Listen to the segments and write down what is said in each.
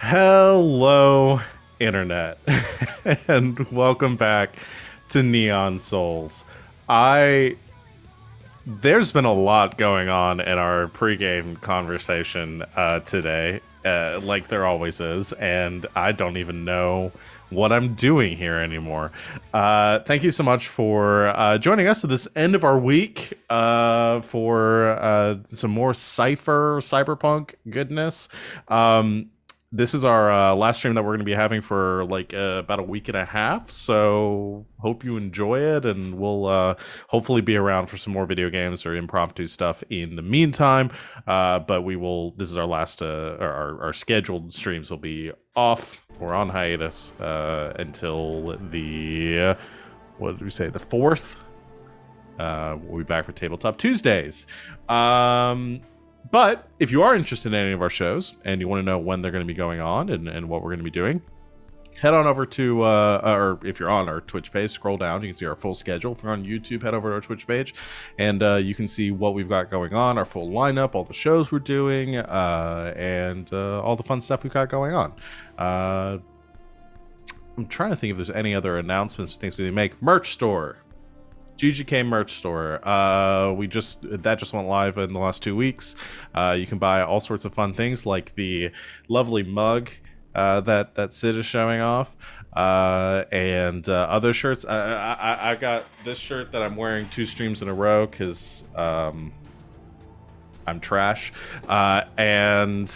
Hello, Internet, and welcome back to Neon Souls. I There's been a lot going on in our pregame conversation today, like there always is, and I don't even know what I'm doing here anymore. Thank you so much for joining us at this end of our week for some more cyberpunk goodness. This is our last stream that we're going to be having for like about a week and a half. So hope you enjoy it, and we'll hopefully be around for some more video games or impromptu stuff in the meantime. But we will. This is our last. Our scheduled streams will be off or on hiatus until the what did we say? The 4th. We'll be back for Tabletop Tuesdays. But if you are interested in any of our shows and you want to know when they're going to be going on and what we're going to be doing, head on over to, or if you're on our Twitch page, scroll down. You can see our full schedule. If you're on YouTube, head over to our Twitch page, and you can see what we've got going on, our full lineup, all the shows we're doing, and all the fun stuff we've got going on. I'm trying to think if there's any other announcements, things we need to make. Merch store. GGK merch store. That just went live in the last 2 weeks. You can buy all sorts of fun things like the lovely mug that Sid is showing off, and other shirts. I got this shirt that I'm wearing 2 streams in a row because I'm trash, and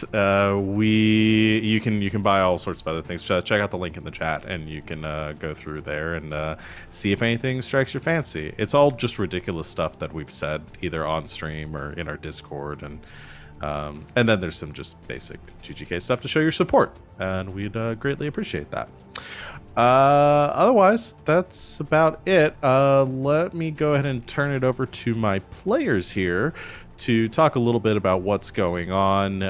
you can buy all sorts of other things. Check out the link in the chat, and you can go through there and see if anything strikes your fancy. It's all just ridiculous stuff that we've said either on stream or in our Discord, and then there's some just basic GGK stuff to show your support, and we'd greatly appreciate that. Otherwise, that's about it. Let me go ahead and turn it over to my players here to talk a little bit about what's going on,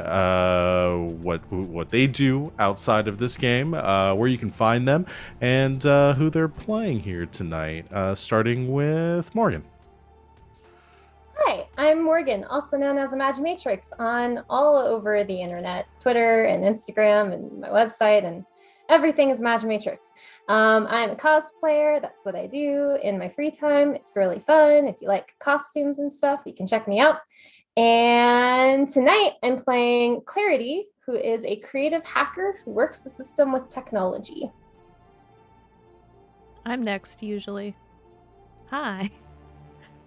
what they do outside of this game, where you can find them, and who they're playing here tonight, starting with Morgan. Hi, I'm Morgan, also known as Imaginatrix on all over the internet, Twitter and Instagram and my website, and everything is Imaginatrix. I'm a cosplayer. That's what I do in my free time. It's really fun. If you like costumes and stuff, you can check me out. And tonight I'm playing Clarity, who is a creative hacker who works the system with technology. I'm next, usually. Hi.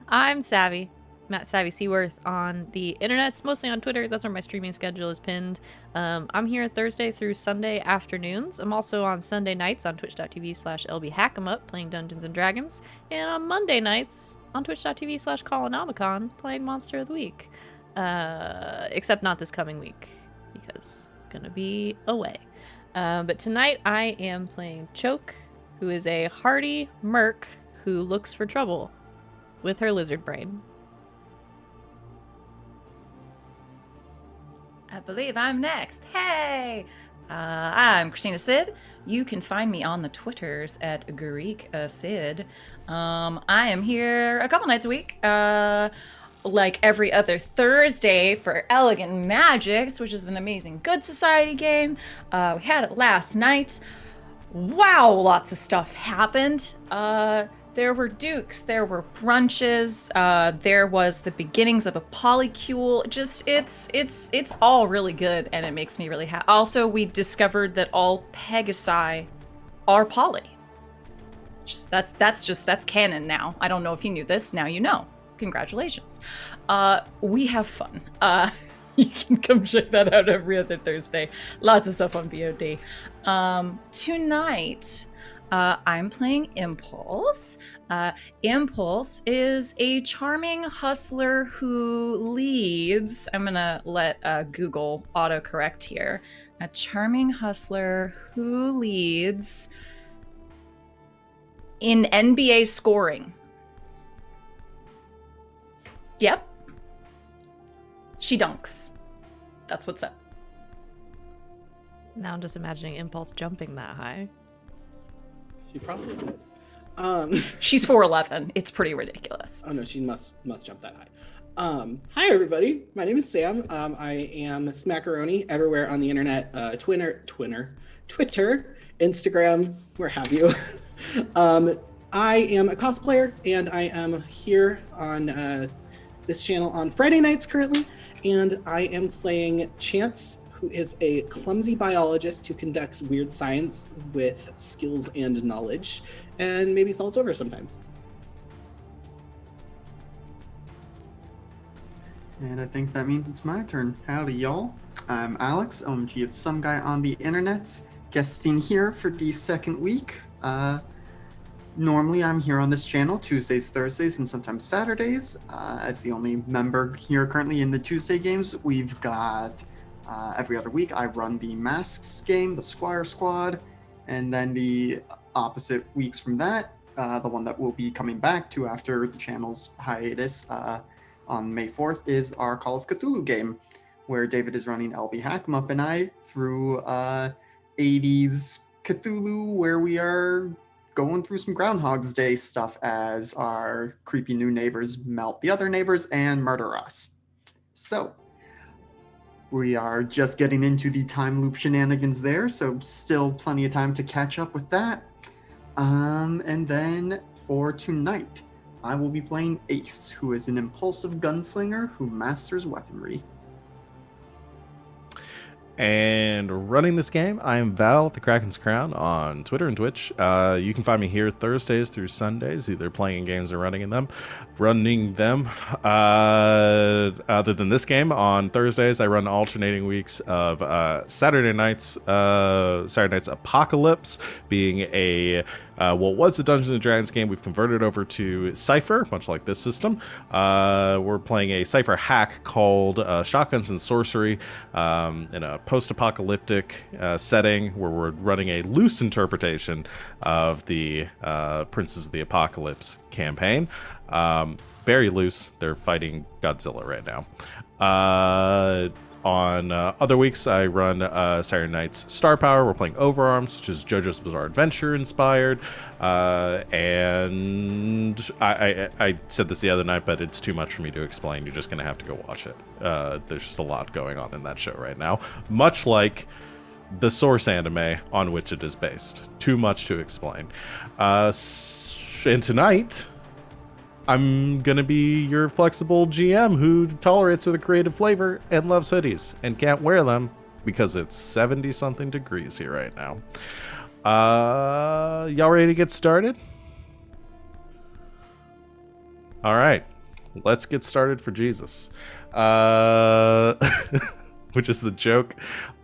I'm Savvy. Matt Savvy Seaworth on the internets, mostly on Twitter. That's where my streaming schedule is pinned. I'm here Thursday through Sunday afternoons. I'm also on Sunday nights on twitch.tv/lbhackemup playing Dungeons & Dragons. And on Monday nights on twitch.tv/Colonomicon playing Monster of the Week. Except not this coming week, because I'm gonna be away. But tonight I am playing Choke, who is a hardy merc who looks for trouble with her lizard brain. I believe I'm next. Hey! I'm Christina Sid. You can find me on the Twitters at Greek Sid. I am here a couple nights a week, like every other Thursday for Elegant Magics, which is an amazing Good Society game. We had it last night. Wow, lots of stuff happened. There were dukes, there were brunches, there was the beginnings of a polycule. Just, it's all really good, and it makes me really happy. Also, we discovered that all Pegasi are poly. That's canon now. I don't know if you knew this, now you know. Congratulations. We have fun. You can come check that out every other Thursday. Lots of stuff on VOD. Tonight, I'm playing Impulse. Impulse is a charming hustler who leads. I'm gonna let Google autocorrect here. A charming hustler who leads in NBA scoring. Yep. She dunks. That's what's up. Now I'm just imagining Impulse jumping that high. She probably did. She's 4'11". It's pretty ridiculous. Oh no, she must jump that high. Hi everybody, my name is Sam. I am Smackaroni everywhere on the internet, Twitter, Instagram, where have you. I am a cosplayer, and I am here on this channel on Friday nights currently, and I am playing Chance, who is a clumsy biologist who conducts weird science with skills and knowledge, and maybe falls over sometimes. And I think that means it's my turn. Howdy, y'all. I'm Alex, OMG It's Some Guy on the Internets, guesting here for the second week. Normally I'm here on this channel Tuesdays, Thursdays, and sometimes Saturdays. As the only member here currently in the Tuesday games, we've got every other week I run the Masks game, the Squire Squad, and then the opposite weeks from that, the one that we'll be coming back to after the channel's hiatus on May 4th is our Call of Cthulhu game, where David is running LB Hack'em and I through 80s Cthulhu, where we are going through some Groundhog's Day stuff as our creepy new neighbors melt the other neighbors and murder us. So, we are just getting into the time loop shenanigans there, so still plenty of time to catch up with that. And then for tonight, I will be playing Ace, who is an impulsive gunslinger who masters weaponry. And running this game, I am Val at the Kraken's Crown on Twitter and Twitch. You can find me here Thursdays through Sundays, either playing in games or running them. Other than this game, on Thursdays I run alternating weeks of Saturday Night's Apocalypse, being a what was a Dungeons & Dragons game. We've converted over to Cypher, much like this system. We're playing a Cypher hack called Shotguns and Sorcery in a post-apocalyptic setting where we're running a loose interpretation of the Princes of the Apocalypse campaign. Very loose. They're fighting Godzilla right now. On other weeks, I run Saturday Night's Star Power. We're playing Overarms, which is JoJo's Bizarre Adventure inspired. And I said this the other night, but it's too much for me to explain. You're just going to have to go watch it. There's just a lot going on in that show right now. Much like the source anime on which it is based. Too much to explain. And tonight, I'm going to be your flexible GM who tolerates with a creative flavor and loves hoodies and can't wear them because it's 70-something degrees here right now. Y'all ready to get started? All right. Let's get started for Jesus. Which is a joke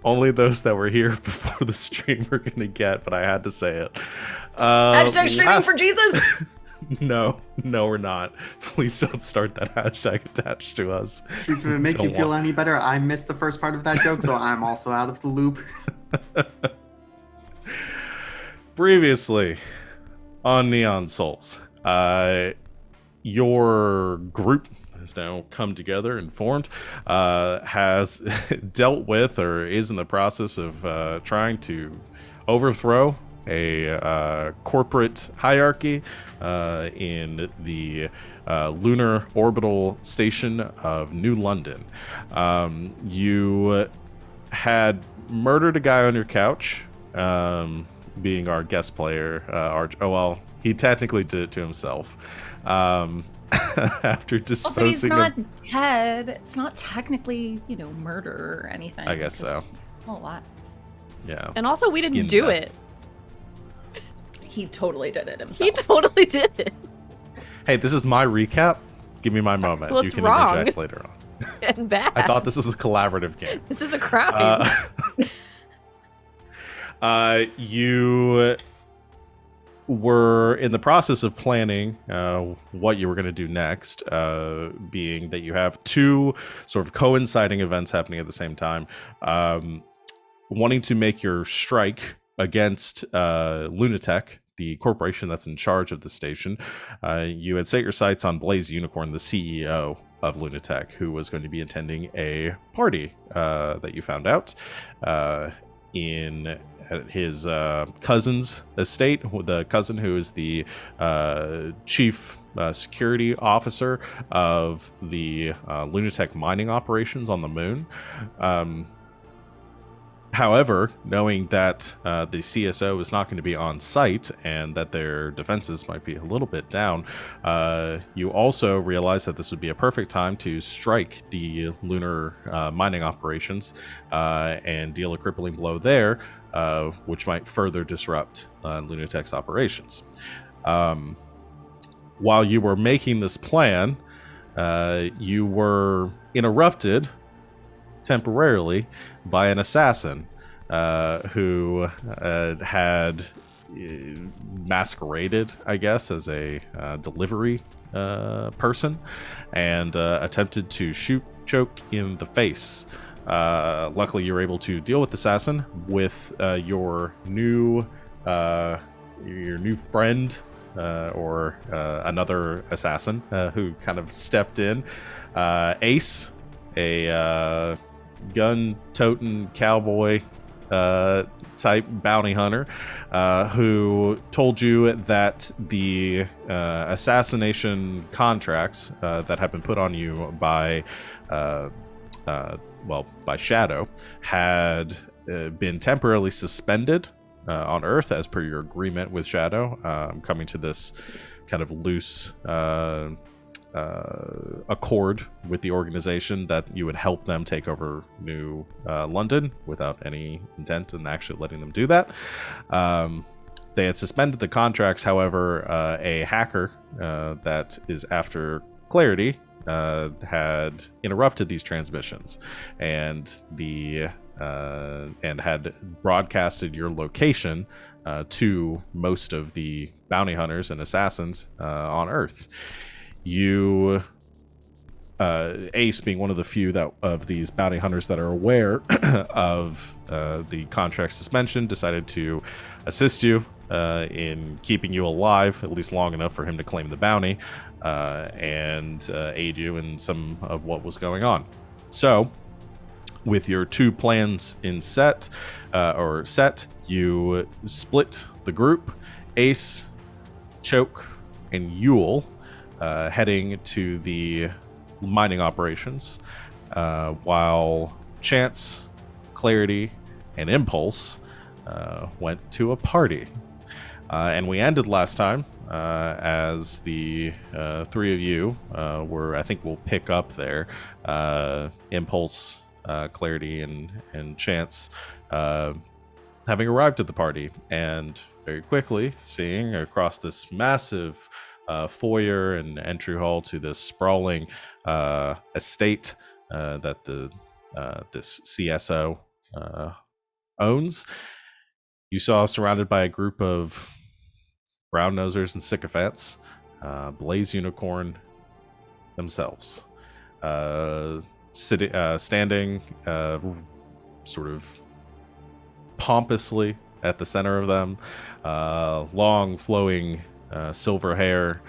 only those that were here before the stream are going to get, but I had to say it. Hashtag streaming for Jesus! No, we're not. Please don't start that hashtag attached to us. If it makes you feel any better, I missed the first part of that joke, so I'm also out of the loop. Previously on Neon Souls, your group has now come together and formed, has dealt with or is in the process of trying to overthrow a corporate hierarchy in the lunar orbital station of New London. You had murdered a guy on your couch, being our guest player. He technically did it to himself. After disposing Also, he's not dead. It's not technically, murder or anything. I guess so. He's still alive. Yeah. And also, we didn't do it. He totally did it himself. He totally did it. Hey, this is my recap. Give me my moment. Well, you it's can wrong. interject later on. And bad. I thought this was a collaborative game. This is a crime. You were in the process of planning what you were going to do next, being that you have two sort of coinciding events happening at the same time. Wanting to make your strike against Lunatech, the corporation that's in charge of the station. You had set your sights on Blaze Unicorn, the CEO of Lunatech, who was going to be attending a party that you found out. at his cousin's estate, the cousin who is the chief security officer of the Lunatech mining operations on the moon. However, knowing that the CSO is not going to be on site and that their defenses might be a little bit down, you also realize that this would be a perfect time to strike the lunar mining operations and deal a crippling blow there, which might further disrupt Lunatech's operations. While you were making this plan, you were interrupted temporarily by an assassin who had masqueraded, I guess, as a delivery person and attempted to shoot Choke in the face. Luckily, you were able to deal with the assassin with your new friend or another assassin who kind of stepped in. Ace, a gun-toting cowboy type bounty hunter who told you that the assassination contracts that have been put on you by Shadow had been temporarily suspended on Earth as per your agreement with Shadow, coming to this kind of loose accord with the organization that you would help them take over New London without any intent in actually letting them do that. They had suspended the contracts. However, a hacker that is after Clarity had interrupted these transmissions and had broadcasted your location to most of the bounty hunters and assassins on Earth. You, Ace being one of the few of these bounty hunters that are aware of the contract suspension, decided to assist you in keeping you alive, at least long enough for him to claim the bounty, and aid you in some of what was going on. So, with your two plans in set, you split the group. Ace, Choke, and Yule heading to the mining operations, while Chance, Clarity, and Impulse went to a party. And we ended last time as the three of you were, I think we'll pick up there, Impulse, Clarity, and Chance having arrived at the party, and very quickly seeing across this massive foyer and entry hall to this sprawling estate that this CSO owns. You saw surrounded by a group of brown nosers and sycophants, Blaze Unicorn themselves, standing sort of pompously at the center of them, long flowing silver hair,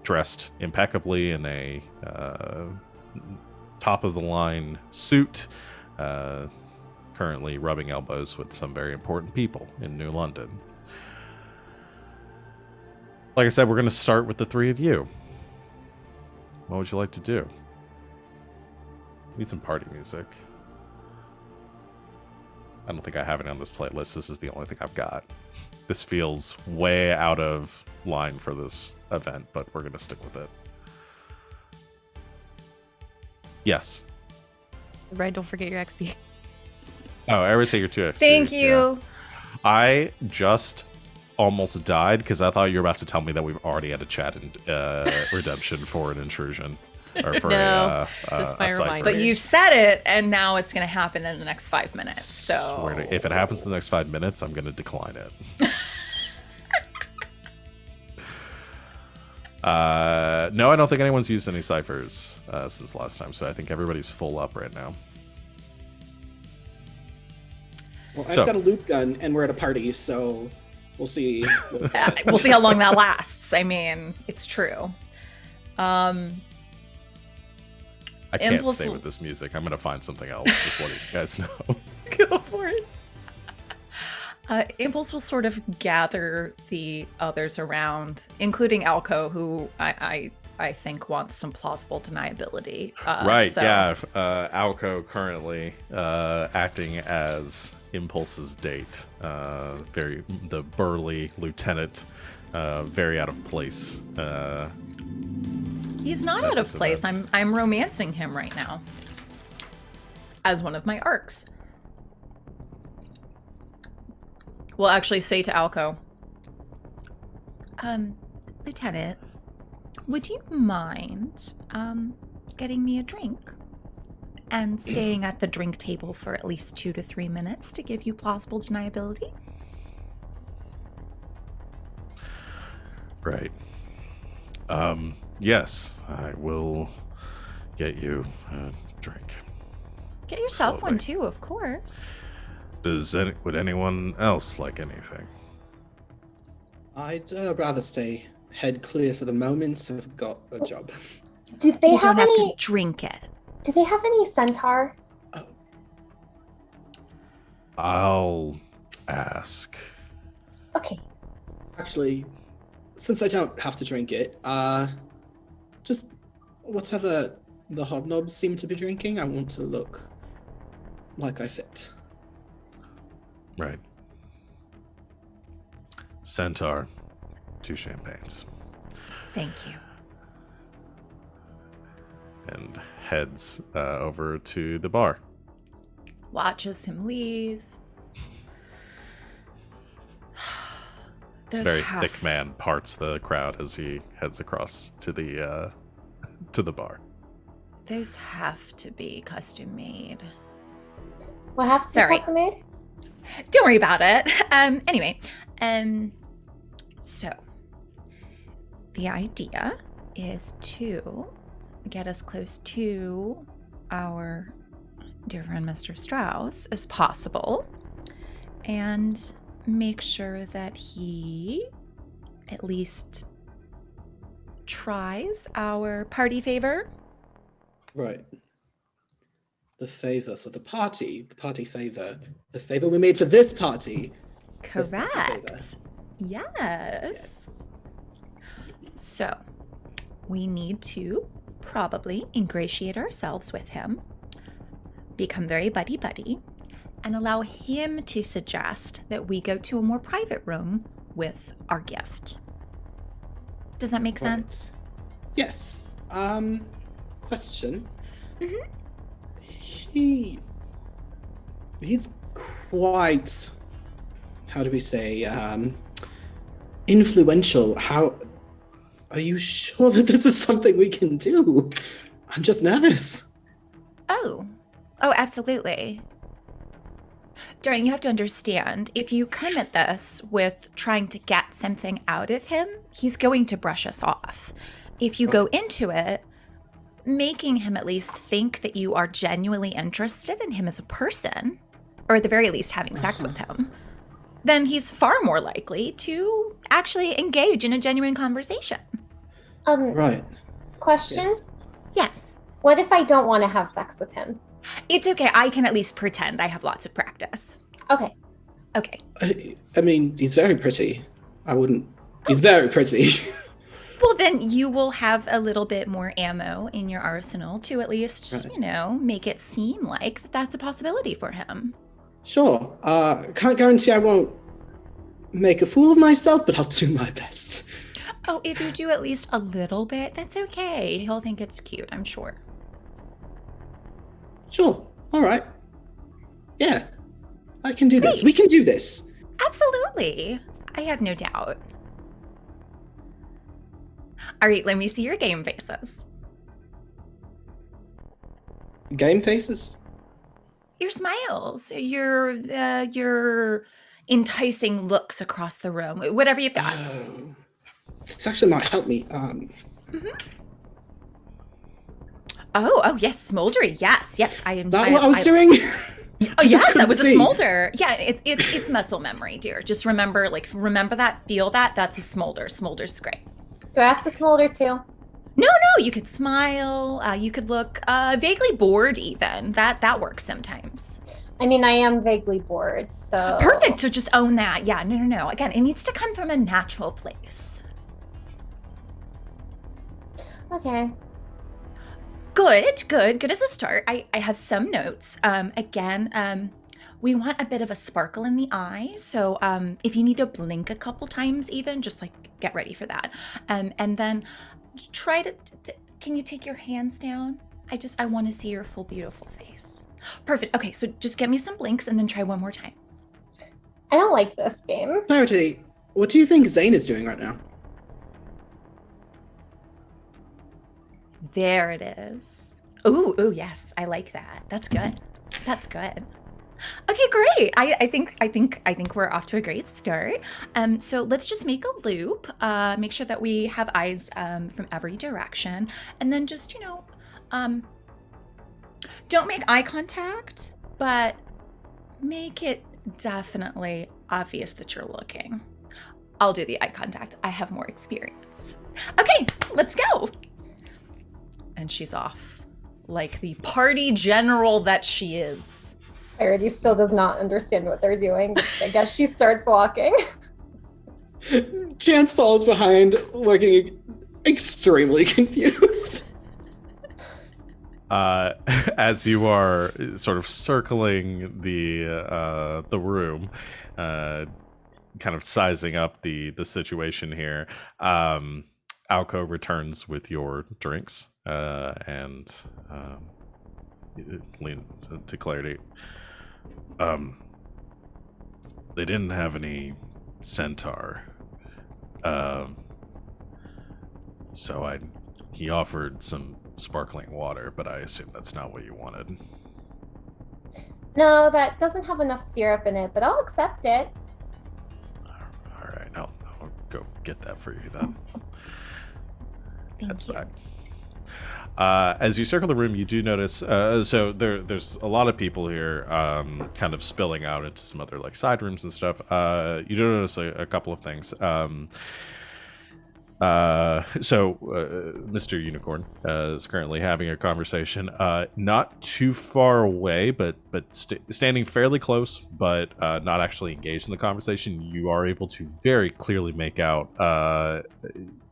dressed impeccably in a top-of-the-line suit, currently rubbing elbows with some very important people in New London. Like I said, we're going to start with the three of you. What would you like to do? Need some party music. I don't think I have it on this playlist. This is the only thing I've got. This feels way out of line for this event, but we're going to stick with it. Yes. Right, don't forget your XP. Oh, I always say your 2 XP. Thank you. Yeah. I just almost died because I thought you were about to tell me that we've already had a chat in redemption for an intrusion. Or for No, a just my cipher. reminder. But you said it, and now it's going to happen in the next 5 minutes. So If it happens in the next 5 minutes, I'm going to decline it. No, I don't think anyone's used any ciphers since last time, so I think everybody's full up right now. Well, I've got a loop gun, and we're at a party, so we'll see. we'll see how long that lasts. I mean, it's true. I can't Impulse stay will- with this music. I'm going to find something else, just letting you guys know. Go for it. Impulse will sort of gather the others around, including Alco, who I think wants some plausible deniability. Right, so- yeah. Alco currently acting as Impulse's date. The burly lieutenant, very out of place. He's not at out of this place. event. I'm romancing him right now as one of my arcs. We'll actually say to Alco, Lieutenant, would you mind getting me a drink and staying at the drink table for at least 2 to 3 minutes to give you plausible deniability? Right. Yes, I will get you a drink. Get yourself one Slowly. too, of course. Would anyone else like anything? I'd rather stay head clear for the moment. I've got a job. Did they You have don't have any? to drink it. Do they have any centaur? I'll ask. Okay. Actually, since I don't have to drink it, just whatever the hobnobs seem to be drinking, I want to look like I fit. Right. Centaur, 2 champagnes. Thank you. And heads over to the bar. Watches him leave. This very thick man parts the crowd as he heads across to the bar. Those have to be custom made. What have to be Sorry. custom made? Don't worry about it. Anyway, so the idea is to get as close to our dear friend Mr. Strauss as possible and make sure that he at least tries our party favor. Right. The favor for the party favor. The favor we made for this party. This party favor. Correct. Yes. So, we need to probably ingratiate ourselves with him, become very buddy-buddy, and allow him to suggest that we go to a more private room with our gift. Does that make sense? Yes. Question. Mhm. He's quite, how do we say, influential. How are you sure that this is something we can do? I'm just nervous. Oh, absolutely. Darren, you have to understand, if you come at this with trying to get something out of him, he's going to brush us off. If you go into it making him at least think that you are genuinely interested in him as a person, or at the very least having sex with him, then he's far more likely to actually engage in a genuine conversation. Right. Question? Yes. Yes. What if I don't want to have sex with him? It's okay. I can at least pretend I have lots of practice. Okay. Okay. I mean, he's very pretty. He's very pretty. Well, then you will have a little bit more ammo in your arsenal to at least, Right. make it seem like that's a possibility for him. Sure. Can't guarantee I won't make a fool of myself, but I'll do my best. Oh, if you do at least a little bit, that's okay. He'll think it's cute, I'm sure. Sure. All right. Yeah. I can do this. We can do this. Absolutely. I have no doubt. All right, let me see your game faces. Game faces? Your smiles, your enticing looks across the room, whatever you've got. Oh. This actually might help me. Oh, yes, smoldery. Yes, I am. Is that what I was doing? Oh, yes, that couldn't was a see. smolder. Yeah, it's muscle memory, dear. Just remember that, feel that. That's a smolder. Smolder's great. Do I have to smolder too? No, you could smile. You could look vaguely bored, even. That works sometimes. I mean, I am vaguely bored, so... Perfect. So just own that. Yeah. No. Again, it needs to come from a natural place. Okay. Good as a start. I have some notes. Again, we want a bit of a sparkle in the eye. So if you need to blink a couple times even, just like get ready for that. And then try to, can you take your hands down? I want to see your full beautiful face. Perfect. Okay, so just get me some blinks and then try one more time. I don't like this game. Clarity, what do you think Zane is doing right now? There it is. Ooh, yes, I like that. That's good. Okay, great. I think we're off to a great start. So let's just make a loop. Make sure that we have eyes from every direction, and then just don't make eye contact, but make it definitely obvious that you're looking. I'll do the eye contact. I have more experience. Okay, let's go. And she's off, like the party general that she is. Clarity still does not understand what they're doing. I guess she starts walking. Chance follows behind, looking extremely confused. As you are sort of circling the room, kind of sizing up the situation here, Alco returns with your drinks and leans to Clarity. They didn't have any centaur, so he offered some sparkling water, but I assume that's not what you wanted. No, that doesn't have enough syrup in it, but I'll accept it. All right, I'll go get that for you then. Thank you. Back. As you circle the room, you do notice, so there's a lot of people here, kind of spilling out into some other like side rooms and stuff. You do notice a couple of things. Mr. Unicorn is currently having a conversation, not too far away, but standing fairly close, but not actually engaged in the conversation. You are able to very clearly make out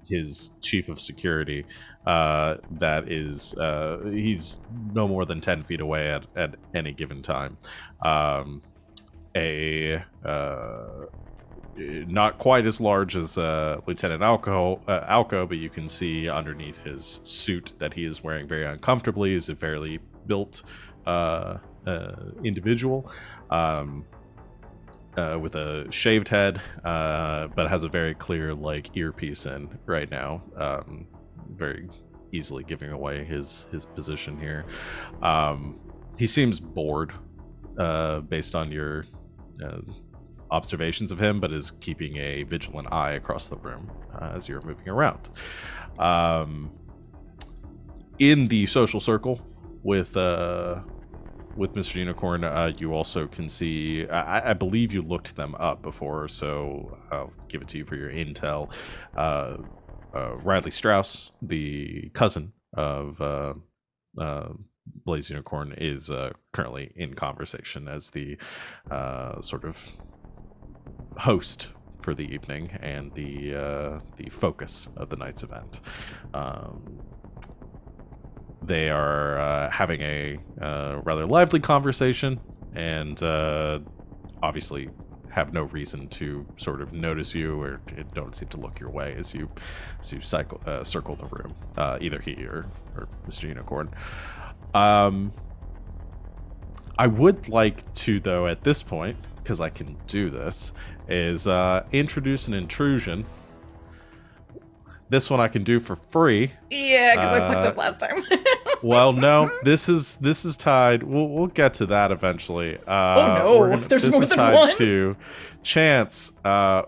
his chief of security. That is, he's no more than 10 feet away at any given time. Not quite as large as Lieutenant Alco, but you can see underneath his suit that he is wearing very uncomfortably is a fairly built individual with a shaved head, but has a very clear like earpiece in right now, very easily giving away his position here. He seems bored based on your observations of him, but is keeping a vigilant eye across the room as you're moving around. In the social circle with Mr. Unicorn, you also can see, I believe you looked them up before, so I'll give it to you for your intel. Riley Strauss, the cousin of Blaze Unicorn, is currently in conversation as the sort of host for the evening and the focus of the night's event. They are having a rather lively conversation, and obviously have no reason to sort of notice you, or don't seem to look your way as you circle the room, either he or Mr. Unicorn. I would like to, though, at this point, because I can do this, is introduce an intrusion. This one I can do for free. Yeah, because I fucked up last time. Well, no, this is tied. We'll get to that eventually. Oh no, there's more than one. This is tied to Chance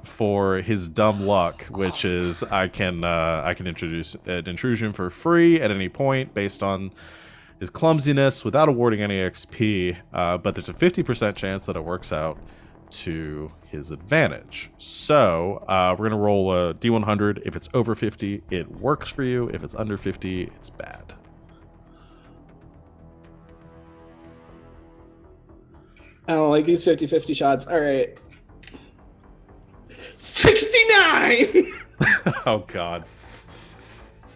for his dumb luck, which is I can introduce an intrusion for free at any point based on his clumsiness without awarding any XP, but there's a 50% chance that it works out to his advantage. So we're going to roll a D100. If it's over 50, it works for you. If it's under 50, it's bad. I don't like these 50-50 shots. All right. 69! Oh God.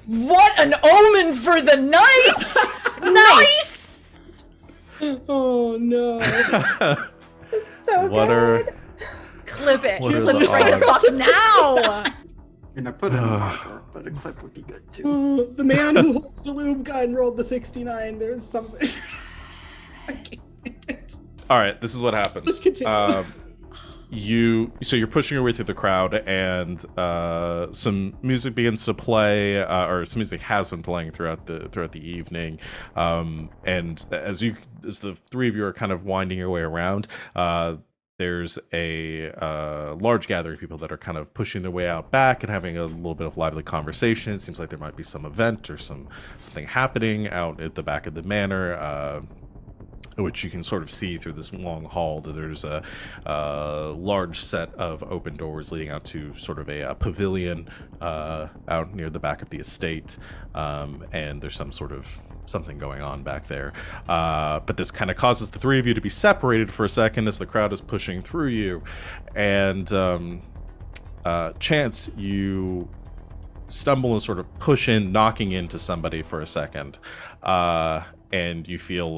What an omen for the night! Nice! Oh no. So What good. are Clip it. What are Clip the it right the odds? fuck now! And I put in a marker, but a clip would be good too. Oh, the man who holds the lube gun rolled the 69. There's something. I can't. all right? This is what happens. Let's continue. You're pushing your way through the crowd, and some music begins to play, or some music has been playing throughout the evening. And as the three of you are kind of winding your way around, there's a large gathering of people that are kind of pushing their way out back and having a little bit of lively conversation. It seems like there might be some event or something happening out at the back of the manor. Which you can sort of see through this long hall. That there's a large set of open doors leading out to sort of a pavilion out near the back of the estate, and there's some sort of something going on back there. But this kind of causes the three of you to be separated for a second as the crowd is pushing through you, and Chance, you stumble and sort of push in, knocking into somebody for a second. And you feel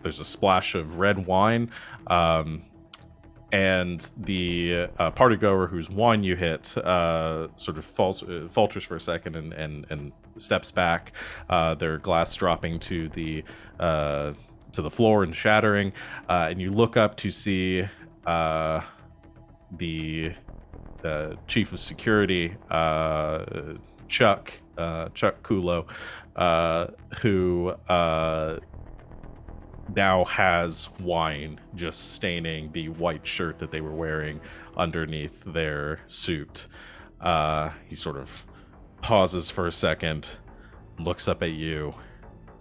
there's a splash of red wine, and the party goer whose wine you hit sort of falters for a second and steps back, their glass dropping to the floor and shattering, and you look up to see the chief of security, Chuck Kulo, who now has wine just staining the white shirt that they were wearing underneath their suit. He sort of pauses for a second, looks up at you,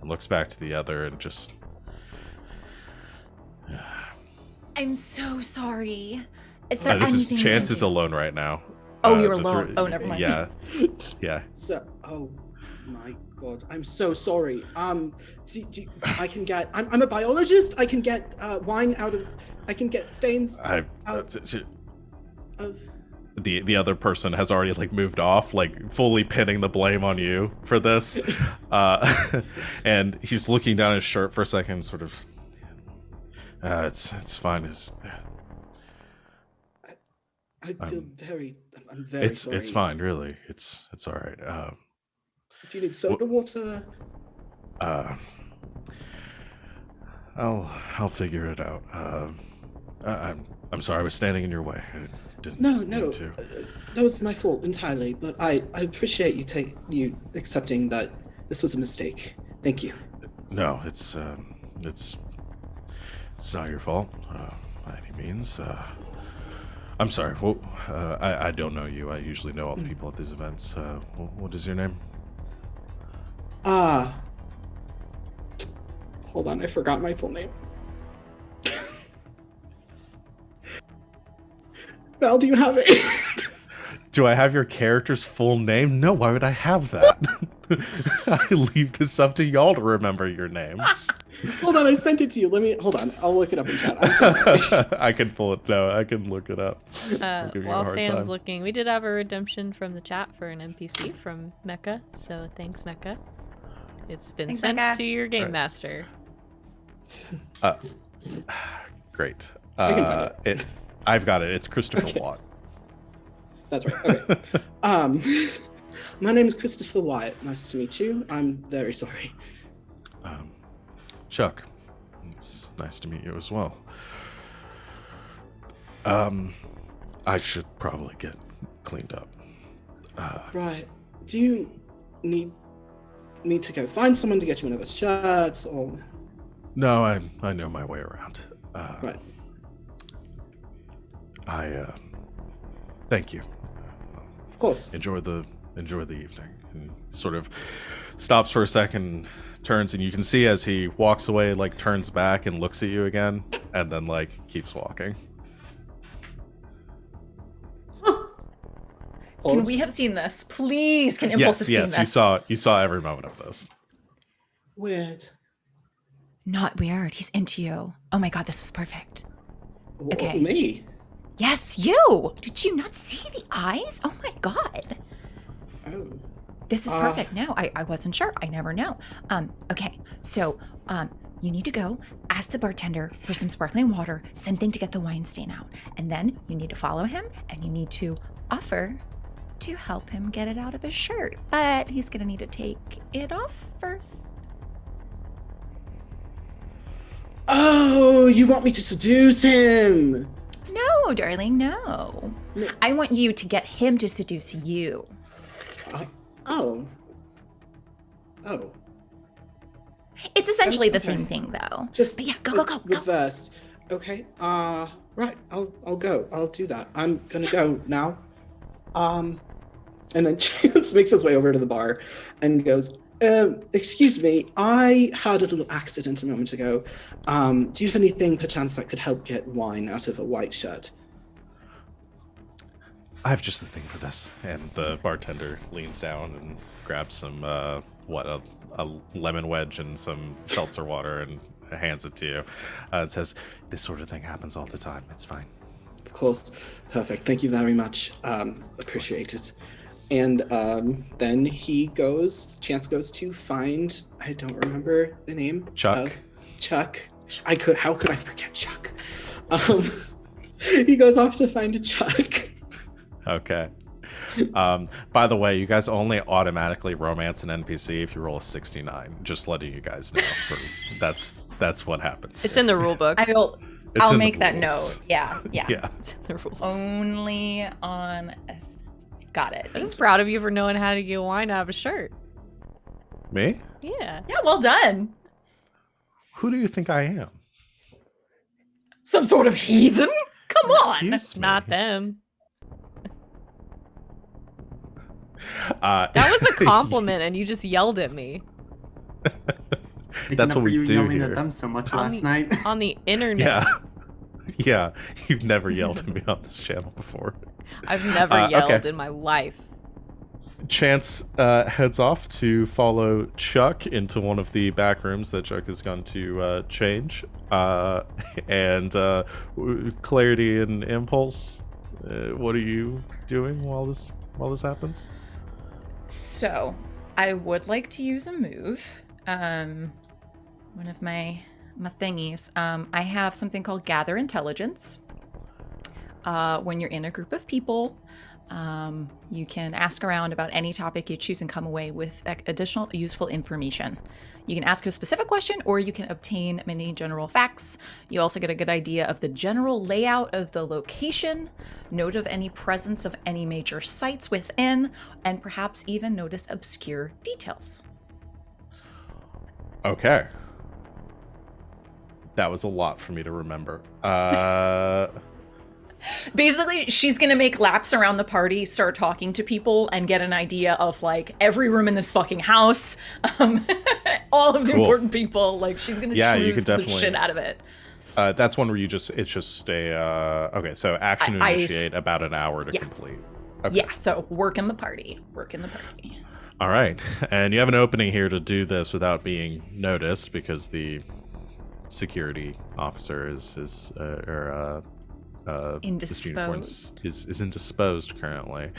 and looks back to the other, and just... I'm so sorry. Is there this anything is we can Chance is do? alone right now. Oh, you're the alone. Oh, never mind. Yeah, yeah. So, oh my god, I'm so sorry. I can get. I'm a biologist. I can get wine out of. I can get stains out of. The other person has already like moved off, like fully pinning the blame on you for this, and he's looking down his shirt for a second, sort of. It's fine. I feel I'm very sorry. It's fine, really. It's all right. Do you need soda water? I'll figure it out. I'm sorry, I was standing in your way. I didn't No, mean to. that was my fault entirely. But I appreciate you accepting that this was a mistake. Thank you. No, it's not your fault by any means. I'm sorry. Well, I don't know you. I usually know all the people at these events. What is your name? Hold on, I forgot my full name. Val, do you have it? Do I have your character's full name? No, why would I have that? I leave this up to y'all to remember your names. Hold on, I sent it to you. Hold on, I'll look it up in chat. I'm so sorry. I can pull it. No, I can look it up. I'll give you a While hard Sam's time. looking, we did have a redemption from the chat for an NPC from Mecca, so thanks, Mecca. It's been Thanks, sent Mecca. to your game Right. master. Great. I can find it. I've got it. It's Christopher Watt. That's right. Okay. My name is Christopher Wyatt. Nice to meet you. I'm very sorry. Chuck, it's nice to meet you as well. I should probably get cleaned up. Right. Do you need me to go find someone to get you another shirt, or? No, I know my way around. Right. Thank you. Of course. Enjoy the evening. And sort of stops for a second, turns, and you can see as he walks away, like turns back and looks at you again, and then like keeps walking. Can we have seen this? Please, can Impulse have seen Yes, this? you saw every moment of this. Weird. Not weird. He's into you. Oh my god, this is perfect. Whoa, Okay. me? Yes, you! Did you not see the eyes? Oh my god. Oh. This is perfect. No, I wasn't sure. I never know. Okay. So, you need to go ask the bartender for some sparkling water, something to get the wine stain out. And then you need to follow him and you need to offer to help him get it out of his shirt. But he's going to need to take it off first. Oh, you want me to seduce him? No, darling, no. I want you to get him to seduce you. Oh. It's essentially the Okay. same thing, though. Just But yeah, go. reversed. Okay. Right. I'll go. I'll do that. I'm gonna go now. And then Chance makes his way over to the bar and goes, excuse me, I had a little accident a moment ago. Do you have anything perchance that could help get wine out of a white shirt? I have just the thing for this. And the bartender leans down and grabs some, a lemon wedge and some seltzer water and hands it to you. It says, this sort of thing happens all the time. It's fine. Of course. Perfect. Thank you very much. Appreciate it. And then Chance goes to find, I don't remember the name. Chuck. Chuck. How could I forget Chuck? He goes off to find Chuck. Okay. By the way, you guys only automatically romance an NPC if you roll a 69. Just letting you guys know. That's what happens. It's in the rule book. I'll in the make that rules. note. Yeah. Yeah. It's in the rules. Only on got it. I'm just proud of you for knowing how to get wine out of a shirt. Me? Yeah. Yeah, well done. Who do you think I am? Some sort of heathen? Come on. Excuse me. Not them. That That was a compliment, and you just yelled at me That's what we you do yelling here. at them so much On last the- night. on the internet. Yeah. Yeah. You've never yelled at me on this channel before. I've never Okay. yelled in my life. Chance heads off to follow Chuck into one of the back rooms that Chuck has gone to change. And Clarity and Impulse, what are you doing while this happens? So, I would like to use a move. One of my thingies. I have something called Gather Intelligence. When you're in a group of people, you can ask around about any topic you choose and come away with additional useful information. You can ask a specific question or you can obtain many general facts. You also get a good idea of the general layout of the location, note of any presence of any major sites within, and perhaps even notice obscure details. Okay. That was a lot for me to remember. Basically, she's gonna make laps around the party, start talking to people, and get an idea of like every room in this fucking house, all of the Cool. important people. Like she's gonna Yeah, you schmooze could the definitely- shit out of it. That's one where it's just a okay, so action to I- initiate about an hour to Yeah. complete. Okay. Yeah, so work in the party. All right. And you have an opening here to do this without being noticed because the security officer is this unicorn is indisposed currently.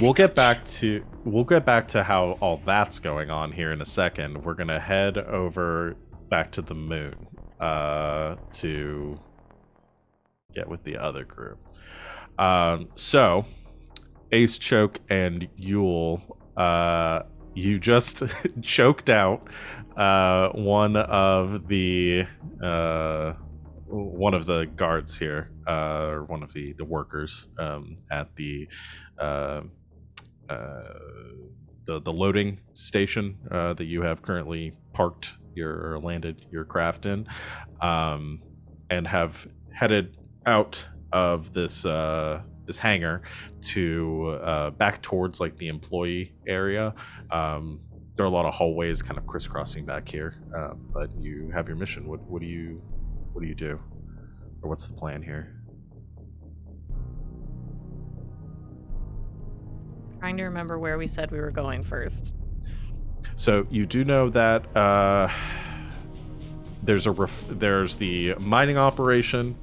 We'll get back to how all that's going on here in a second. We're gonna head over back to the moon to get with the other group. So Ace, Choke, and Yule, you just choked out one of the guards here, or one of the workers at the loading station that you have currently parked or landed your craft in, and have headed out of this hangar to back towards like the employee area. There are a lot of hallways kind of crisscrossing back here, but you have your mission. What do you do, or what's the plan here? Trying to remember where we said we were going first. So you do know that there's the mining operation,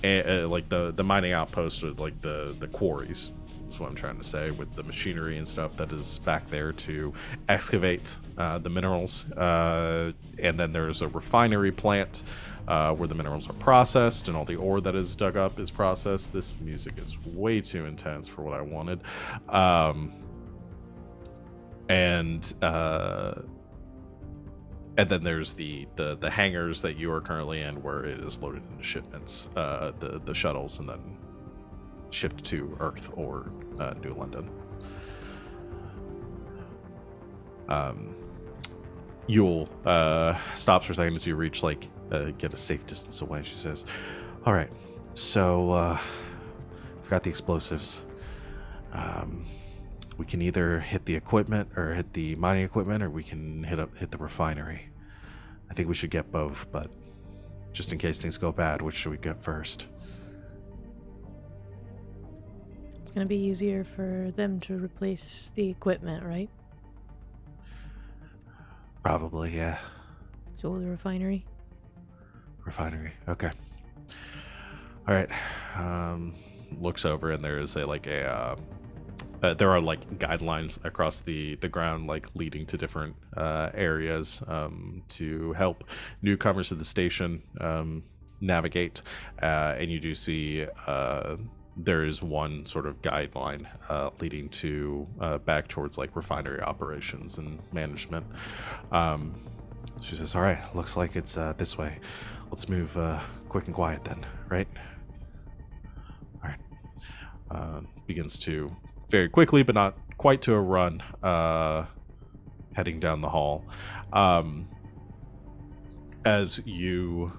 like the mining outpost with like the quarries. Is what I'm trying to say, with the machinery and stuff that is back there to excavate the minerals. And then there's a refinery plant where the minerals are processed and all the ore that is dug up is processed. This music is way too intense for what I wanted. And then there's the hangars that you are currently in, where it is loaded into shipments, the shuttles, and then shipped to Earth or New London. Yule stops for a second as you reach, get a safe distance away. She says, all right, so we've got the explosives. We can either hit the equipment or hit the mining equipment, or we can hit the refinery. I think we should get both, but just in case things go bad, which should we get first? It's gonna be easier for them to replace the equipment, right? Probably, yeah. So the refinery. Refinery. Okay. All right. Looks over, and there is there are guidelines across the ground, leading to different areas to help newcomers to the station navigate. And you do see there is one sort of guideline leading to back towards refinery operations and management. She says, all right, looks like it's this way. Let's move quick and quiet then, right? All right. Begins to very quickly, but not quite to a run, heading down the hall. As you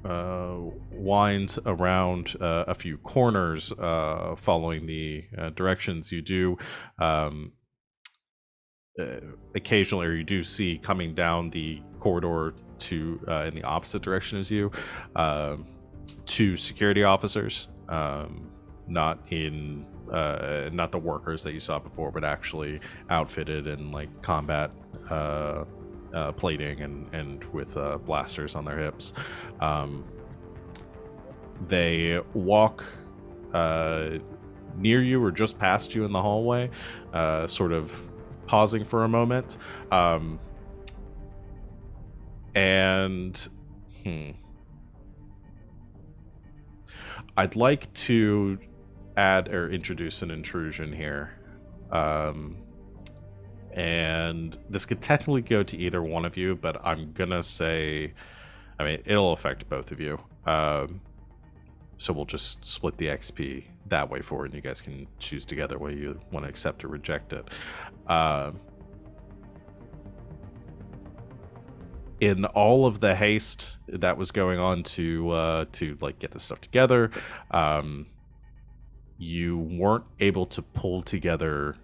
wind around a few corners, following the directions, you do occasionally, or you do see coming down the corridor to in the opposite direction as you, two security officers, not the workers that you saw before, but actually outfitted in combat plating and with blasters on their hips. They walk near you or just past you in the hallway, sort of pausing for a moment. I'd like to add or introduce an intrusion here. And this could technically go to either one of you, but I'm gonna say, it'll affect both of you. So we'll just split the XP that way forward, and you guys can choose together whether you want to accept or reject it. In all of the haste that was going on to get this stuff together, you weren't able to pull together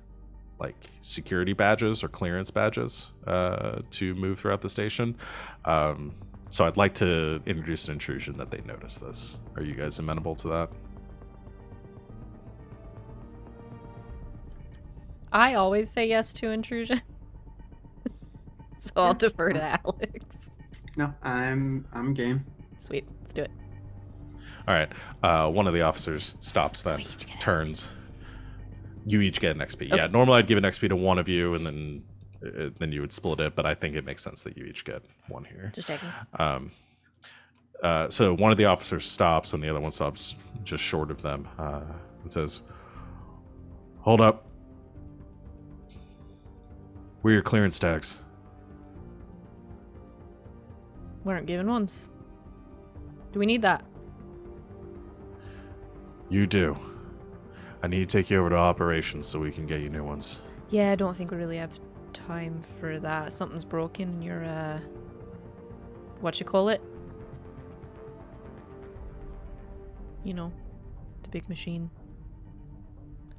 security badges or clearance badges to move throughout the station. So I'd like to introduce an intrusion that they notice this. Are you guys amenable to that? I always say yes to intrusion. So I'll defer to Alex. No, I'm game. Sweet, let's do it. All right. One of the officers stops, then turns. You each get an XP. Okay. Yeah, normally I'd give an XP to one of you, and then you would split it, but I think it makes sense that you each get one here. Just checking. So one of the officers stops, and the other one stops just short of them, and says, "Hold up. Where are your clearance tags?" We aren't given ones. Do we need that? You do. I need to take you over to operations so we can get you new ones. Yeah, I don't think we really have time for that. Something's broken in your, what you call it? You know, the big machine.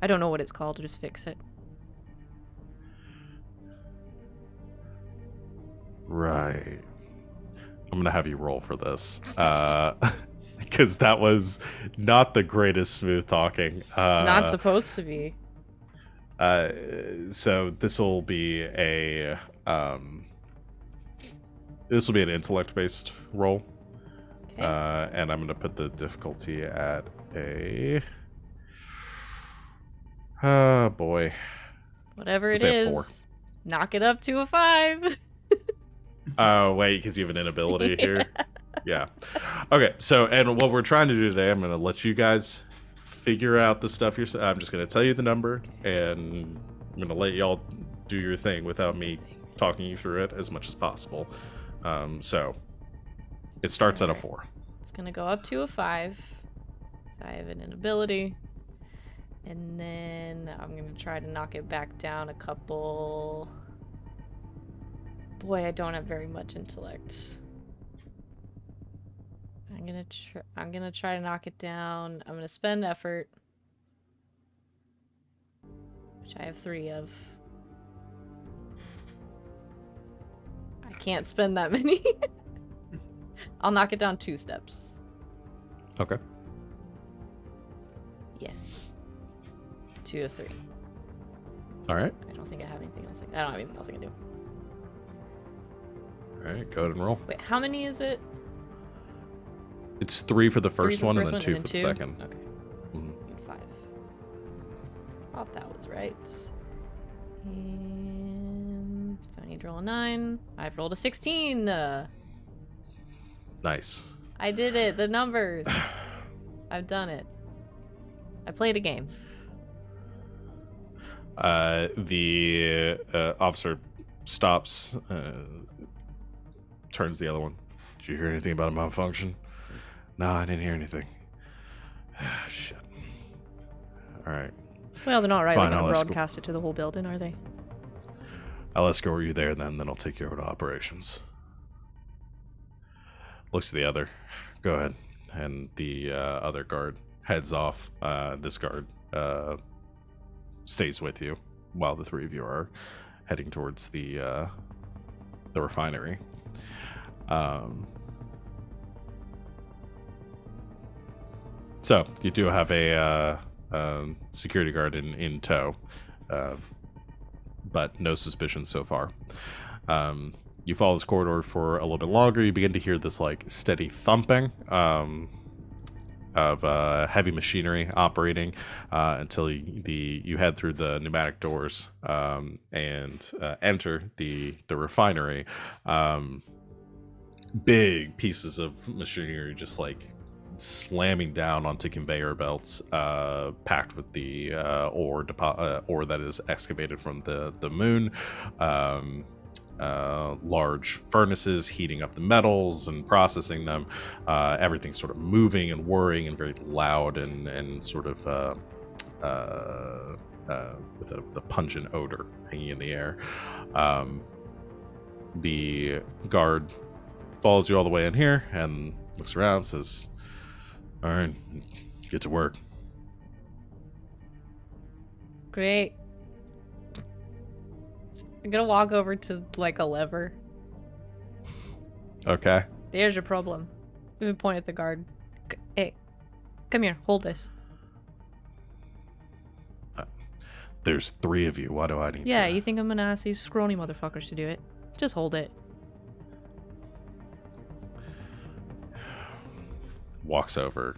I don't know what it's called, just fix it. Right. I'm gonna have you roll for this. Because that was not the greatest smooth talking. It's not supposed to be. So this will be a This will be an intellect-based roll. Okay. And I'm going to put the difficulty at a... Oh, boy. Whatever We'll it say a is, 4. knock it up to a 5. Oh, wait, because you have an inability here? Yeah. Okay, so, and what we're trying to do today, I'm going to let you guys figure out the stuff yourself. I'm just going to tell you the number, and I'm going to let y'all do your thing without me talking you through it as much as possible. So, it starts at a 4. It's gonna go up to a 5. So I have an inability. And then I'm gonna try to knock it back down a couple. Boy, I don't have very much intellect. I'm gonna try to knock it down. I'm gonna spend effort, which I have 3 of. I can't spend that many. I'll knock it down 2 steps. Okay. Yeah. 2 of 3. All right. I don't think I have anything else. I don't have anything else I can do. All right, go ahead and roll. Wait, how many is it? It's 3 for the 3 first for the one, first and then 2 and for then the 2? second. Okay. So Mhm. we need 5. Thought that was right. And so I need to roll a 9. I've rolled a 16. Nice. I did it. The numbers. I've done it. I played a game. The officer stops, turns to the other one. Did you hear anything about a malfunction? No, I didn't hear anything. Shit. All right. Well, they're not right. Fine, They're I'll gonna escort- broadcast it to the whole building, are they? I'll escort you there, then I'll take you over to operations. Looks to the other. Go ahead. And the other guard heads off. This guard stays with you while the 3 of you are heading towards the refinery. So you do have a security guard in tow, but no suspicions so far. You follow this corridor for a little bit longer. You begin to hear this like steady thumping of heavy machinery operating until you head through the pneumatic doors and enter the refinery. Big pieces of machinery just like slamming down onto conveyor belts packed with the ore that is excavated from the moon. Large furnaces heating up the metals and processing them. Everything's sort of moving and whirring and very loud and sort of with a pungent odor hanging in the air. The guard follows you all the way in here and looks around, says, "All right, get to work." Great. I'm gonna walk over to like a lever. Okay. There's your problem. We point at the guard. Hey, come here. Hold this. There's 3 of you. Why do I need to? Yeah, you think I'm gonna ask these scrawny motherfuckers to do it? Just hold it. Walks over,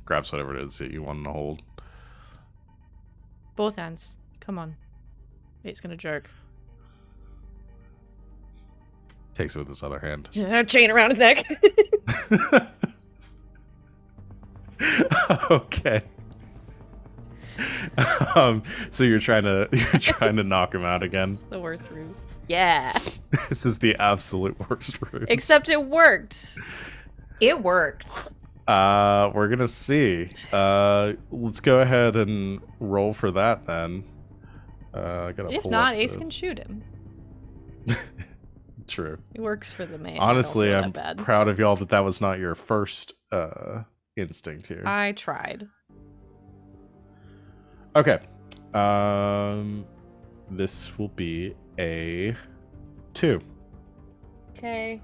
grabs whatever it is that you want to hold. Both hands. Come on. Wait, it's gonna jerk. Takes it with his other hand. Chain around his neck. Okay. So you're trying to knock him out again. The worst ruse. Yeah. This is the absolute worst ruse. Except it worked. It worked. We're gonna see. Let's go ahead and roll for that then. I gotta If pull not, up Ace the- can shoot him. True. It works for the man. Honestly, I I'm don't feel that bad. proud of y'all that was not your first instinct here. I tried. Okay. This will be a 2. Okay.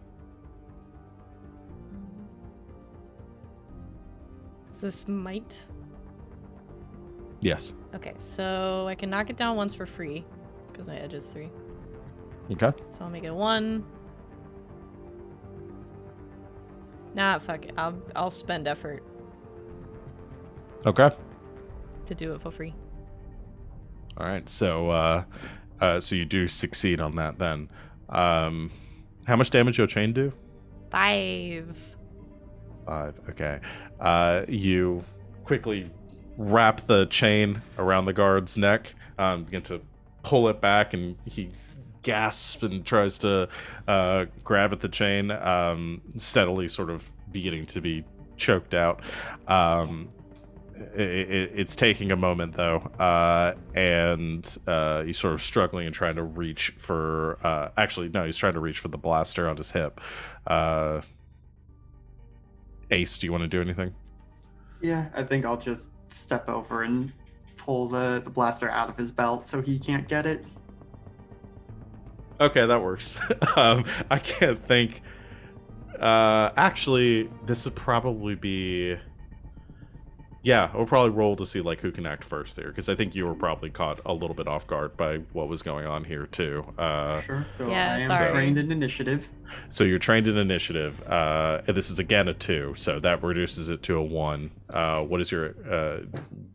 Is this might? Yes. Okay, so I can knock it down once for free because my edge is 3. Okay. So I'll make it a 1. Nah, fuck it. I'll spend effort Okay. to do it for free. All right. So so you do succeed on that then. How much damage your chain do? 5. 5. Okay. You quickly wrap the chain around the guard's neck, begin to pull it back, and he gasps and tries to grab at the chain, steadily sort of beginning to be choked out. It's taking a moment though, and he's sort of struggling and trying to reach for. Actually, no, he's trying to reach for the blaster on his hip. Ace, do you want to do anything? Yeah, I think I'll just step over and pull the blaster out of his belt so he can't get it. Okay, that works. I can't think. Actually, this would probably be. Yeah, we'll probably roll to see like who can act first there, because I think you were probably caught a little bit off guard by what was going on here too. Sure. So yeah, I am sorry. trained in initiative. So you're trained in initiative. And this is again a 2, so that reduces it to a 1. What is your? Do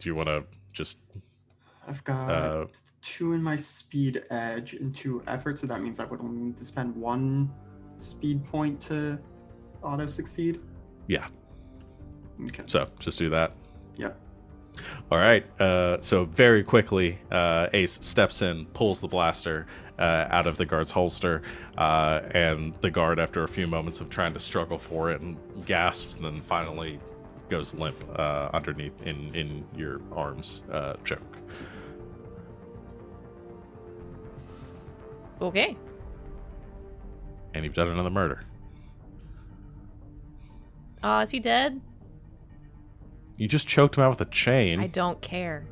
you want to just? I've got 2 in my speed edge and 2 effort, so that means I would only need to spend 1 speed point to auto succeed. Yeah. Okay. So just do that. Yep. All right. So very quickly, Ace steps in, pulls the blaster out of the guard's holster, and the guard, after a few moments of trying to struggle for it, and gasps, and then finally goes limp underneath in your arms, choke. Okay. And you've done another murder. Is he dead? You just choked him out with a chain. I don't care.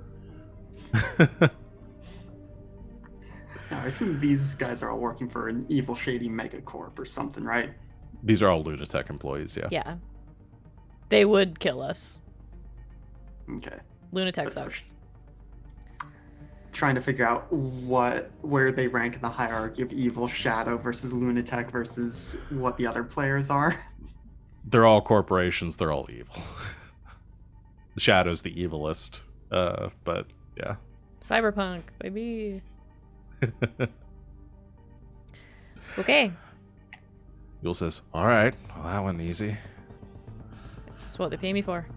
Now, I assume these guys are all working for an evil, shady megacorp or something, right? These are all Lunatech employees, yeah. Yeah. They would kill us. Okay. Lunatech That's sucks. Trying to figure out where they rank in the hierarchy of evil, Shadow versus Lunatech versus what the other players are. They're all corporations. They're all evil. Shadow's the evilest, but yeah. Cyberpunk, baby. Okay. Yule says, "All right, well, that went easy. That's what they pay me for.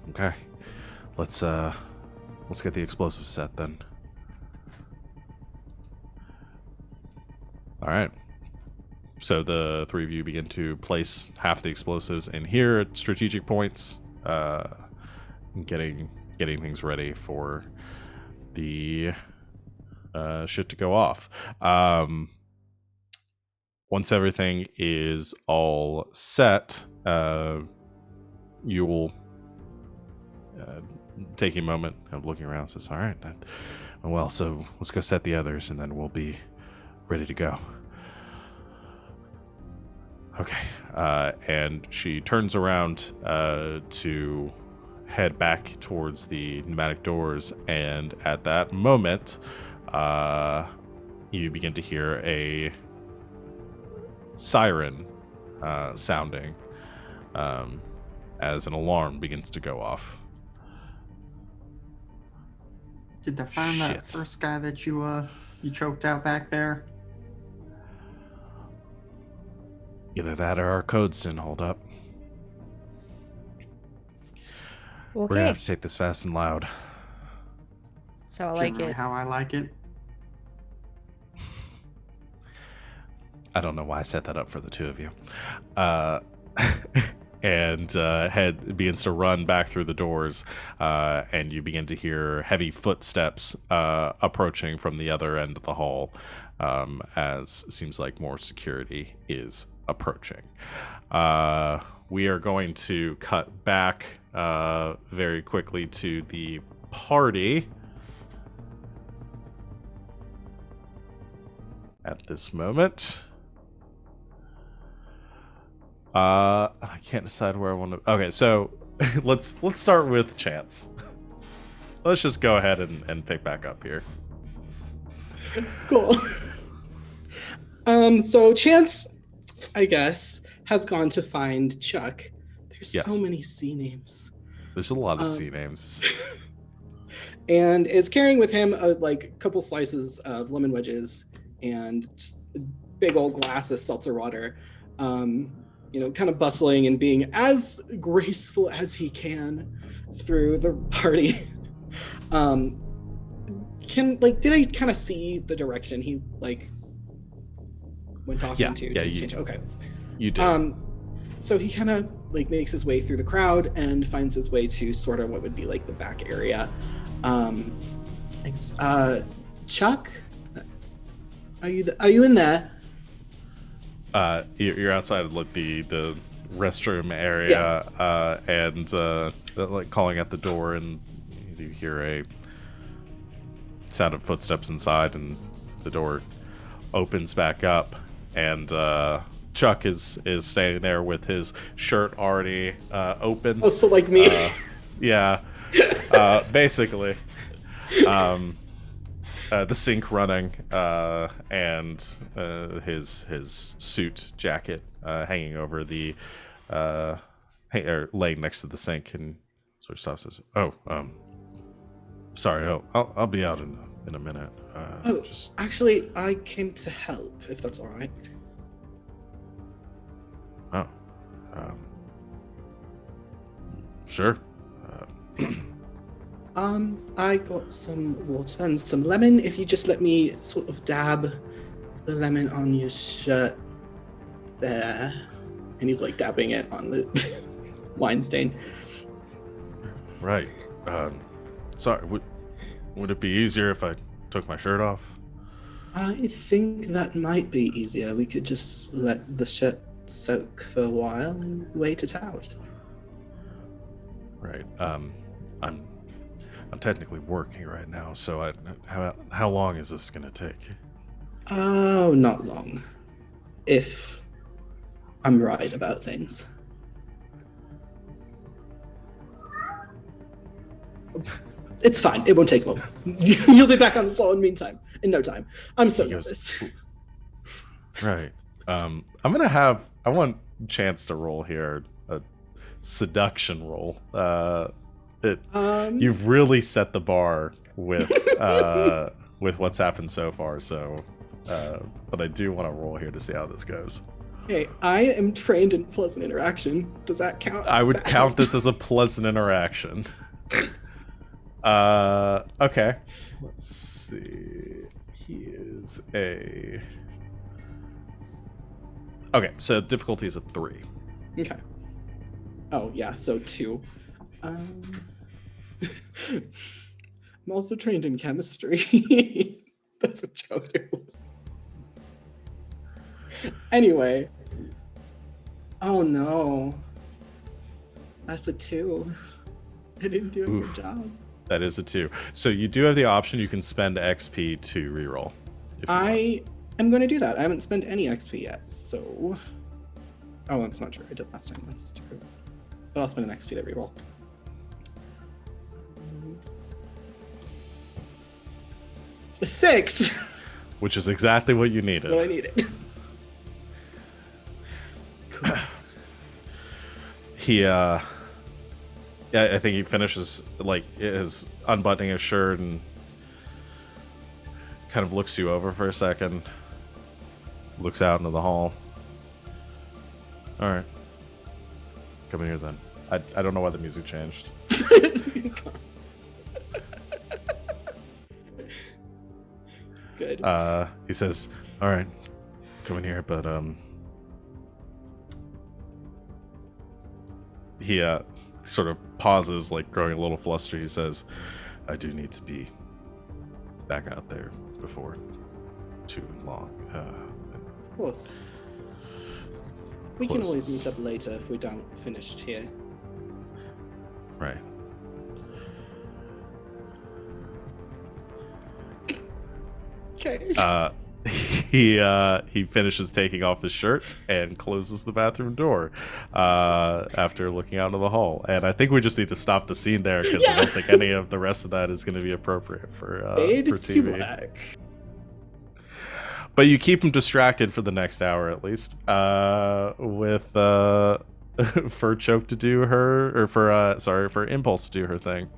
Okay, let's get the explosives set then." All right. So the 3 of you begin to place half the explosives in here at strategic points, getting things ready for the shit to go off. Once everything is all set, you will take a moment of looking around. Says, "All right, then. Well, so let's go set the others, and then we'll be ready to go." Okay, and she turns around to head back towards the pneumatic doors, and at that moment, you begin to hear a siren sounding as an alarm begins to go off. Did they find Shit. that first guy that you choked out back there? Either that or our codes didn't hold up. We're gonna Okay. have to take this fast and loud. So I like Generally it. how I like it. I don't know why I set that up for the 2 of you. And head begins to run back through the doors, and you begin to hear heavy footsteps approaching from the other end of the hall, as it seems like more security is approaching. We are going to cut back very quickly to the party at this moment. I can't decide where I want to. Okay, so let's start with Chance. Let's just go ahead and pick back up here. Cool. So Chance, I guess, has gone to find Chuck. There's Yes. so many C names. There's a lot of C names. And is carrying with him a couple slices of lemon wedges and just a big old glass of seltzer water. Kind of bustling and being as graceful as he can through the party. Did I kind of see the direction he went off into? Okay. You did. So he kind of makes his way through the crowd and finds his way to sort of what would be the back area. Chuck, are you in there? You're outside of the restroom area, and calling at the door, and you hear a sound of footsteps inside, and the door opens back up, and Chuck is standing there with his shirt already open. Oh, so like me. Yeah. Basically. The sink running, and his suit jacket hanging over the laying next to the sink, and sort of stops and says, sorry, I'll be out in a minute. Actually, I came to help, if that's all right. Sure. I got some water and some lemon. If you just let me sort of dab the lemon on your shirt there. And he's dabbing it on the wine stain. Right. Sorry, would it be easier if I took my shirt off? I think that might be easier. We could just let the shirt soak for a while and wait it out. Right. I'm technically working right now, so how long is this gonna take? Oh, not long. If I'm right about things. It's fine. It won't take long. You'll be back on the floor in the meantime. In no time. I'm so nervous. Right. I want Chance to roll here a seduction roll. You've really set the bar with what's happened so far. So, but I do want to roll here to see how this goes. Hey, I am trained in pleasant interaction. Does that count? I would count this as a pleasant interaction. Okay. Let's see. He is a. Okay, so difficulty is a 3. Okay. Oh yeah, so 2. I'm also trained in chemistry. That's a joke. Anyway. Oh no. That's a 2. I didn't do a good job. That is a 2. So you do have the option. You can spend XP to reroll. I am going to do that. I haven't spent any XP yet, so. Oh, that's not true. I did last time. That's true. But I'll spend an XP to reroll. A 6. Which is exactly what you needed. What I needed. Cool. I think he finishes is unbuttoning his shirt and kind of looks you over for a second. Looks out into the hall. All right, come in here then. I don't know why the music changed. Good. He says, "All right, come in here," but he sort of pauses, growing a little flustered. He says, "I do need to be back out there before too long." Of course. We can always meet up later if we don't finish here. Right. Okay. He finishes taking off his shirt and closes the bathroom door after looking out into the hall. And I think we just need to stop the scene there because I don't think any of the rest of that is going to be appropriate for TV. Black. But you keep him distracted for the next hour at least. With for Choke to do her, or for Impulse to do her thing.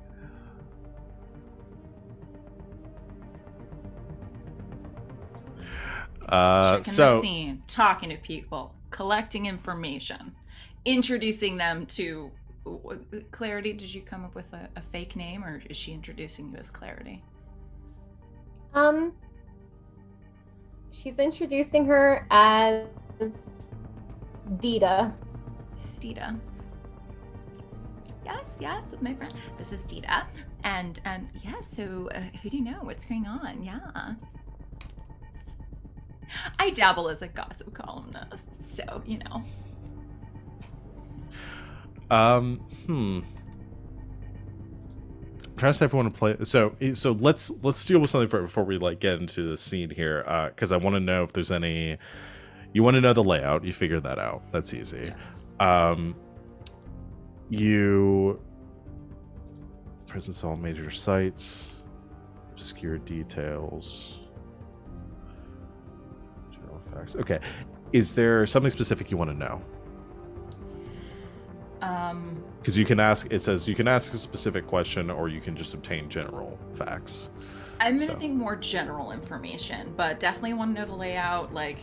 Checking So the scene, talking to people, collecting information, introducing them to Clarity. Did you come up with a fake name, or is she introducing you as Clarity? She's introducing her as Dita. Dita. Yes, my friend. This is Dita. And yeah, so who do you know? What's going on? Yeah. I dabble as a gossip columnist, so you know. I'm trying to say if we want to play. So let's deal with something before we like get into the scene here, because I want to know if there's any. You want to know the layout. You figure that out. That's easy. Yes. You presence all major sites, obscure details, general facts. Okay, is there something specific you want to know? Because you can ask. It says you can ask a specific question, or you can just obtain general facts. I'm gonna think more general information, but definitely want to know the layout, like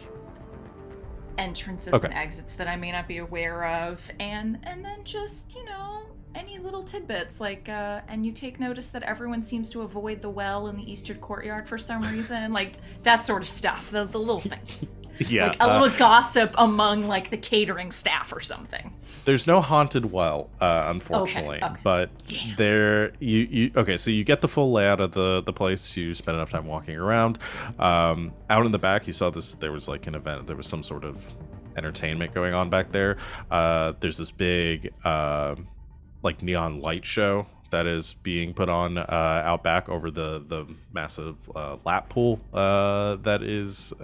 entrances and exits that I may not be aware of, and then just, you know, any little tidbits like and you take notice that everyone seems to avoid the well in the eastern courtyard for some reason, like that sort of stuff, the little things. Yeah, like a little gossip among like the catering staff or something. There's no haunted well, unfortunately, okay. but Damn. there you okay. So you get the full layout of the place. You spend enough time walking around. Out in the back, you saw this. There was like an event. There was some sort of entertainment going on back there. There's this big like neon light show that is being put on out back over the massive lap pool that is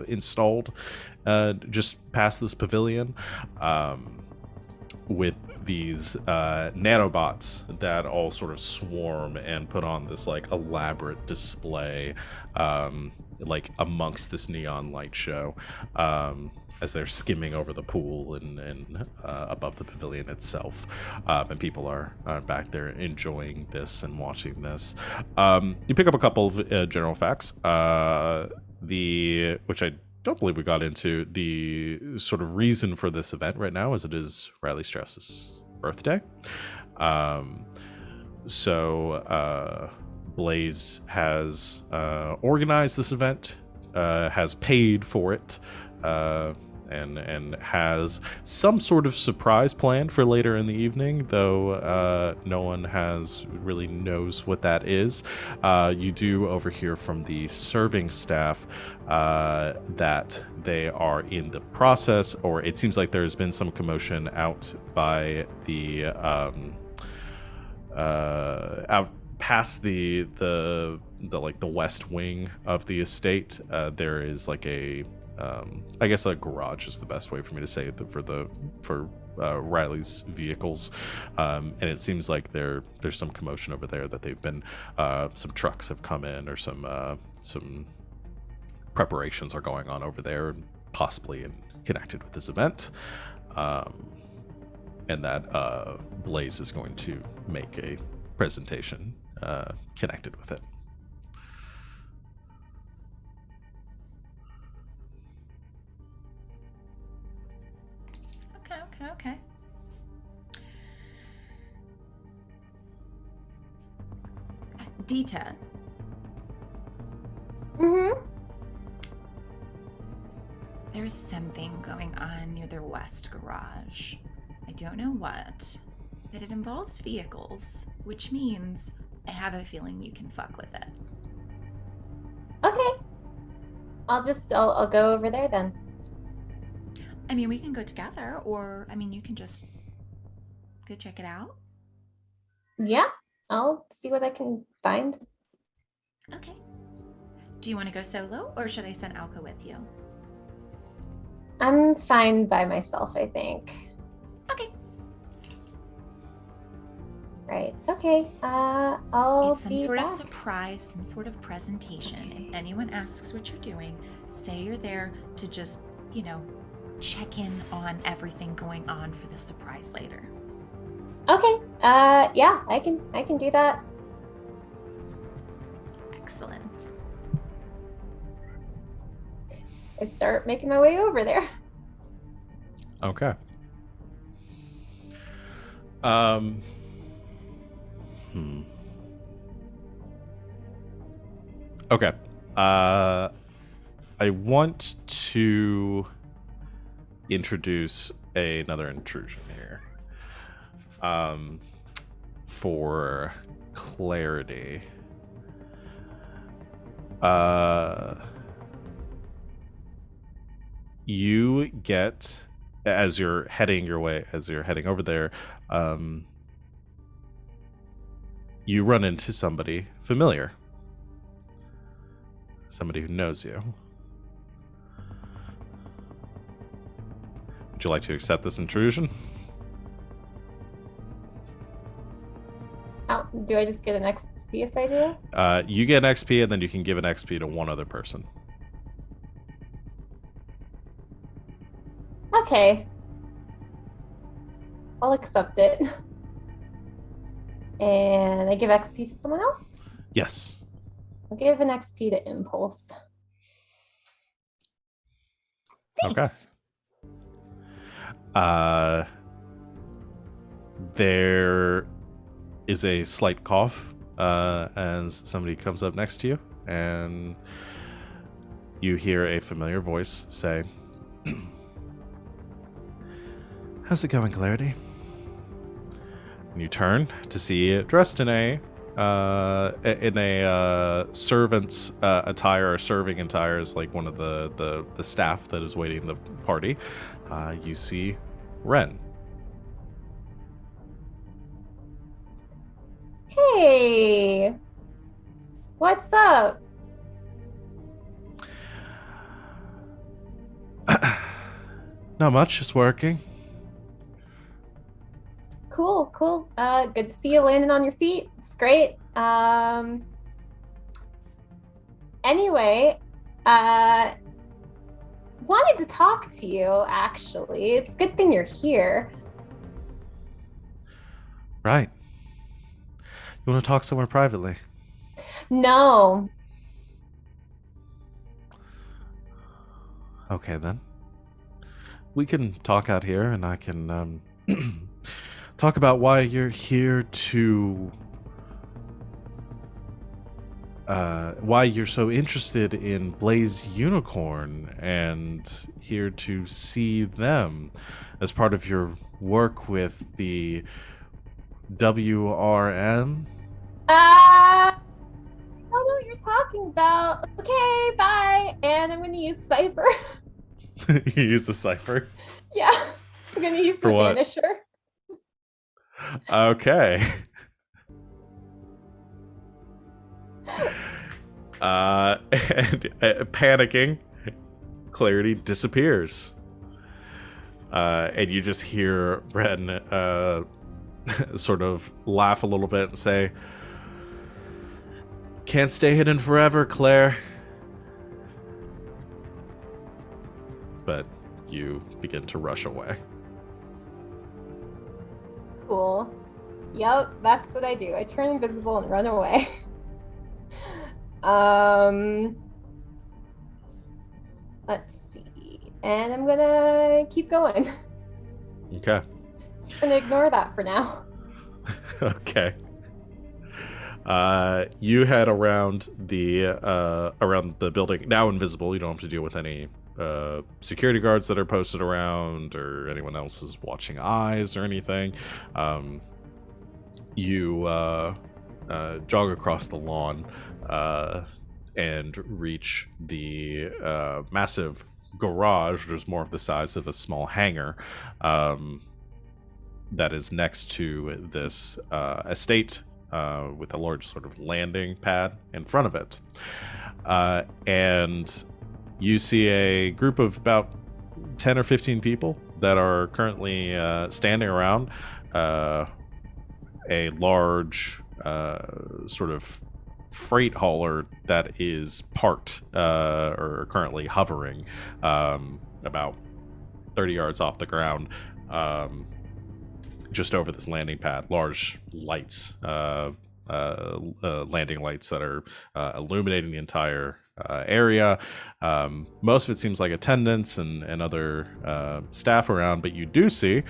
installed just past this pavilion, with these nanobots that all sort of swarm and put on this like elaborate display like amongst this neon light show, as they're skimming over the pool and above the pavilion itself, and people are back there enjoying this and watching this. You pick up a couple of general facts, which I don't believe we got into. The sort of reason for this event right now is it is Riley Strauss's birthday. So Blaze has organized this event, has paid for it, and has some sort of surprise planned for later in the evening, though no one really knows what that is. You do overhear from the serving staff that they are in the process, or it seems like there's been some commotion out by the out past the west wing of the estate. There is like a I guess a garage is the best way for me to say it for Riley's vehicles, and it seems like there's some commotion over there, that they've been some trucks have come in, or some preparations are going on over there, possibly connected with this event, and that Blaze is going to make a presentation connected with it. Okay. Dita. There's something going on near their west garage. I don't know what, but it involves vehicles, which means I have a feeling you can fuck with it. Okay. I'll go over there then. I mean, we can go together, or, I mean, you can just go check it out. Yeah, I'll see what I can find. Okay. Do you want to go solo, or should I send Alka with you? I'm fine by myself, I think. Okay. Right. Okay. I'll It's some be sort of back. surprise, some sort of presentation. If anyone asks what you're doing, say you're there to just, check in on everything going on for the surprise later. Okay. Yeah, I can do that. Excellent. I start making my way over there. Okay. Okay. I want to introduce another intrusion here. For clarity. You get, as you're heading over there, you run into somebody familiar. Somebody who knows you. Would you like to accept this intrusion? Do I just get an XP if I do? You get an XP, and then you can give an XP to one other person. Okay. I'll accept it. And I give XP to someone else? Yes. I'll give an XP to Impulse. Thanks. Okay. There is a slight cough as somebody comes up next to you, and you hear a familiar voice say, "How's it going, Clarity?" And you turn to see, dressed in a servant's attire, or serving attire, is like one of the staff that is waiting the party. You see Ren. Hey! What's up? Not much, just working. Cool. Good to see you landing on your feet. It's great. Anyway, wanted to talk to you, actually. It's a good thing you're here. Right. You want to talk somewhere privately? No. Okay, then. We can talk out here, and I can talk about why you're here to... why you're so interested in Blaze Unicorn, and here to see them as part of your work with the WRM. I don't know what you're talking about. Okay, bye. And I'm going to use Cypher. You use the cipher? Yeah, I'm going to use For the what? Vanisher. Okay. And panicking, Clarity disappears. And you just hear Ren sort of laugh a little bit and say, "Can't stay hidden forever, Claire." But you begin to rush away. Cool. Yep, that's what I do. I turn invisible and run away. Let's see. And I'm gonna keep going. Okay. Just gonna ignore that for now. Okay. You head around the building, now invisible. You don't have to deal with any security guards that are posted around or anyone else's watching eyes or anything. You jog across the lawn and reach the massive garage, which is more of the size of a small hangar, that is next to this estate with a large sort of landing pad in front of it. And you see a group of about 10 or 15 people that are currently standing around, a large sort of freight hauler that is parked or currently hovering about 30 yards off the ground, just over this landing pad. Large lights, landing lights that are illuminating the entire area. Most of it seems like attendants and other staff around, but you do see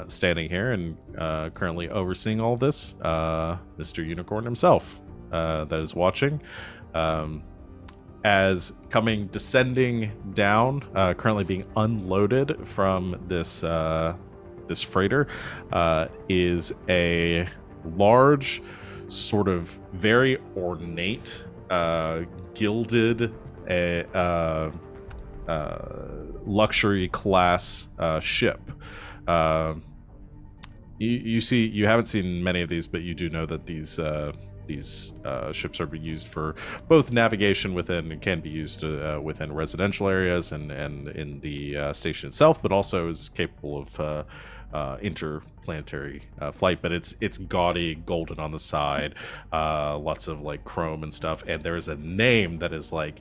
standing here and currently overseeing all this, Mr. Unicorn himself, that is watching. As descending down, currently being unloaded from this this freighter, is a large, sort of very ornate, gilded, luxury class ship. You haven't seen many of these, but you do know that these ships are used for both navigation within, and can be used within residential areas and in the station itself, but also is capable of interplanetary flight. But it's gaudy, golden on the side, lots of like chrome and stuff, and there is a name that is like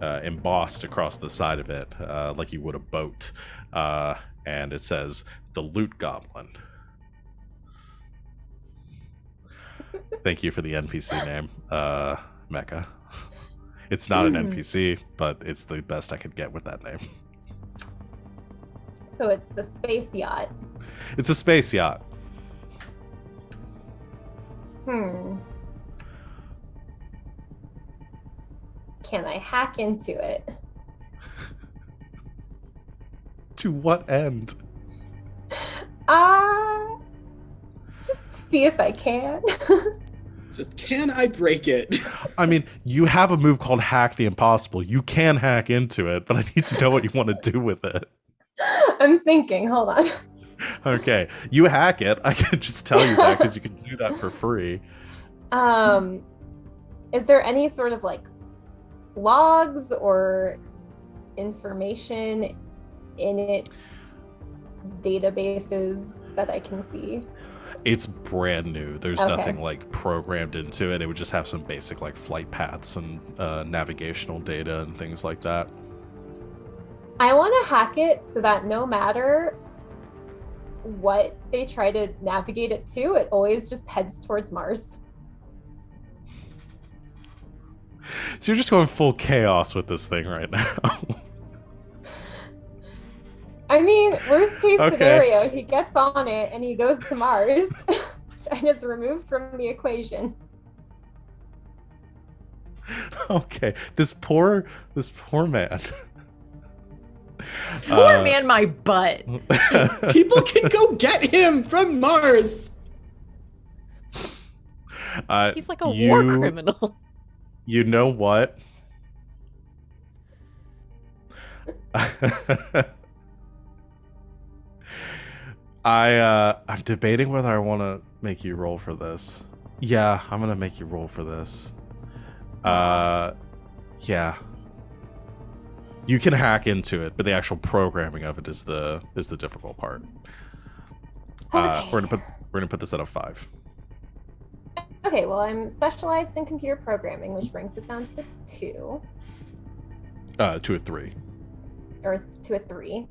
embossed across the side of it, like you would a boat, and it says the Loot Goblin. Thank you for the NPC name, Mecca. It's not an NPC, but it's the best I could get with that name. So it's a space yacht. It's a space yacht. Can I hack into it? To what end? Just see if I can. Just, can I break it? I mean, you have a move called Hack the Impossible. You can hack into it, but I need to know what you want to do with it. I'm thinking, hold on. Okay, you hack it. I can just tell you that because you can do that for free. Is there any sort of like logs or information in its databases that I can see? It's brand new. There's Okay. nothing like programmed into it. It would just have some basic like flight paths and navigational data and things like that. I want to hack it so that no matter what they try to navigate it to, it always just heads towards Mars. So you're just going full chaos with this thing right now. I mean, worst case Okay. scenario, he gets on it and he goes to Mars and is removed from the equation. Okay, this poor man. Poor man, my butt. People can go get him from Mars. He's like a war criminal. You know what? I'm debating whether I want to make you roll for this. Yeah, I'm gonna make you roll for this. Yeah. You can hack into it, but the actual programming of it is the difficult part. Okay. We're gonna put this at a 5. Okay, well, I'm specialized in computer programming, which brings it down to a 2. To a 3. Or to a 3.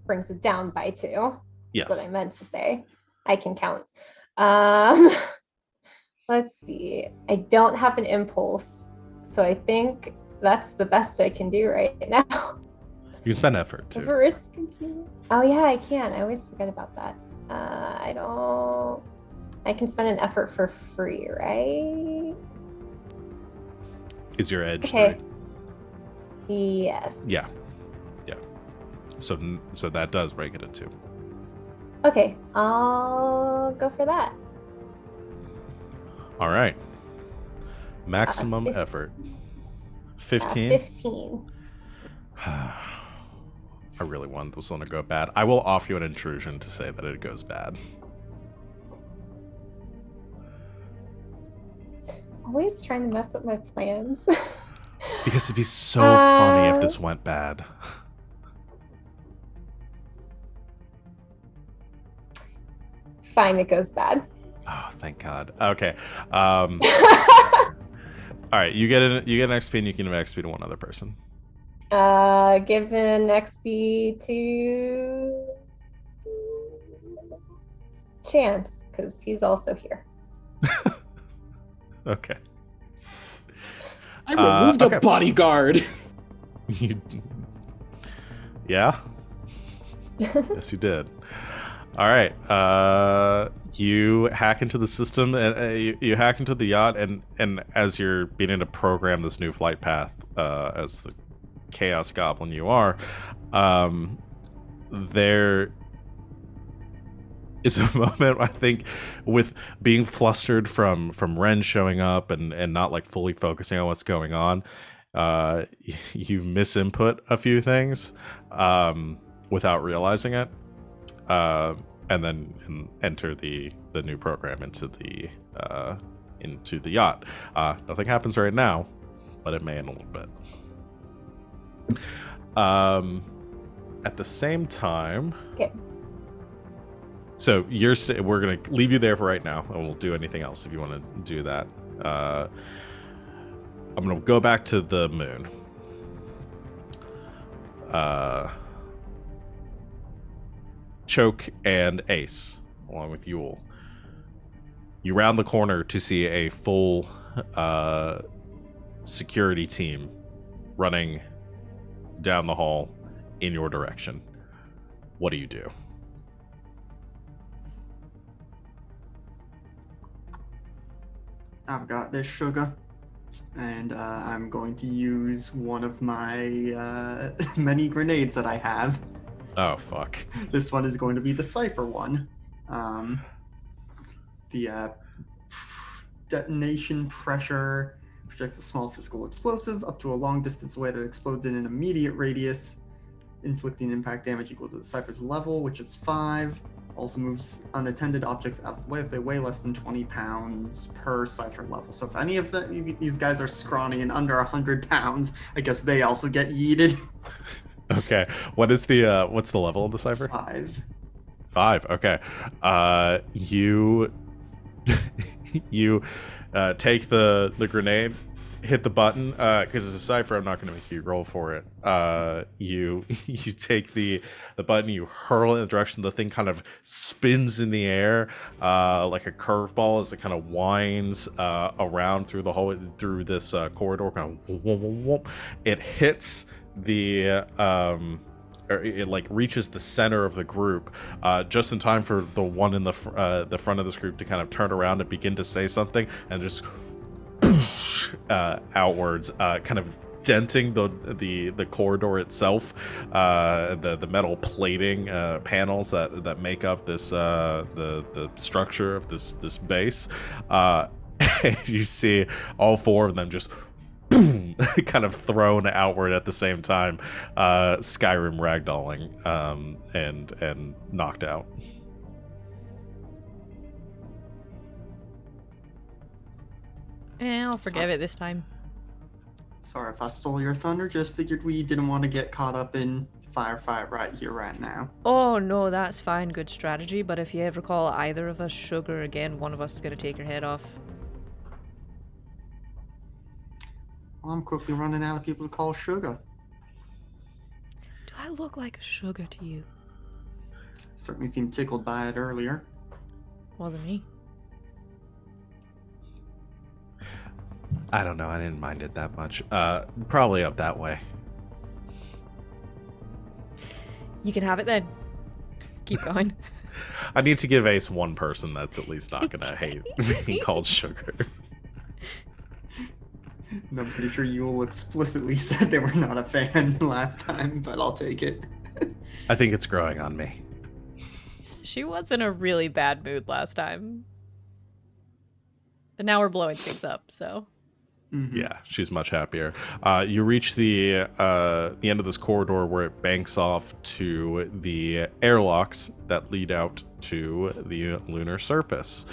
Brings it down by 2. Yes. That's what I meant to say. I can count. Let's see. I don't have an impulse, so I think that's the best I can do right now. You can spend effort too. Risk computer. Oh yeah, I can. I always forget about that. I can spend an effort for free, right? Is your edge Okay. 3? Yes. Yeah. So that does break it at 2. Okay, I'll go for that. All right. Maximum fif- effort. 15. 15. I really want this one to go bad. I will offer you an intrusion to say that it goes bad. Always trying to mess up my plans. Because it'd be so funny if this went bad. fine. It goes bad. Oh, thank God. Okay. All right. You get an XP, and you can give XP to one other person. Given XP to Chance, because he's also here. Okay. I removed okay. a bodyguard. Yeah. Yes, you did. All right. You hack into the system, and you hack into the yacht, and as you're beginning to program this new flight path, as the Chaos Goblin you are, there is a moment, I think, with being flustered from Ren showing up and not like fully focusing on what's going on. You misinput a few things without realizing it, and then enter the new program into the yacht. Nothing happens right now, but it may in a little bit. At the same time, Okay. so we're gonna leave you there for right now, and we'll do anything else if you want to do that. I'm gonna go back to the moon. Choke and Ace, along with Yule. You round the corner to see a full security team running down the hall in your direction. What do you do? I've got this, sugar. And I'm going to use one of my many grenades that I have. Oh, fuck. This one is going to be the Cypher one. The detonation pressure projects a small physical explosive up to a long distance away that explodes in an immediate radius, inflicting impact damage equal to the Cypher's level, which is 5. Also moves unattended objects out of the way if they weigh less than 20 pounds per Cypher level. So if any of these guys are scrawny and under 100 pounds, I guess they also get yeeted. Okay. What's the level of the Cypher? 5. 5. Okay. You take the grenade, hit the button, because it's a Cypher. I'm not going to make you roll for it. You take the button, you hurl it in the direction. The thing kind of spins in the air like a curveball as it kind of winds around through the hallway, through this corridor. Kind of, it hits the or it like reaches the center of the group just in time for the one in the front of this group to kind of turn around and begin to say something, and just outwards, kind of denting the corridor itself, the metal plating panels that make up this the structure of this base. And you see all 4 of them just boom, kind of thrown outward at the same time, Skyrim ragdolling, and knocked out. I'll forgive it this time. Sorry if I stole your thunder, just figured we didn't want to get caught up in firefight right here, right now. Oh no, that's fine, good strategy, but if you ever call either of us sugar again, one of us is gonna take your head off. Well, I'm quickly running out of people to call sugar. Do I look like a sugar to you? Certainly seemed tickled by it earlier. Wasn't me. I don't know. I didn't mind it that much. Probably up that way. You can have it then. Keep going. I need to give Ace one person that's at least not gonna hate being called sugar. And I'm pretty sure Yule explicitly said they were not a fan last time, but I'll take it. I think it's growing on me. She was in a really bad mood last time. But now we're blowing things up, so. Mm-hmm. Yeah, she's much happier. You reach the end of this corridor where it banks off to the airlocks that lead out to the lunar surface.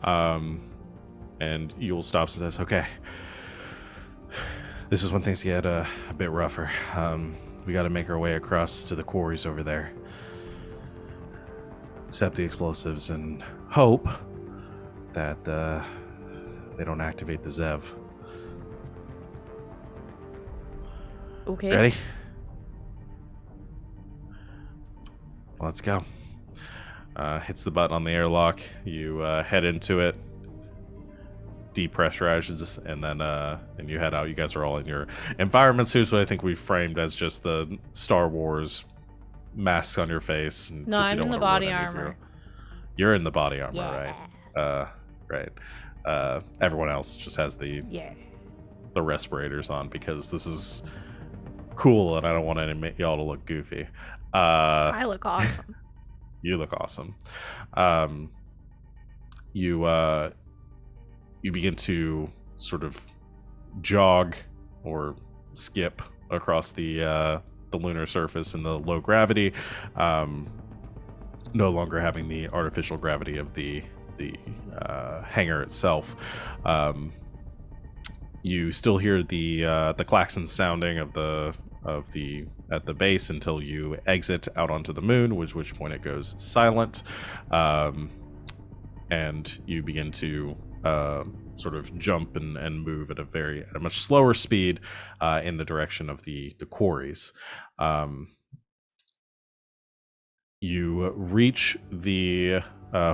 And Yule stops and says, "Okay, this is when things get a bit rougher. We got to make our way across to the quarries over there." set the explosives and hope that they don't activate the Zev. Okay. Ready? Let's go. Hits the button on the airlock. You head into it, depressurizes, and then and you head out. You guys are all in your environment suits, what I think we framed as just the Star Wars masks on your face. And No, just you I'm don't in the wanna ruin body any of armor. You're in the body armor, Yeah. right? Right. Everyone else just has the Yeah. respirators on because this is cool, and I don't want y'all to look goofy. I look awesome. You look awesome. You begin to sort of jog or skip across the lunar surface in the low gravity, no longer having the artificial gravity of the hangar itself. You still hear the klaxon sounding of the at the base until you exit out onto the moon, which point it goes silent, and you begin to sort of jump and move at a much slower speed in the direction of the quarries. You reach the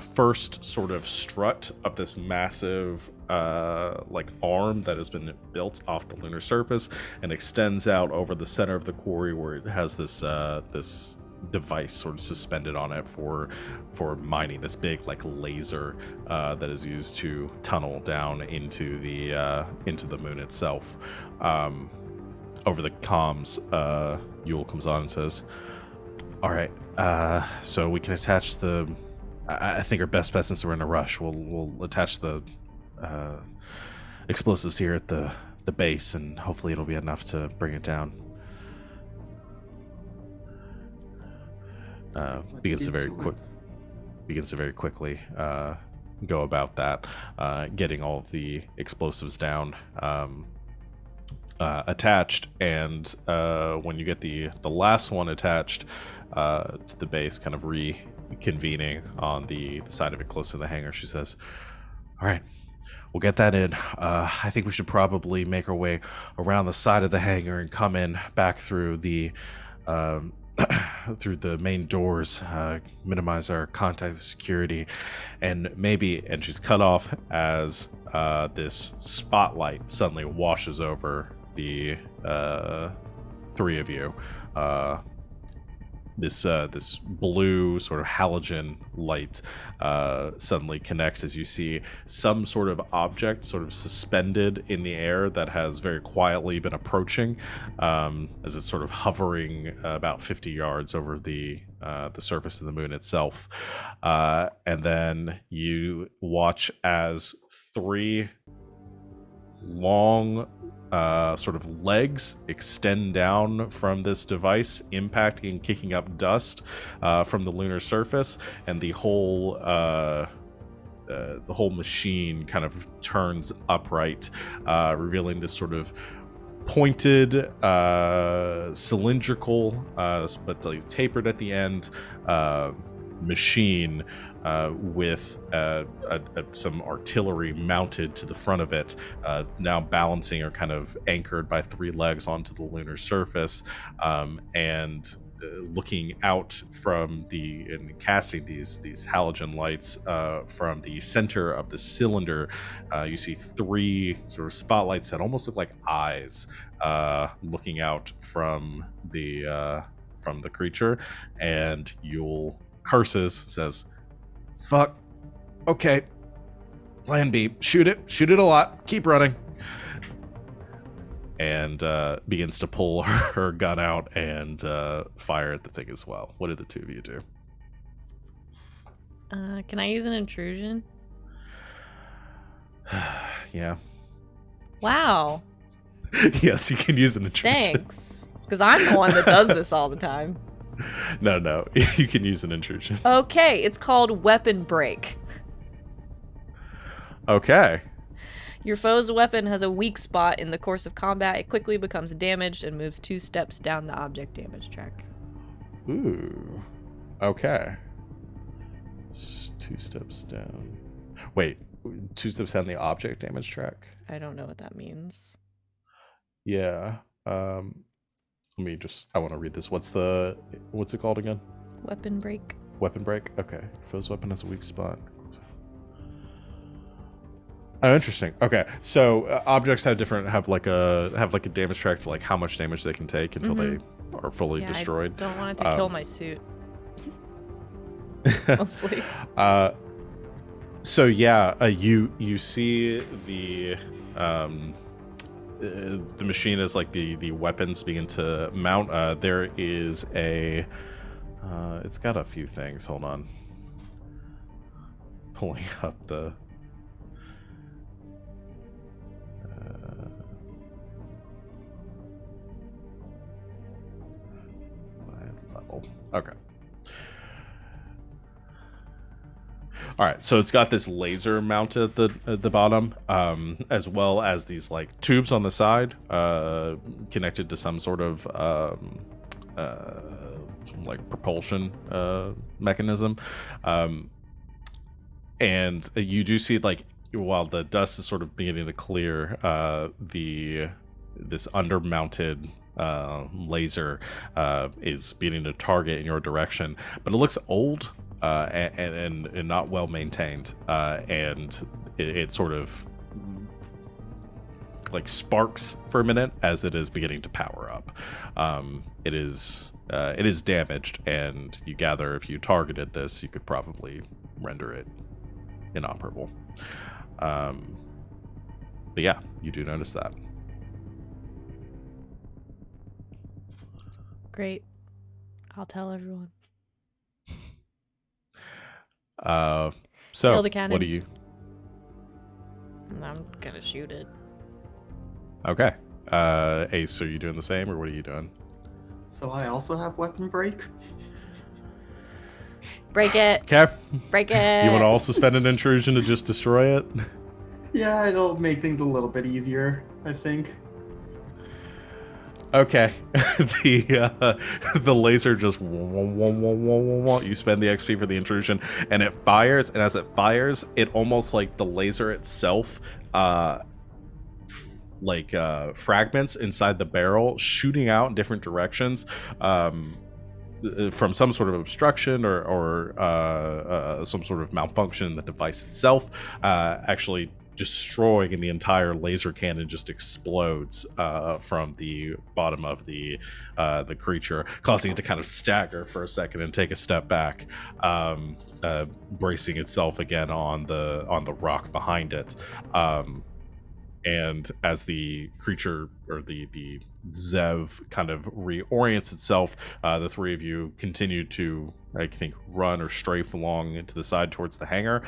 first sort of strut of this massive like arm that has been built off the lunar surface and extends out over the center of the quarry, where it has this this device sort of suspended on it for mining, this big like laser that is used to tunnel down into the moon itself. Over the comms, Yule comes on and says, all right, so we can attach the, I think our best bet, since we're in a rush, we'll attach the explosives here at the base, and hopefully it'll be enough to bring it down. Begins to very quickly go about that, getting all of the explosives down, attached, and when you get the last one attached to the base, kind of reconvening on the side of it close to the hangar, she says, all right, we'll get that in. I think we should probably make our way around the side of the hangar and come in back through the through the main doors, minimize our contact with security, and maybe, and she's cut off as this spotlight suddenly washes over the three of you. This blue sort of halogen light suddenly connects as you see some sort of object sort of suspended in the air that has very quietly been approaching, as it's sort of hovering about 50 yards over the surface of the moon itself. And then you watch as three long sort of legs extend down from this device, impacting and kicking up dust from the lunar surface, and the whole machine kind of turns upright, revealing this sort of pointed, cylindrical, but like tapered at the end, machine with some artillery mounted to the front of it, now balancing or kind of anchored by three legs onto the lunar surface, and looking out from and casting these halogen lights from the center of the cylinder. You see three sort of spotlights that almost look like eyes looking out from the creature, and Yule curses, says, fuck, okay, plan B, shoot it a lot, keep running, and begins to pull her gun out and fire at the thing as well. What did the two of you do? Can I use an intrusion? Yeah. Wow. Yes, you can use an intrusion. Thanks. Because I'm the one that does this all the time. No, you can use an intrusion. Okay, it's called Weapon Break. Okay. Your foe's weapon has a weak spot in the course of combat. It quickly becomes damaged and moves 2 steps down the object damage track. Ooh. Okay. 2 steps down. Wait, 2 steps down the object damage track? I don't know what that means. Yeah. Let me just, I want to read this. What's it called again? Weapon break. Weapon break? Okay. Foe's weapon has a weak spot. Oh, interesting. Okay, so objects have like a damage track for like how much damage they can take until they are fully destroyed. I don't want it to kill my suit. Mostly. So yeah, you see the machine as like the weapons begin to mount. There is a it's got a few things. Hold on, pulling up the. Level. Okay. All right, so it's got this laser mounted at the bottom, as well as these like tubes on the side, connected to some sort of like propulsion mechanism, and you do see like while the dust is sort of beginning to clear, this undermounted laser is beginning to target in your direction, but it looks old. And not well maintained, and it sort of like sparks for a minute as it is beginning to power up. It is damaged, and you gather if you targeted this, you could probably render it inoperable. But yeah, you do notice that. Great. I'll tell everyone. So Kill the cannon. what do you? I'm gonna shoot it. Okay. Ace, are you doing the same, or what are you doing? So I also have weapon break. Break it. Okay. Break it. You want to also spend an intrusion to just destroy it? Yeah, it'll make things a little bit easier, I think. Okay. The laser just you spend the XP for the intrusion, and it fires, and as it fires, it almost like the laser itself fragments inside the barrel, shooting out in different directions from some sort of obstruction or some sort of malfunction in the device itself, actually destroying, and the entire laser cannon just explodes from the bottom of the creature, causing it to kind of stagger for a second and take a step back, bracing itself again on the rock behind it. And as the creature, or the Zev, kind of reorients itself, the three of you continue to, I think, run or strafe along into the side towards the hangar.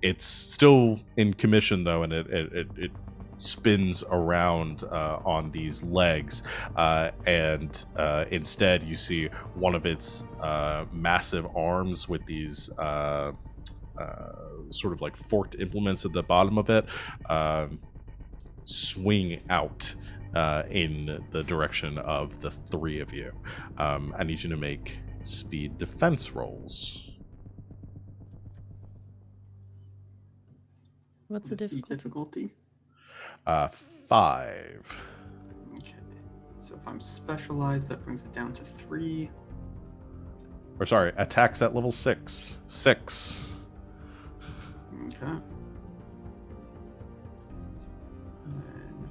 It's still in commission though, and it spins around on these legs, and instead you see one of its massive arms with these sort of like forked implements at the bottom of it swing out in the direction of the three of you. I need you to make speed defense rolls. What's the difficulty? 5. Okay. So if I'm specialized, that brings it down to 3. Or sorry, attacks at level 6. 6. Okay. And then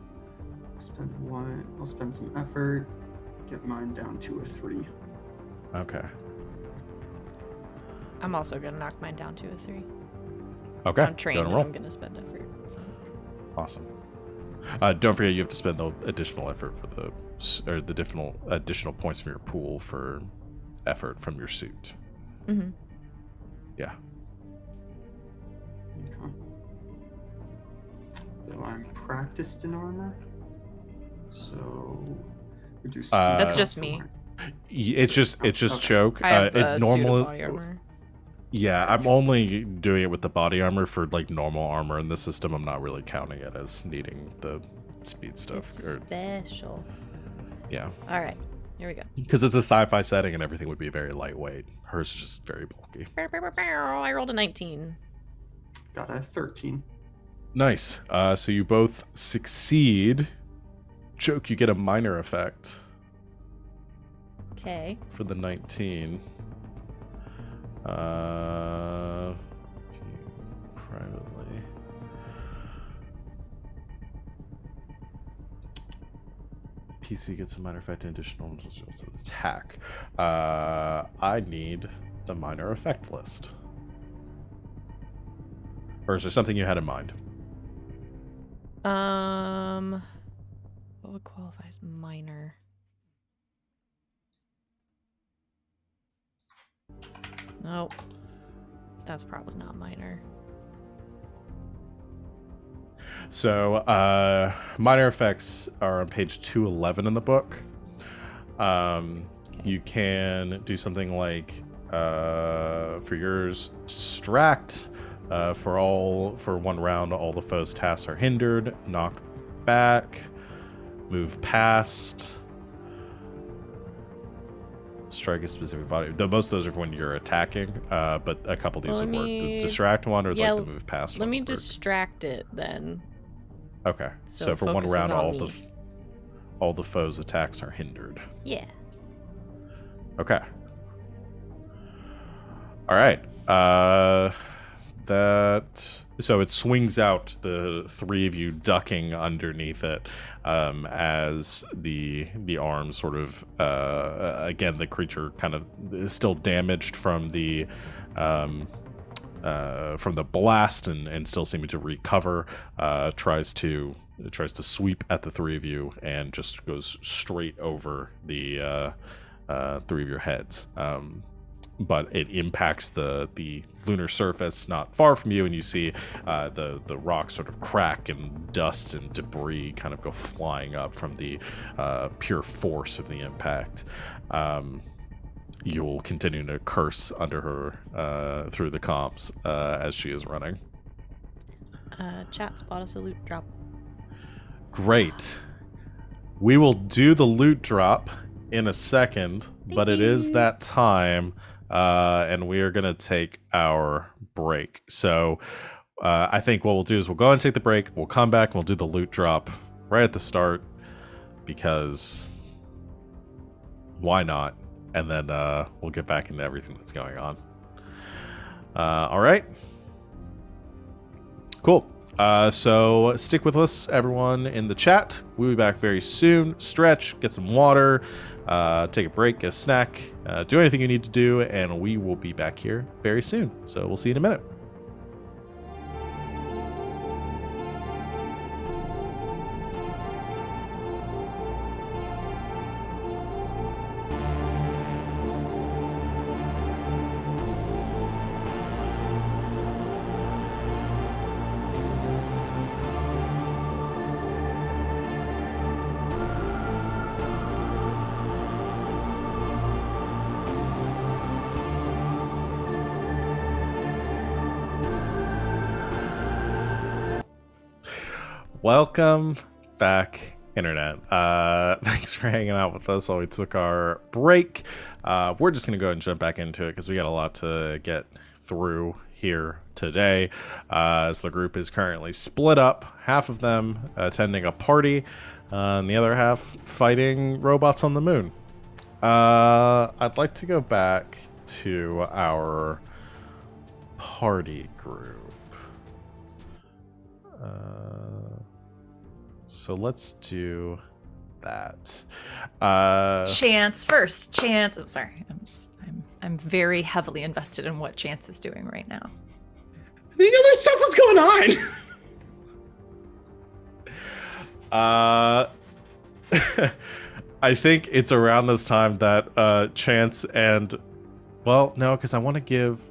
I'll spend some effort, get mine down to a 3. Okay. I'm also gonna knock mine down to a 3. Okay. I'm trained, Go and and roll. I'm gonna spend effort. So. Awesome. Don't forget you have to spend the additional effort for the additional points from your pool for effort from your suit. Mm-hmm. Yeah. Okay. Though I'm practiced in armor, so reduce. That's just me. It's just Okay. choke. I have it suit normally. of body armor. Yeah, I'm only doing it with the body armor for like normal armor in this system. I'm not really counting it as needing the speed stuff. It's special. Yeah. All right. Here we go. Because it's a sci-fi setting and everything would be very lightweight. Hers is just very bulky. I rolled a 19. Got a 13. Nice. So you both succeed. Joke, you get a minor effect Okay. for the 19. Privately. PC gets a minor effect in additional attack. I need the minor effect list. Or is there something you had in mind? What would qualify as minor? Nope. That's probably not minor. So, minor effects are on page 211 in the book. You can do something like, for yours, distract. For 1 round, all the foe's tasks are hindered, knock back, move past, strike a specific body. Most of those are for when you're attacking, but a couple of these would work. The distract one or like the move past Let one. me would work. distract it then. Okay, so for 1 focuses round, on all the foe's attacks are hindered. Yeah. Okay. All right. So it swings out, the 3 of you ducking underneath it, as the arm sort of again, the creature kind of is still damaged from the blast and still seeming to recover, tries to sweep at the 3 of you and just goes straight over the 3 of your heads. But it impacts the lunar surface not far from you, and you see the rocks sort of crack, and dust and debris kind of go flying up from the pure force of the impact. You'll continue to curse under her through the comms as she is running. Chat, spot us a loot drop. Great. We will do the loot drop in a second, but it is that time. And we are going to take our break. So I think what we'll do is we'll go ahead and take the break. We'll come back and we'll do the loot drop right at the start, because why not? And then we'll get back into everything that's going on. All right. Cool. So stick with us, everyone in the chat. We'll be back very soon. Stretch, get some water, take a break, get a snack, do anything you need to do, and we will be back here very soon. So we'll see you in a minute. Welcome back, Internet. Thanks for hanging out with us while we took our break. We're just going to go ahead and jump back into it because we got a lot to get through here today. As the group is currently split up, half of them attending a party, and the other half fighting robots on the moon. I'd like to go back to our party group. So let's do that. Chance first. Chance. I'm sorry. I'm very heavily invested in what Chance is doing right now. I think other stuff was going on. I think it's around this time that Chance and, well, no, because I want to give.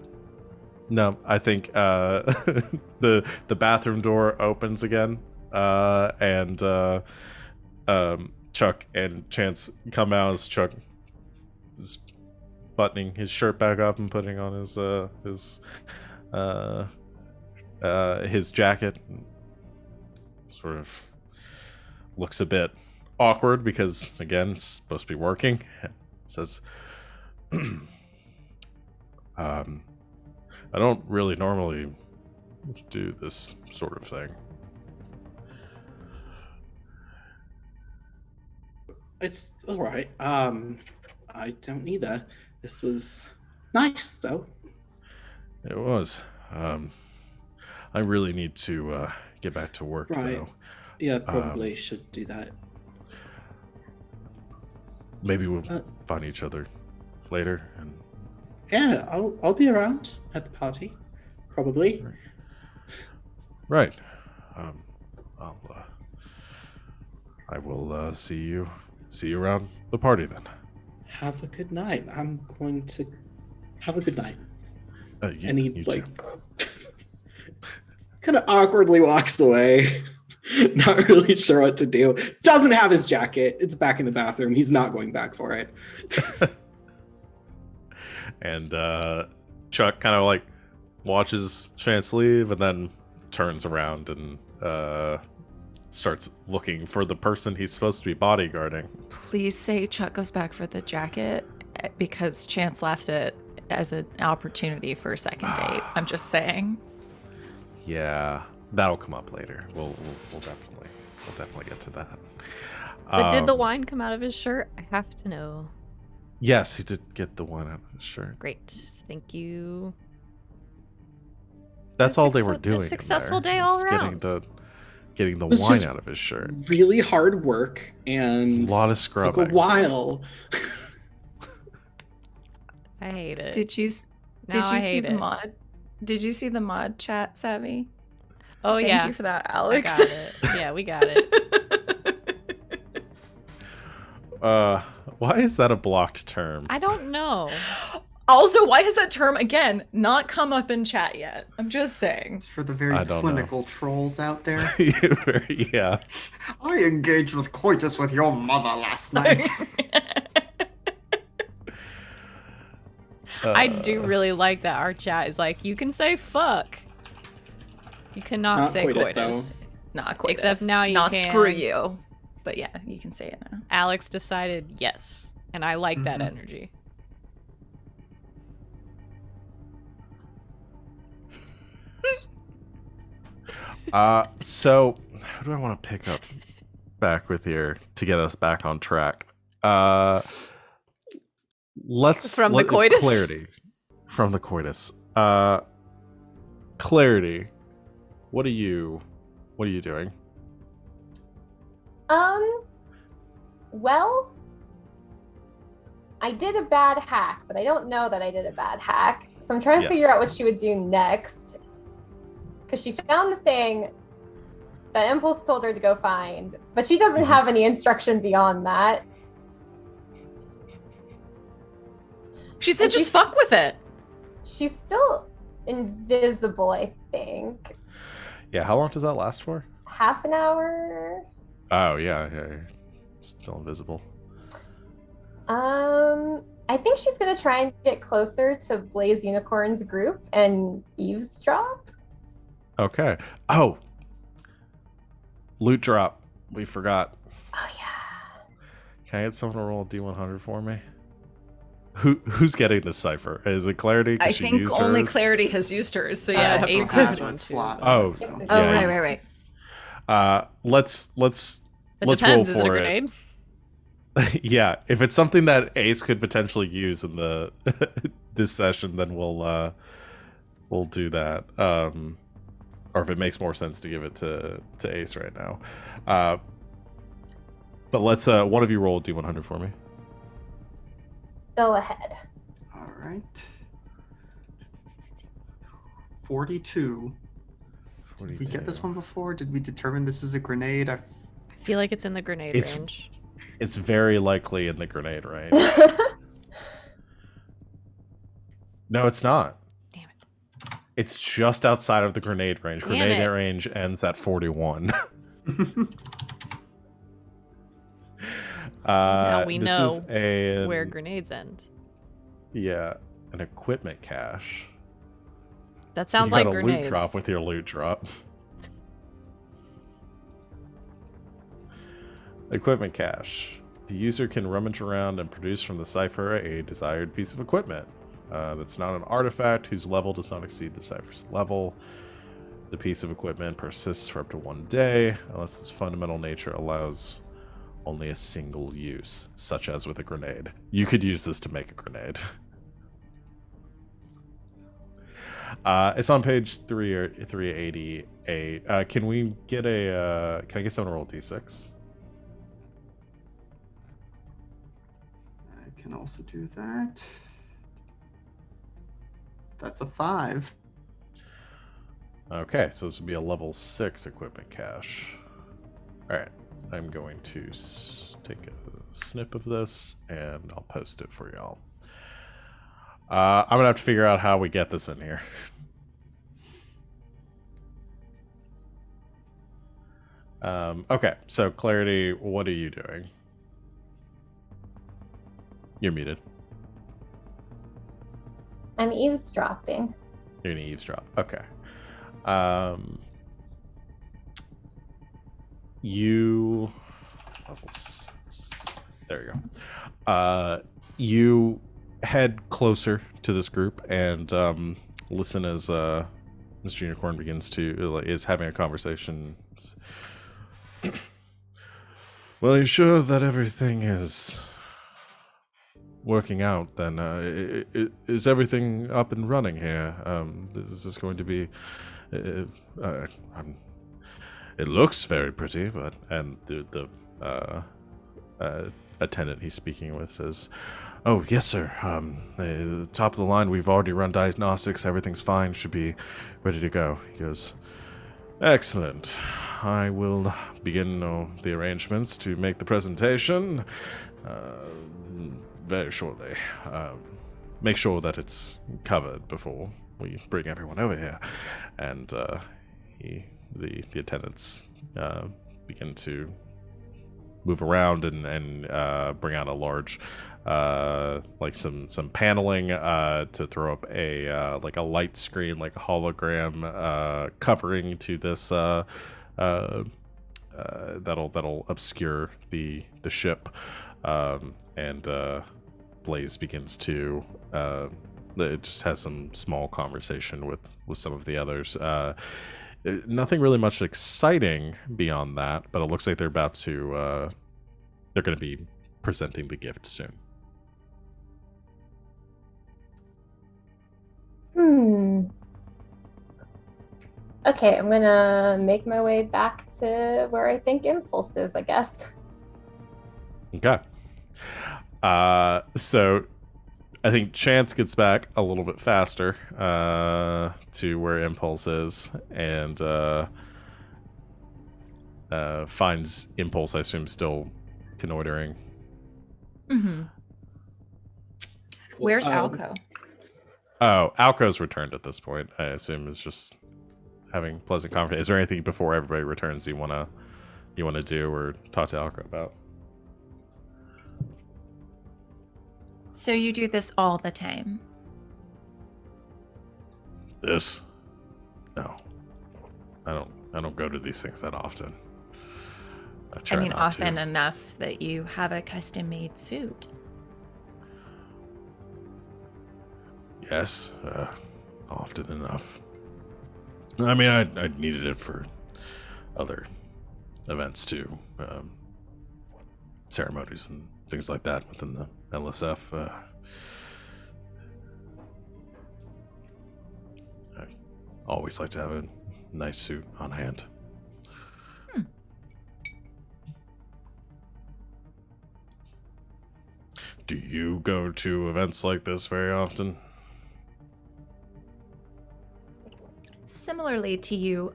No, I think the bathroom door opens again, and Chuck and Chance come out as Chuck is buttoning his shirt back up and putting on his jacket. Sort of looks a bit awkward because, again, it's supposed to be working. It says, I don't really normally do this sort of thing. It's all right. I don't either. This was nice, though. It was. I really need to get back to work, Right. though. Yeah, probably should do that. Maybe we'll find each other later. And Yeah, I'll be around at the party, probably. right. I will see you around the party then. Have a good night. I'm going to have a good night. You, And he you like too. kind of awkwardly walks away. Not really sure what to do. Doesn't have his jacket. It's back in the bathroom. He's not going back for it. And Chuck kind of like watches Chance leave and then turns around and starts looking for the person he's supposed to be bodyguarding. Please say Chuck goes back for the jacket because Chance left it as an opportunity for a second date. I'm just saying. Yeah, that'll come up later. We'll definitely get to that. But did the wine come out of his shirt? I have to know. Yes, he did get the wine out of his shirt. Great. Thank you. That's all they were A doing. successful in there, day all was around. Getting the was wine just out of his shirt. Really hard work and A lot of took scrubbing. a while. I hate it. Did you Now I see hate the it. mod? Did you see the mod chat, Savvy? Oh, Thank yeah. you for that, I Alex. got it. Yeah, we got it. Why is that a blocked term? I don't know. Also, why has that term, again, not come up in chat yet? I'm just saying. It's for the very I don't know. clinical trolls out there. Yeah. I engaged with coitus with your mother last night. I do really like that our chat is like, you can say fuck. You cannot Not say coitus, coitus. Not quite. Except now you Not can. screw you. But yeah, you can say it now. Alex decided yes. And I like that Mhm. energy. So who do I want to pick up back with here to get us back on track? Let's From the coitus? Clarity. From the coitus. Clarity. What are you doing? Well, I did a bad hack, but I don't know that I did a bad hack. So I'm trying to figure Yes. out what she would do next. Because she found the thing that Impulse told her to go find, but she doesn't have any instruction beyond that. She said And just she's- fuck with it. She's still invisible, I think. Yeah, how long does that last for? Half an hour. Oh, yeah. Still invisible. I think she's gonna try and get closer to Blaze Unicorn's group and eavesdrop. Okay. Oh. Loot drop. We forgot. Oh yeah. Can I get someone to roll a D100 for me? Who's getting this cipher? Is it Clarity? 'Cause I she think used only hers? Clarity has used hers. So yeah, Ace Ace has has a one too. slot. Oh, So- Oh, Oh, yeah. right. Let's It let's depends. roll Is it a for it. grenade? Yeah, if it's something that Ace could potentially use in the this session, then we'll do that. Or if it makes more sense to give it to Ace right now. But let's one of you roll a D100 for me. Go ahead. All right. 42. Did we get this one before? Did we determine this is a grenade? I feel like it's in the grenade It's- range. It's very likely in the grenade range. No, it's not. Damn it. It's just outside of the grenade range. Damn Grenade it. range ends at 41. Now we this know is Where grenades end. yeah, an equipment cache. That sounds you like got a grenades. loot drop with your loot drop. Equipment cache. The user can rummage around and produce from the cipher a desired piece of equipment. That's not an artifact whose level does not exceed the cipher's level. The piece of equipment persists for up to 1 day, unless its fundamental nature allows only a single use, such as with a grenade. You could use this to make a grenade. It's on page 388. Can we get a? Can I get someone to roll d6? I can also do that. That's a 5. Okay, so this would be a level 6 equipment cache. Alright, I'm going to take a snip of this, and I'll post it for y'all. I'm going to have to figure out how we get this in here. Okay, so Clarity, what are you doing? You're muted. I'm eavesdropping. You're going to eavesdrop. Okay. You level 6. There you go. You head closer to this group and listen as Mr. Unicorn is having a conversation. Well, are you sure that everything is working out? Then is everything up and running here? This is going to be. It looks very pretty, but the attendant he's speaking with says, "Oh yes, sir. Top of the line. We've already run diagnostics. Everything's fine. Should be ready to go." He goes, "Excellent. I will begin the arrangements to make the presentation very shortly. Make sure that it's covered before we bring everyone over here." And the attendants begin to move around and bring out a large like some paneling to throw up a like a light screen, like a hologram covering to this that'll obscure the ship, and Blaze begins to it just has some small conversation with some of the others. Nothing really much exciting beyond that, but it looks like they're about to they're going to be presenting the gift soon. Okay, I'm gonna make my way back to where I think Impulse is, I guess. Okay. So I think Chance gets back a little bit faster to where Impulse is, and finds Impulse, I assume, still connoitering. Mm-hmm. Where's Alco? Oh, Alco's returned at this point. I assume is just having pleasant conversation. Is there anything before everybody returns you wanna do or talk to Alco about? So you do this all the time? This? No. I don't go to these things that often. I mean, often enough that you have a custom-made suit. Yes, often enough. I mean, I needed it for other events too, ceremonies and things like that within the LSF. I always like to have a nice suit on hand. Do you go to events like this very often? Similarly to you,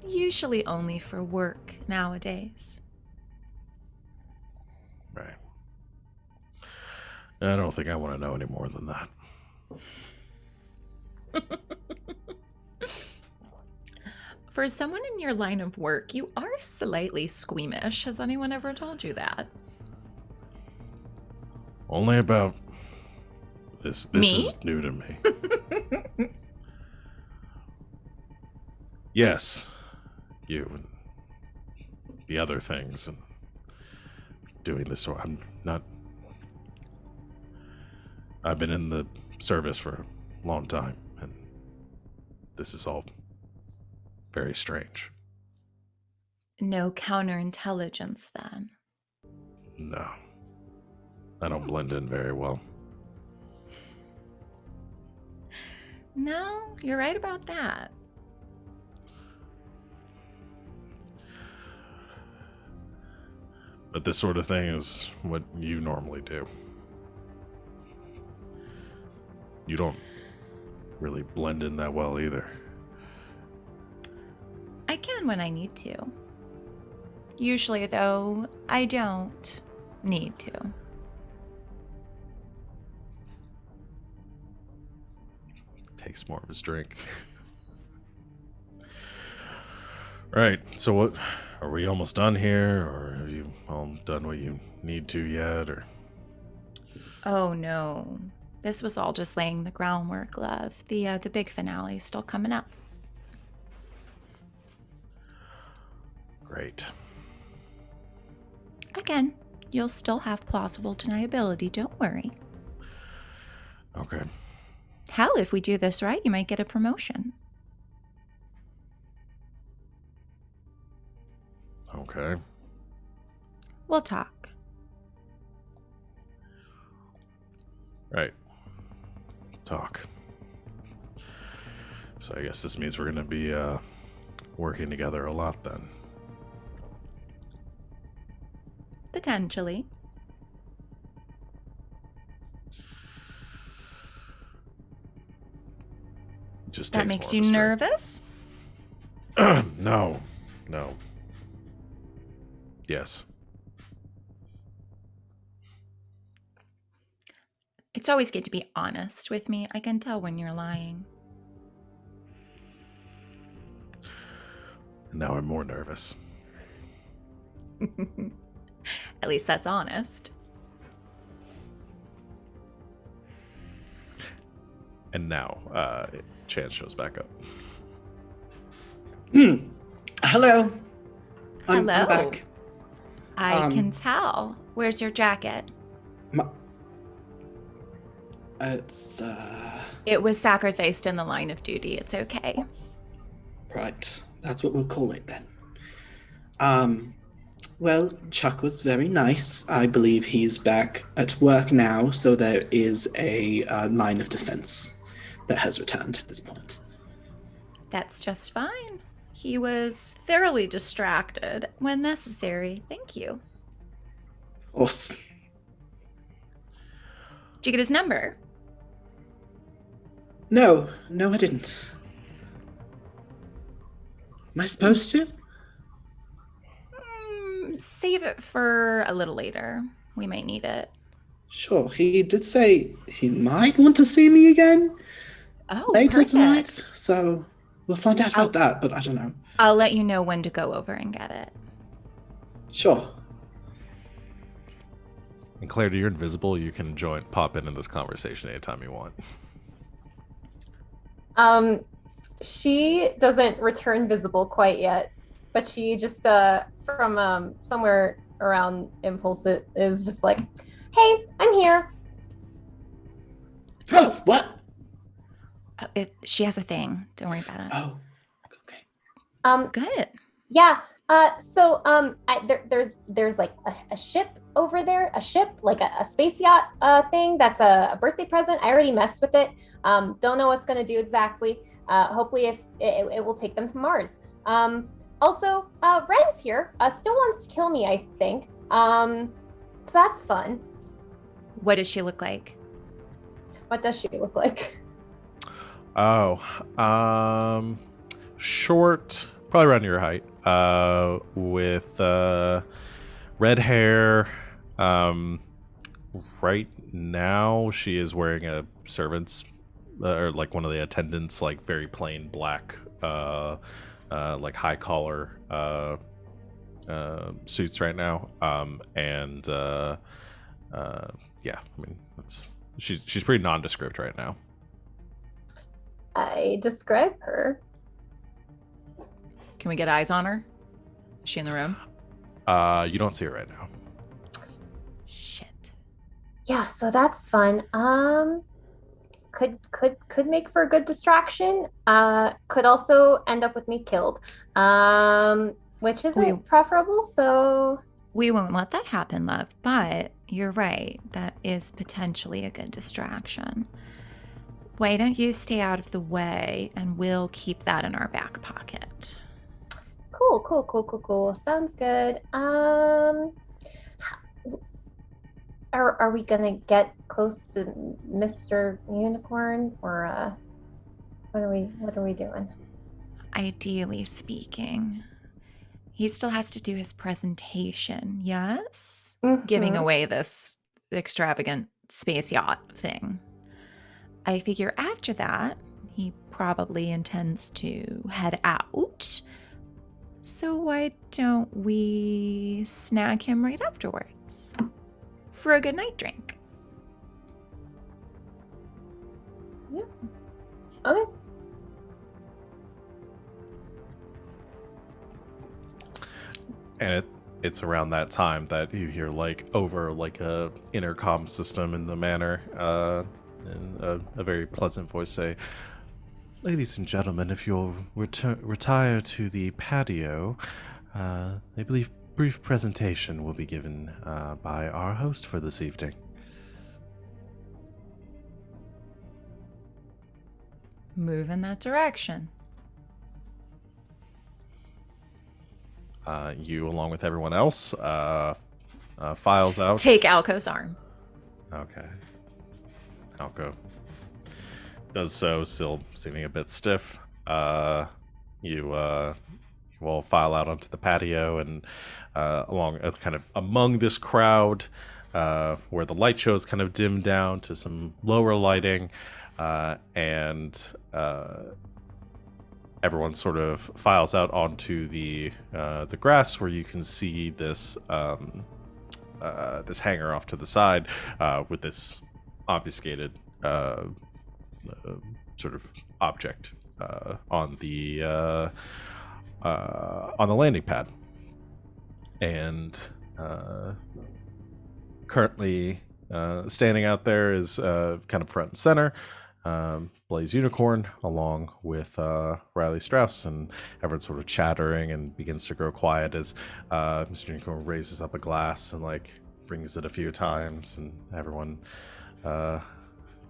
usually only for work nowadays. Right. I don't think I want to know any more than that. For someone in your line of work, you are slightly squeamish. Has anyone ever told you that? Only about this. This Me? is new to me. Yes, you and the other things, and doing this, or I'm not. I've been in the service for a long time, and this is all very strange. No counterintelligence, then? No. I don't blend in very well. No, you're right about that. But this sort of thing is what you normally do. You don't really blend in that well either. I can when I need to. Usually, though, I don't need to. Takes more of his drink. Right, so what, are we almost done here, or have you all done what you need to yet, or? Oh no, this was all just laying the groundwork, love. The big finale is still coming up. Great. Again, you'll still have plausible deniability, don't worry. Okay. Hell, if we do this right, you might get a promotion. Okay. We'll talk. Right. Talk. So I guess this means we're gonna be working together a lot then. Potentially. Just That takes makes more you of a nervous? strength. No. Yes. It's always good to be honest with me. I can tell when you're lying. Now I'm more nervous. At least that's honest. And now, Chance shows back up. Hello. I'm Hello. back. I can tell. Where's your jacket? It's It was sacrificed in the line of duty. It's okay. right. That's what we'll call it then. Well, Chuck was very nice. I believe he's back at work now, so there is a line of defense that has returned at this point. That's just fine. He was thoroughly distracted when necessary. Thank you. Of course. Did you get his number? No, I didn't. Am I supposed to? Save it for a little later. We might need it. Sure, he did say he might want to see me again Oh, later perfect. tonight, so we'll find out about that, but I don't know. I'll let you know when to go over and get it. Sure. And Claire, you're invisible. You can pop in this conversation anytime you want. She doesn't return visible quite yet, but she just from somewhere around Impulse is just like, "Hey, I'm here." Oh, what? She has a thing. Don't worry about it. Oh, okay. Good. Yeah. So there's like a ship over there, like a space yacht thing that's a birthday present. I already messed with it. Don't know what's gonna do exactly. Hopefully if it will take them to Mars. Also, Ren's here. Still wants to kill me, I think. So that's fun. What does she look like? What does she look like? Oh, short, probably around your height, with red hair. Right now, she is wearing a servant's, or like one of the attendants, like very plain black, like high collar suits right now. Yeah, I mean she's pretty nondescript right now. I describe her. Can we get eyes on her? Is she in the room? You don't see her right now. Yeah, so that's fun. Could make for a good distraction. Could also end up with me killed. Which We isn't preferable, so we won't let that happen, love, but you're right. That is potentially a good distraction. Why don't you stay out of the way and we'll keep that in our back pocket? cool. Sounds good. Are we gonna get close to Mr. Unicorn, or what are we doing? Ideally speaking, he still has to do his presentation, yes? Giving Mhm. away this extravagant space yacht thing. I figure after that, he probably intends to head out. So why don't we snag him right afterwards for a good night drink? Okay. And it's around that time that you hear like over like a intercom system in the manor, and a very pleasant voice say, "Ladies and gentlemen, if you'll retire to the patio, I believe brief presentation will be given by our host for this evening." Move in that direction. You, along with everyone else, files out. Take Alco's arm. Okay. Alco does so, still seeming a bit stiff. You will file out onto the patio and along kind of among this crowd, where the light show is kind of dimmed down to some lower lighting, and everyone sort of files out onto the grass, where you can see this this hangar off to the side, with this obfuscated sort of object on the landing pad, and currently standing out there is kind of front and center, Blaze Unicorn, along with Riley Strauss, and everyone's sort of chattering and begins to grow quiet as Mr. Unicorn raises up a glass and like rings it a few times, and everyone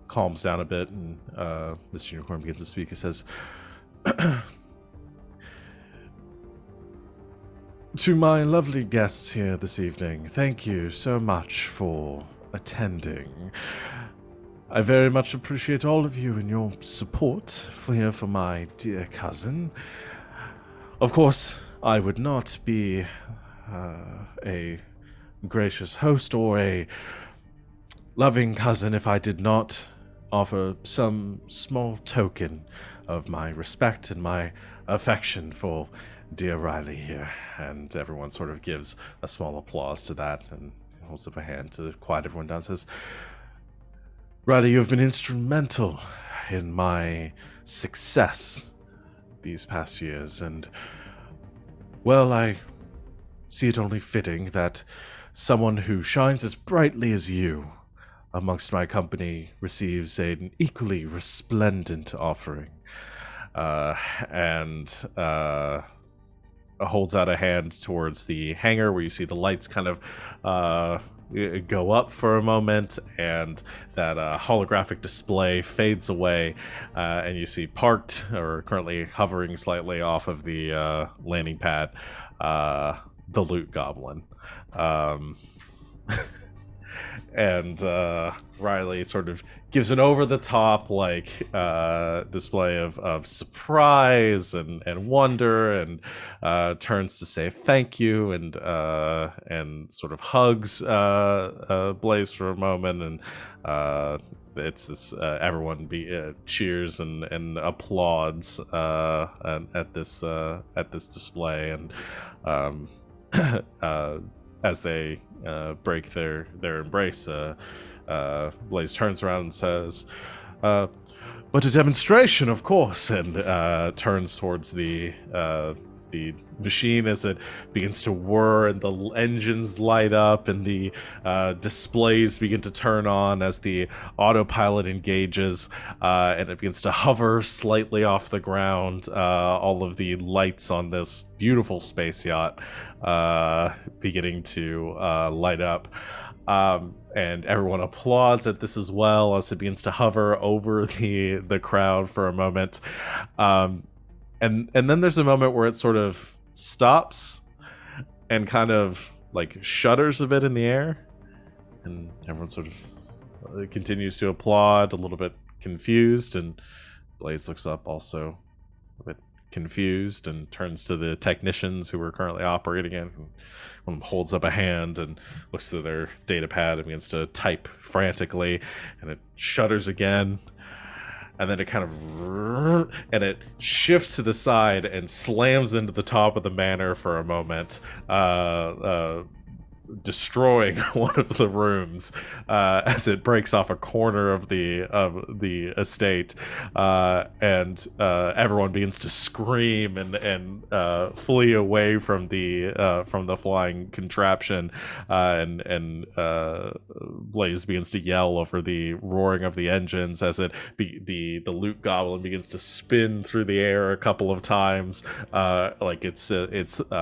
calms down a bit, and Mr. Unicorn begins to speak. He says, "To my lovely guests here this evening, thank you so much for attending. I very much appreciate all of you and your support for my dear cousin. Of course, I would not be a gracious host or a loving cousin if I did not offer some small token of my respect and my affection for dear Riley here." And everyone sort of gives a small applause to that and holds up a hand to quiet everyone down and says, "Riley, you have been instrumental in my success these past years, and, well, I see it only fitting that someone who shines as brightly as you amongst my company receives an equally resplendent offering." And holds out a hand towards the hangar, where you see the lights kind of go up for a moment, and that holographic display fades away, and you see parked, or currently hovering slightly off of the landing pad, the loot goblin. And Riley sort of gives an over-the-top like display of surprise and wonder, and turns to say thank you, and sort of hugs Blaze for a moment, and it's this everyone cheers and applauds at this display, and as they break their embrace, Blaze turns around and says, "But a demonstration, of course," and turns towards the the machine as it begins to whir and the engines light up and the displays begin to turn on as the autopilot engages, and it begins to hover slightly off the ground. All of the lights on this beautiful space yacht beginning to light up. And everyone applauds at this as well as it begins to hover over the crowd for a moment. And then there's a moment where it sort of stops and kind of like shudders a bit in the air, and everyone sort of continues to applaud, a little bit confused, and Blaze looks up also a bit confused and turns to the technicians who are currently operating it, and holds up a hand and looks through their data pad and begins to type frantically, and it shudders again, and then it kind of and it shifts to the side and slams into the top of the manor for a moment, destroying one of the rooms as it breaks off a corner of the estate, and everyone begins to scream and flee away from the flying contraption, and Blaze begins to yell over the roaring of the engines as the loot goblin begins to spin through the air a couple of times, like its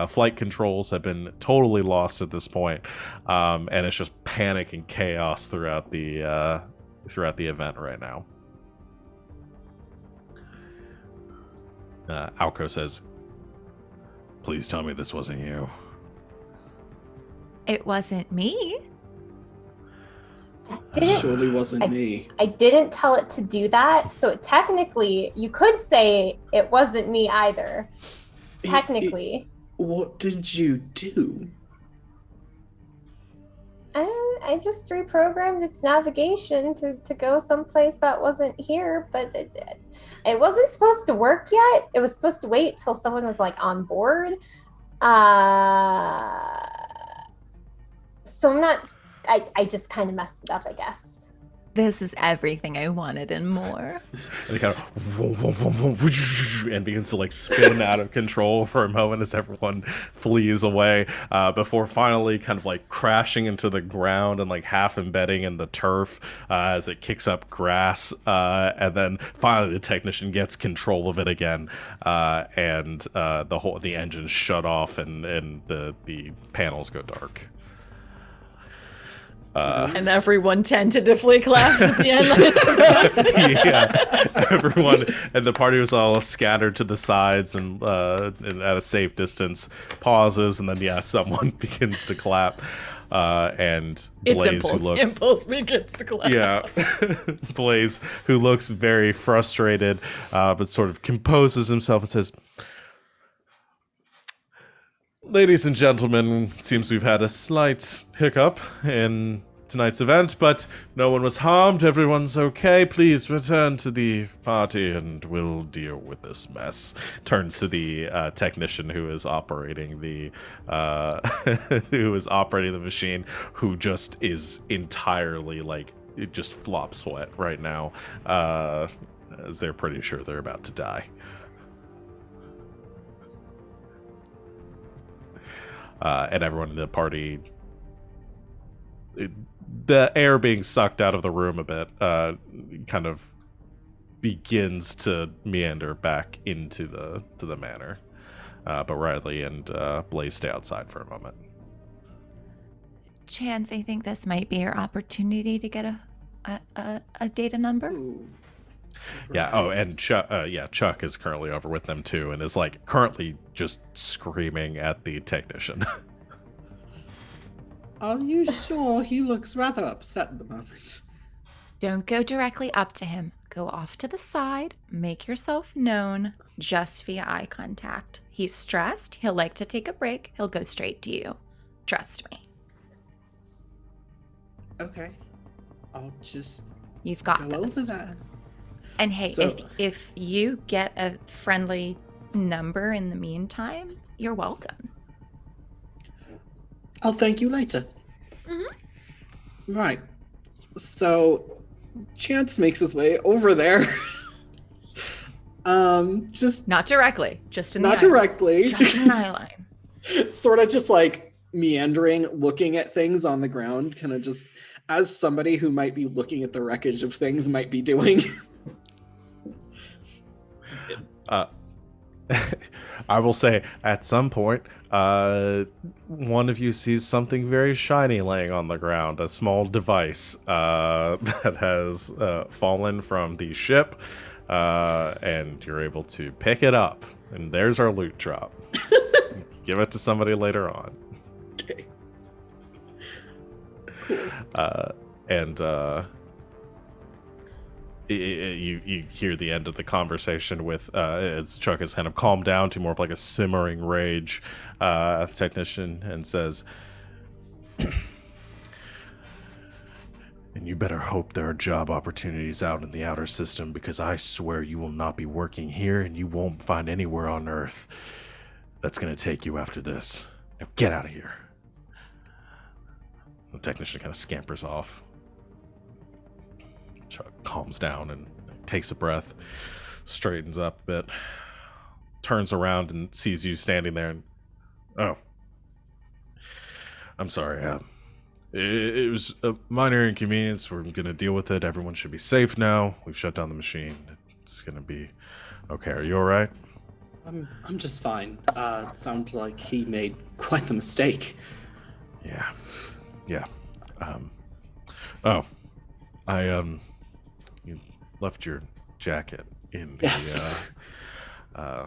flight controls have been totally lost at this point. And it's just panic and chaos throughout the event right now. Alco says, "Please tell me this wasn't you." It wasn't me. Surely wasn't me. I didn't tell it to do that, so technically, you could say it wasn't me either. Technically. What did you do? I just reprogrammed its navigation to go someplace that wasn't here, but it wasn't supposed to work yet. It was supposed to wait till someone was like on board. So I'm not. I just kind of messed it up, I guess. This is everything I wanted and more. And it kind of and begins to like spin out of control for a moment as everyone flees away, before finally kind of like crashing into the ground and like half embedding in the turf as it kicks up grass, and then finally the technician gets control of it again, and the engines shut off and the panels go dark. And everyone tentatively claps at the end. Yeah, everyone and the party was all scattered to the sides and at a safe distance pauses, and then someone begins to clap, and Blaze, who looks impulse begins to clap. Yeah, Blaze, who looks very frustrated, but sort of composes himself and says, "Ladies and gentlemen, seems we've had a slight hiccup in tonight's event, but no one was harmed. Everyone's okay. Please return to the party and we'll deal with this mess." Turns to the technician who is operating the machine, who just is entirely like, it just flops sweat right now, as they're pretty sure they're about to die. And everyone in the party, the air being sucked out of the room a bit, kind of begins to meander back into the manor. But Riley and Blaze stay outside for a moment. Chance, I think this might be your opportunity to get a data number. Ooh. Yeah. Oh, and Chuck is currently over with them too, and is like currently just screaming at the technician. Are you sure? He looks rather upset at the moment. Don't go directly up to him. Go off to the side, make yourself known, just via eye contact. He's stressed, he'll like to take a break, he'll go straight to you. Trust me. Okay. I'll just You've got go this. over that. And hey, So- if you get a friendly number in the meantime, you're welcome. I'll thank you later. Mm-hmm. Right. So, Chance makes his way over there. Just Not directly, just in the not eye line. directly. Just in the eye line. Sort of just like meandering, looking at things on the ground, kind of just as somebody who might be looking at the wreckage of things might be doing. I will say, at some point, one of you sees something very shiny laying on the ground, a small device that has fallen from the ship, and you're able to pick it up. And there's our loot drop. Give it to somebody later on. Okay. You hear the end of the conversation with as Chuck has kind of calmed down to more of like a simmering rage technician, and says, and you better hope there are job opportunities out in the outer system, because I swear you will not be working here and you won't find anywhere on Earth that's going to take you after this. Now get out of here. The technician kind of scampers off. Chuck calms down and takes a breath, straightens up a bit, turns around and sees you standing there and, oh, I'm sorry. It was a minor inconvenience. We're going to deal with it. Everyone should be safe now. We've shut down the machine. It's going to be okay. Are you all right? I'm just fine. Sounds like he made quite the mistake. Yeah. You left your jacket in the, Yes. I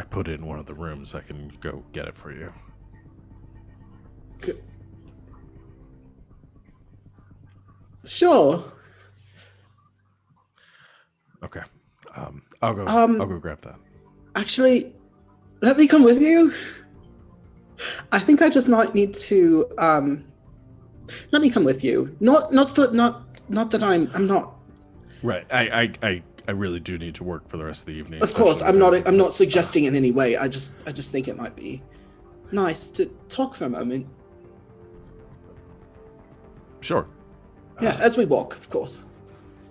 put it in one of the rooms. I can go get it for you. Sure. Okay. I'll go grab that. Actually, let me come with you. I think I just might need to let me come with you. Not that I'm not. Right. I really do need to work for the rest of the evening. Of course, especially I'm not suggesting in any way. I just think it might be nice to talk for a moment. Sure. Yeah, as we walk, of course.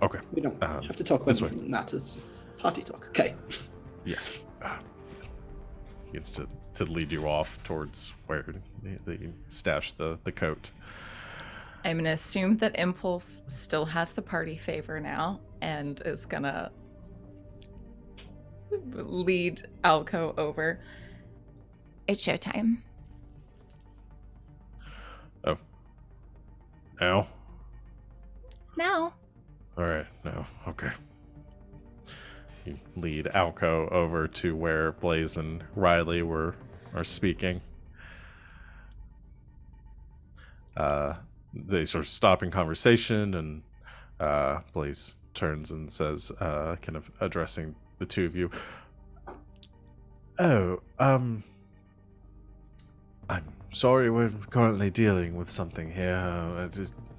Okay. We don't have to talk about this way. anything that matters, just party talk. Okay. Yeah. Gets to lead you off towards where they stash the coat. I'm gonna assume that Impulse still has the party favor now and is gonna lead Alco over. It's showtime. Oh. Now? Now. All right. No. Okay. You lead Alco over to where Blaze and Riley are speaking. They sort of stop in conversation, and Blaze turns and says, kind of addressing the two of you, "Oh, I'm sorry, we're currently dealing with something here.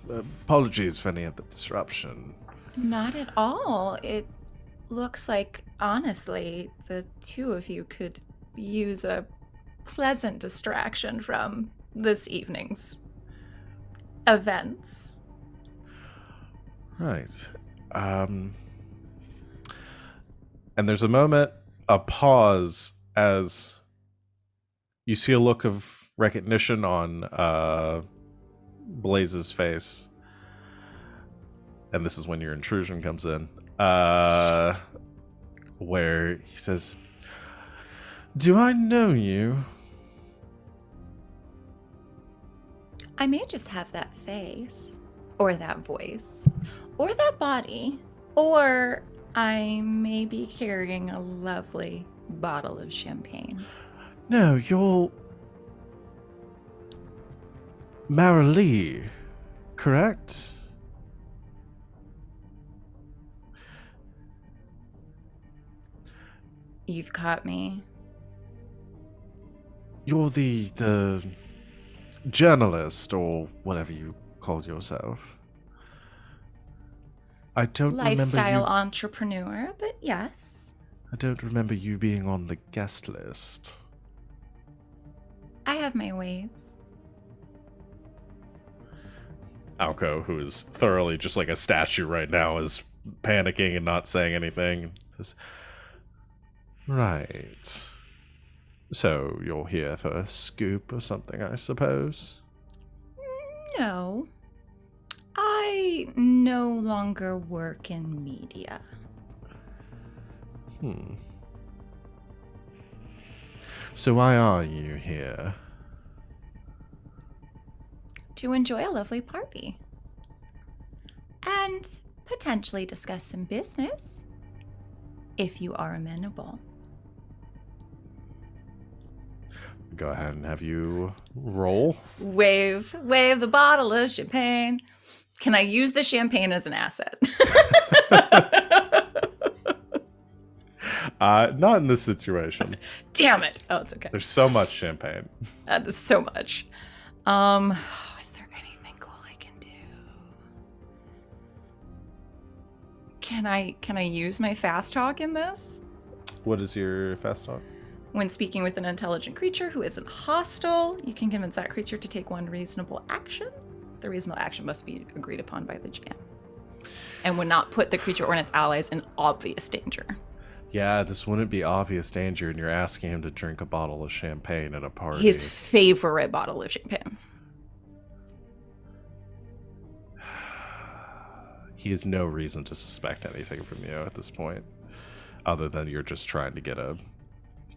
Apologies for any of the disruption." Not at all. It looks like, honestly, the two of you could use a pleasant distraction from this evening's events. Right. And there's a moment, a pause, as you see a look of recognition on Blaze's face. And this is when your intrusion comes in. Where he says, "Do I know you?" I may just have that face, or that voice, or that body, or I may be carrying a lovely bottle of champagne. No, you're Marilee, correct? You've caught me. You're the journalist, or whatever you called yourself. I don't Lifestyle remember entrepreneur, but yes. I don't remember you being on the guest list. I have my ways. Alco, who is thoroughly just like a statue right now, is panicking and not saying anything. this. Right. So you're here for a scoop or something, I suppose? No. I no longer work in media. So why are you here? To enjoy a lovely party. And potentially discuss some business. If you are amenable. Go ahead and have you roll. Wave the bottle of champagne. Can I use the champagne as an asset? Not in this situation. Damn it. Oh, it's okay. There's so much champagne. There's so much. Is there anything cool I can do? Can I use my fast talk in this? What is your fast talk? When speaking with an intelligent creature who isn't hostile, you can convince that creature to take one reasonable action. The reasonable action must be agreed upon by the GM. And would not put the creature or its allies in obvious danger. Yeah, this wouldn't be obvious danger, and you're asking him to drink a bottle of champagne at a party. His favorite bottle of champagne. He has no reason to suspect anything from you at this point, other than you're just trying to get a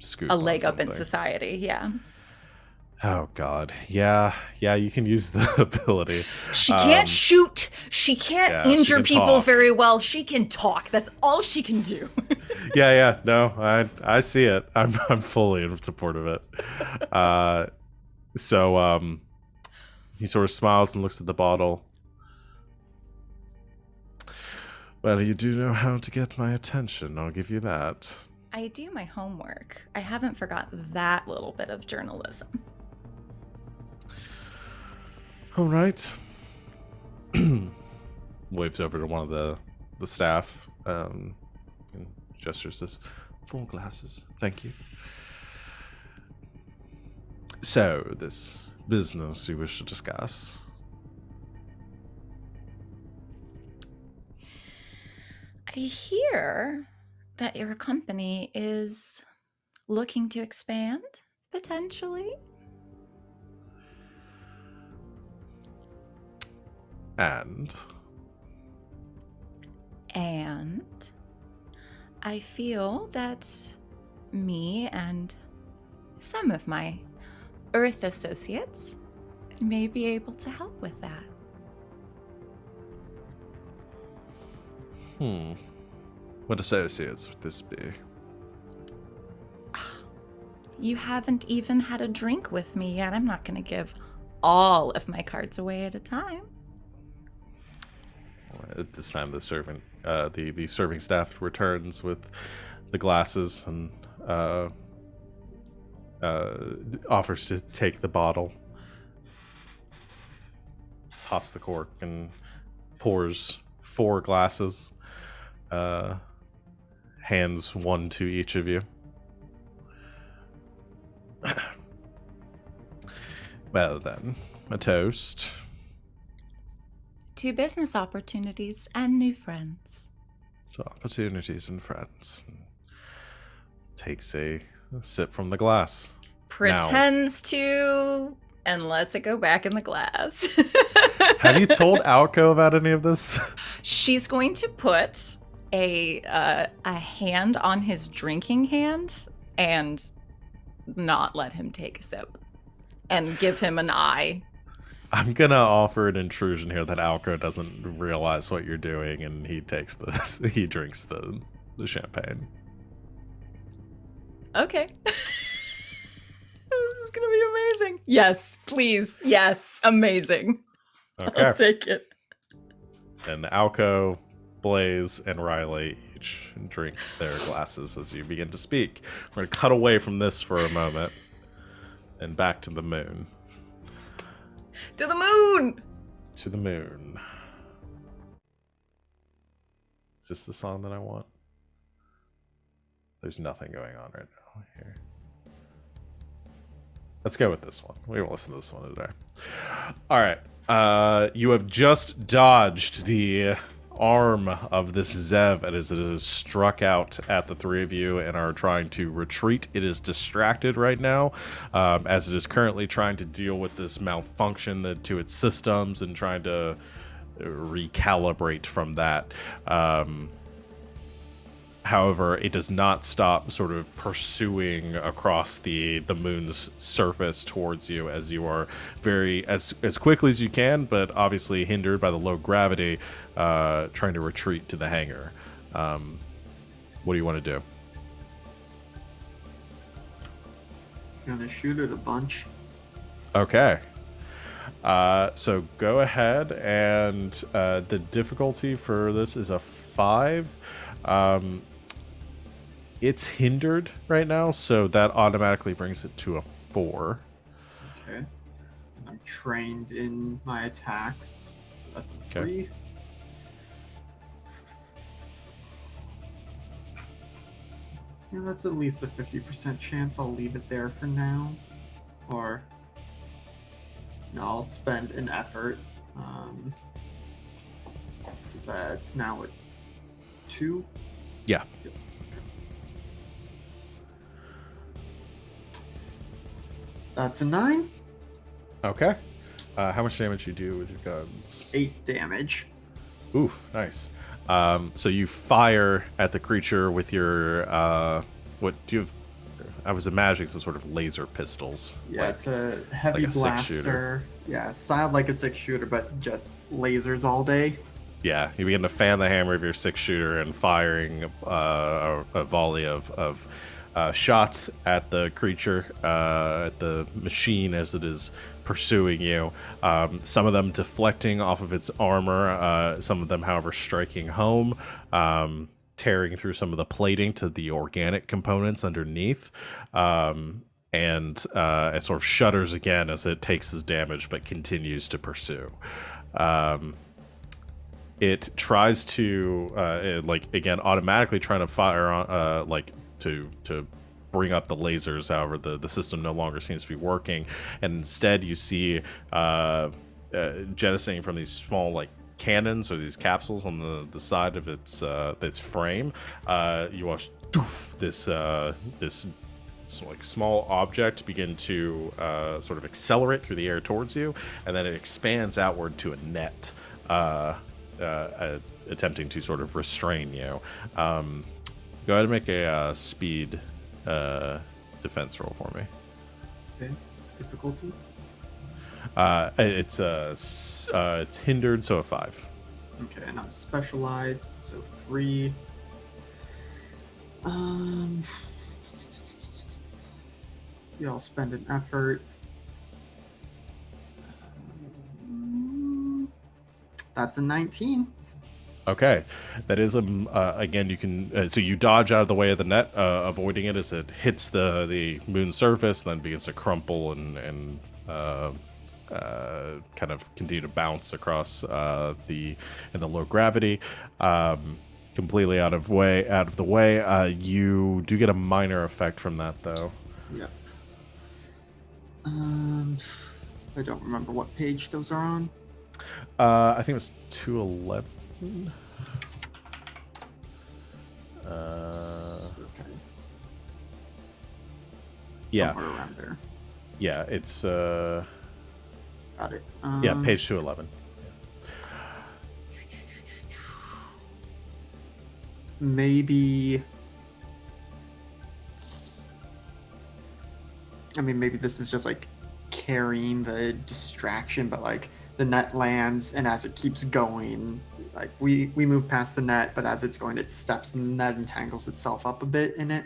scoop. A leg up in something. society, yeah. Oh God, yeah, you can use the ability. She can't shoot. She can't yeah, she injure can people talk. very well. She can talk. That's all she can do. Yeah, no, I see it. I'm fully in support of it. So he sort of smiles and looks at the bottle. Well, you do know how to get my attention. I'll give you that. I do my homework. I haven't forgot that little bit of journalism. All right. Waves over to one of the staff and gestures this 4 glasses. Thank you. So, this business you wish to discuss. I hear that your company is looking to expand, potentially. And I feel that me and some of my Earth associates may be able to help with that. What associates would this be? You haven't even had a drink with me yet. I'm not going to give all of my cards away at a time. At this time, the serving staff returns with the glasses and offers to take the bottle, pops the cork, and pours 4 glasses. Hands one to each of you. Well then, a toast. To business opportunities and new friends. To opportunities and friends. Takes a sip from the glass. Pretends to, and lets it go back in the glass. Have you told Alco about any of this? She's going to put a hand on his drinking hand and not let him take a sip. And give him an eye. I'm gonna offer an intrusion here that Alco doesn't realize what you're doing, and he takes this. He drinks the champagne. Okay. This is gonna be amazing. Yes, please. Yes, amazing. Okay. I'll take it. And Alco, Blaze, and Riley each drink their glasses as you begin to speak. We're gonna cut away from this for a moment, and back to the moon. To the moon! To the moon. Is this the song that I want? There's nothing going on right now here. Let's go with this one. We will listen to this one today. All right. You have just dodged the arm of this Zev as it is struck out at the three of you and are trying to retreat. It is distracted right now, as it is currently trying to deal with this malfunction to its systems and trying to recalibrate from that. However, it does not stop sort of pursuing across the moon's surface towards you as you are as quickly as you can, but obviously hindered by the low gravity, trying to retreat to the hangar. What do you want to do? Gonna shoot it a bunch. Okay. So go ahead, and the difficulty for this is a 5. It's hindered right now, so that automatically brings it to a 4. Okay. And I'm trained in my attacks, so that's a 3. Okay. Yeah, that's at least a 50% chance. I'll leave it there for now. Or, no, I'll spend an effort. So that's now at 2. Yeah. Yep. That's a 9. Okay. How much damage you do with your guns? 8 damage. Ooh, nice. So you fire at the creature with your what do you have? I was imagining some sort of laser pistols. Yeah, like, it's a heavy like a 6-shooter. blaster. Yeah, styled like a 6-shooter, but just lasers all day. Yeah, you begin to fan the hammer of your 6-shooter and firing a volley of shots at the creature, at the machine as it is pursuing you. Some of them deflecting off of its armor, some of them, however, striking home, tearing through some of the plating to the organic components underneath. And it sort of shudders again as it takes his damage, but continues to pursue. It tries to, again, automatically trying to fire on, to bring up the lasers. However, the system no longer seems to be working, and instead you see jettisoning from these small cannons or these capsules on the side of its frame. You watch this small object begin to sort of accelerate through the air towards you, and then it expands outward to a net, attempting to sort of restrain you. Go ahead and make a speed defense roll for me. Okay. Difficulty? It's hindered, so a 5. Okay, and I'm specialized, so 3. Yeah, I'll spend an effort. That's a 19. Okay, that is again, you can so you dodge out of the way of the net, avoiding it as it hits the moon's surface, then begins to crumple and kind of continue to bounce across in the low gravity. Completely out of the way. You do get a minor effect from that, though. Yeah. I don't remember what page those are on. I think it was 211. Okay. Yeah. Somewhere around there. Yeah, it's Got it. yeah, page 211. Maybe. I mean, maybe this is just carrying the distraction, but the net lands, and as it keeps going, we move past the net, but as it's going, it steps in the net and tangles itself up a bit in it.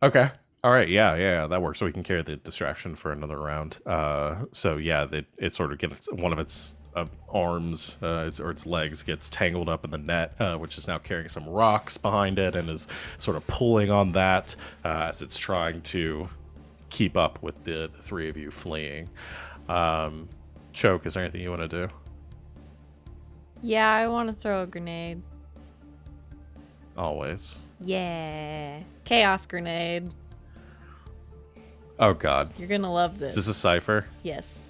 Okay. All right. Yeah, that works. So we can carry the distraction for another round. So yeah, it sort of gets one of its arms or its legs gets tangled up in the net, which is now carrying some rocks behind it and is sort of pulling on that as it's trying to keep up with the three of you fleeing. Choke, is there anything you want to do? Yeah, I want to throw a grenade. Always. Yeah. Chaos grenade. Oh god. You're gonna love this. Is this a cipher? Yes.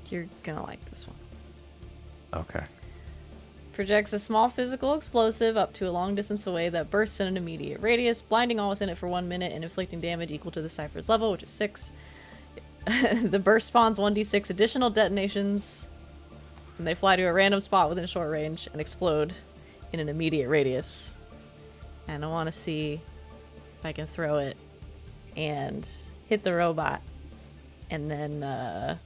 You're gonna like this one. Okay. projects a small physical explosive up to a long distance away that bursts in an immediate radius, blinding all within it for 1 minute and inflicting damage equal to the Cypher's level, which is 6. The burst spawns 1d6 additional detonations, and they fly to a random spot within short range and explode in an immediate radius. And I want to see if I can throw it and hit the robot, and then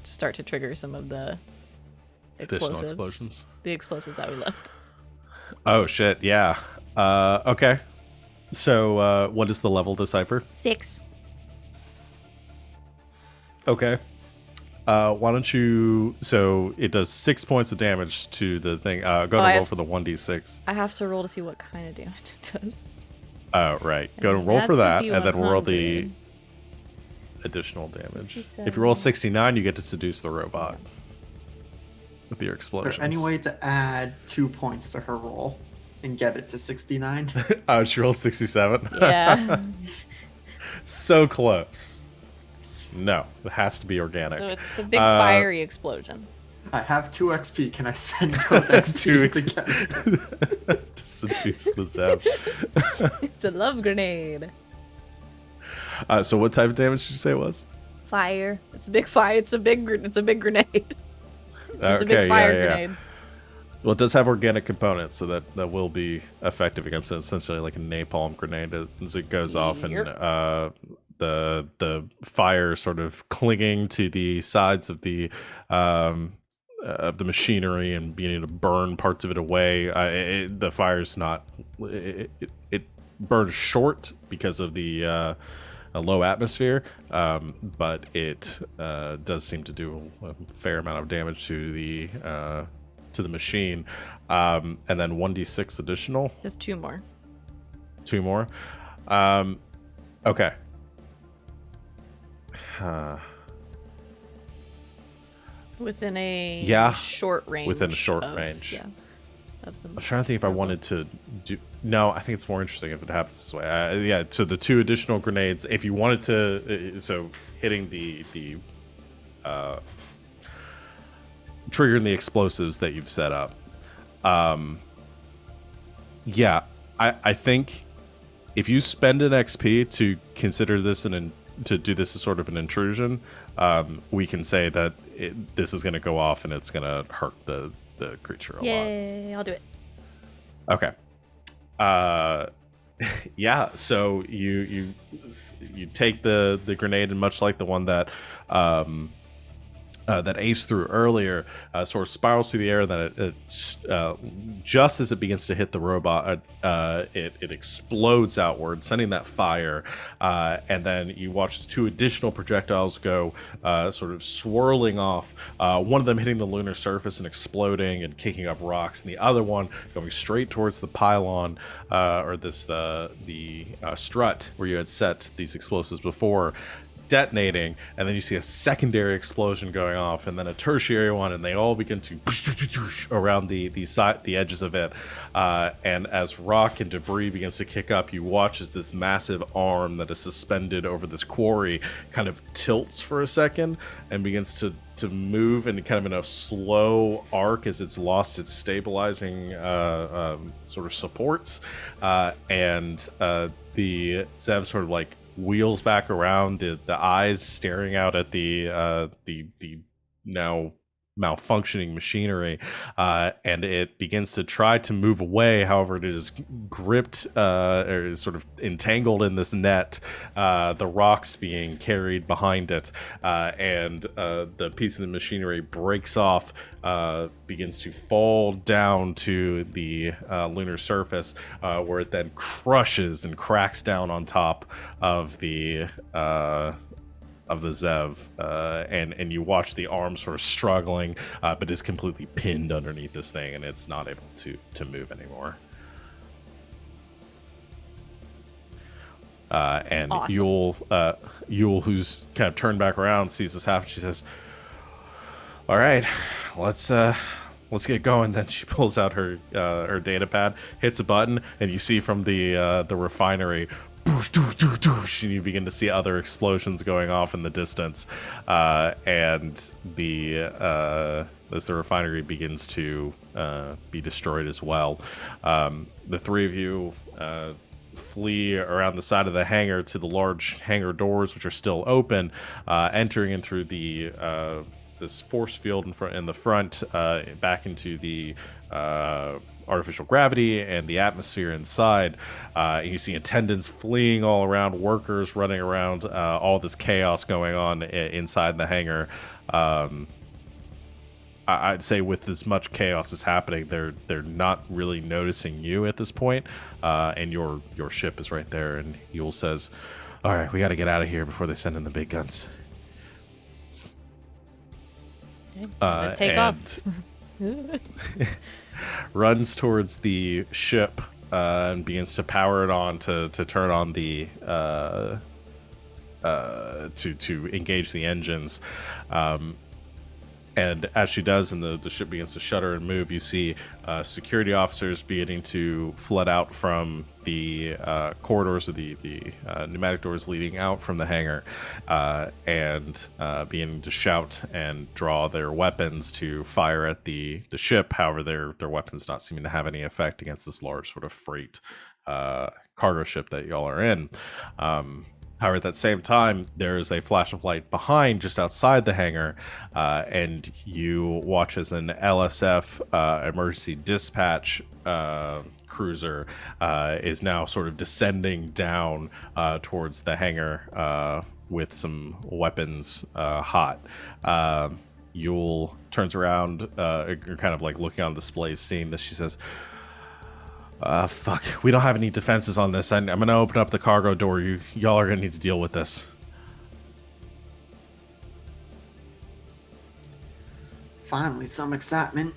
start to trigger some of the Additional explosions. The explosives that we left. Oh shit! Yeah. Okay. So, what is the level decipher? 6. Okay. Why don't you? So it does 6 points of damage to the thing. Go to roll for the 1d6. I have to roll to see what kind of damage it does. Oh right. Go to And roll for that's that, a and then roll the D100. additional damage. 67. If you roll 69, you get to seduce the robot with your Is explosions. there any way to add 2 points to her roll and get it to 69? Oh, she rolled 67. Yeah. So close. No, it has to be organic. So it's a big fiery explosion. I have 2 XP. Can I spend both XP to get it? To seduce the Zev. It's a love grenade. So what type of damage did you say it was? Fire. It's a big fire. It's a big grenade. It's a Okay, big fire yeah. grenade. Well, it does have organic components, so that will be effective against it. Essentially like a napalm grenade as it goes off, and Yep. the fire sort of clinging to the sides of the machinery and being able to burn parts of it away. The fire's not. It burns short because of the a low atmosphere, but it does seem to do a fair amount of damage to the machine, and then 1d6 additional. Just 2 more. 2 more. Okay. Within a Yeah, short range. within a short of- range. Yeah. Of the I'm trying to think if I wanted to do. No, I think it's more interesting if it happens this way. Yeah, so the 2 additional grenades. If you wanted to, so hitting the triggering the explosives that you've set up. Yeah, I think if you spend an XP to consider this to do this as sort of an intrusion, we can say that this is going to go off and it's going to hurt the creature a lot. Yay, I'll do it. Okay. Yeah. So you take the grenade, and much like the one that that Ace threw earlier, sort of spirals through the air. Then it just as it begins to hit the robot, it explodes outward, sending that fire. And then you watch 2 additional projectiles go, sort of swirling off. One of them hitting the lunar surface and exploding and kicking up rocks, and the other one going straight towards the pylon, or the strut where you had set these explosives before, detonating, and then you see a secondary explosion going off, and then a tertiary one, and they all begin to around the edges of it. And as rock and debris begins to kick up, you watch as this massive arm that is suspended over this quarry kind of tilts for a second and begins to move in kind of in a slow arc as it's lost its stabilizing sort of supports, and the Zev sort of like wheels back around, the eyes staring out at the now malfunctioning machinery, and it begins to try to move away. However, it is gripped, or is sort of entangled in this net, the rocks being carried behind it, and the piece of the machinery breaks off, begins to fall down to the lunar surface, where it then crushes and cracks down on top of the Zev, and you watch the arm sort of struggling, but is completely pinned underneath this thing, and it's not able to move anymore. And Awesome. Yule, who's kind of turned back around, sees this happen. She says, "All right, let's get going." Then she pulls out her data pad, hits a button, and you see from the refinery, doosh, doosh, doosh, doosh, and you begin to see other explosions going off in the distance, and as the refinery begins to be destroyed as well. The three of you flee around the side of the hangar to the large hangar doors, which are still open, entering in through the this force field in the front, back into the artificial gravity and the atmosphere inside. And you see attendants fleeing all around, workers running around, all this chaos going on inside the hangar. I'd say with as much chaos as happening, they're not really noticing you at this point, and your ship is right there. And Yule says, "All right, we got to get out of here before they send in the big guns." Take off. Runs towards the ship and begins to power it on to turn on the to engage the engines. And as she does, and the ship begins to shudder and move, you see security officers beginning to flood out from the corridors of the pneumatic doors leading out from the hangar, and beginning to shout and draw their weapons to fire at the ship. However, their weapons not seeming to have any effect against this large sort of freight cargo ship that y'all are in. However, at that same time, there is a flash of light behind, just outside the hangar, and you watch as an LSF emergency dispatch cruiser is now sort of descending down towards the hangar with some weapons hot. Yule turns around, kind of like looking on display, seeing this. She says, fuck, we don't have any defenses on this. I'm gonna open up the cargo door. Y'all are gonna need to deal with this. Finally, some excitement.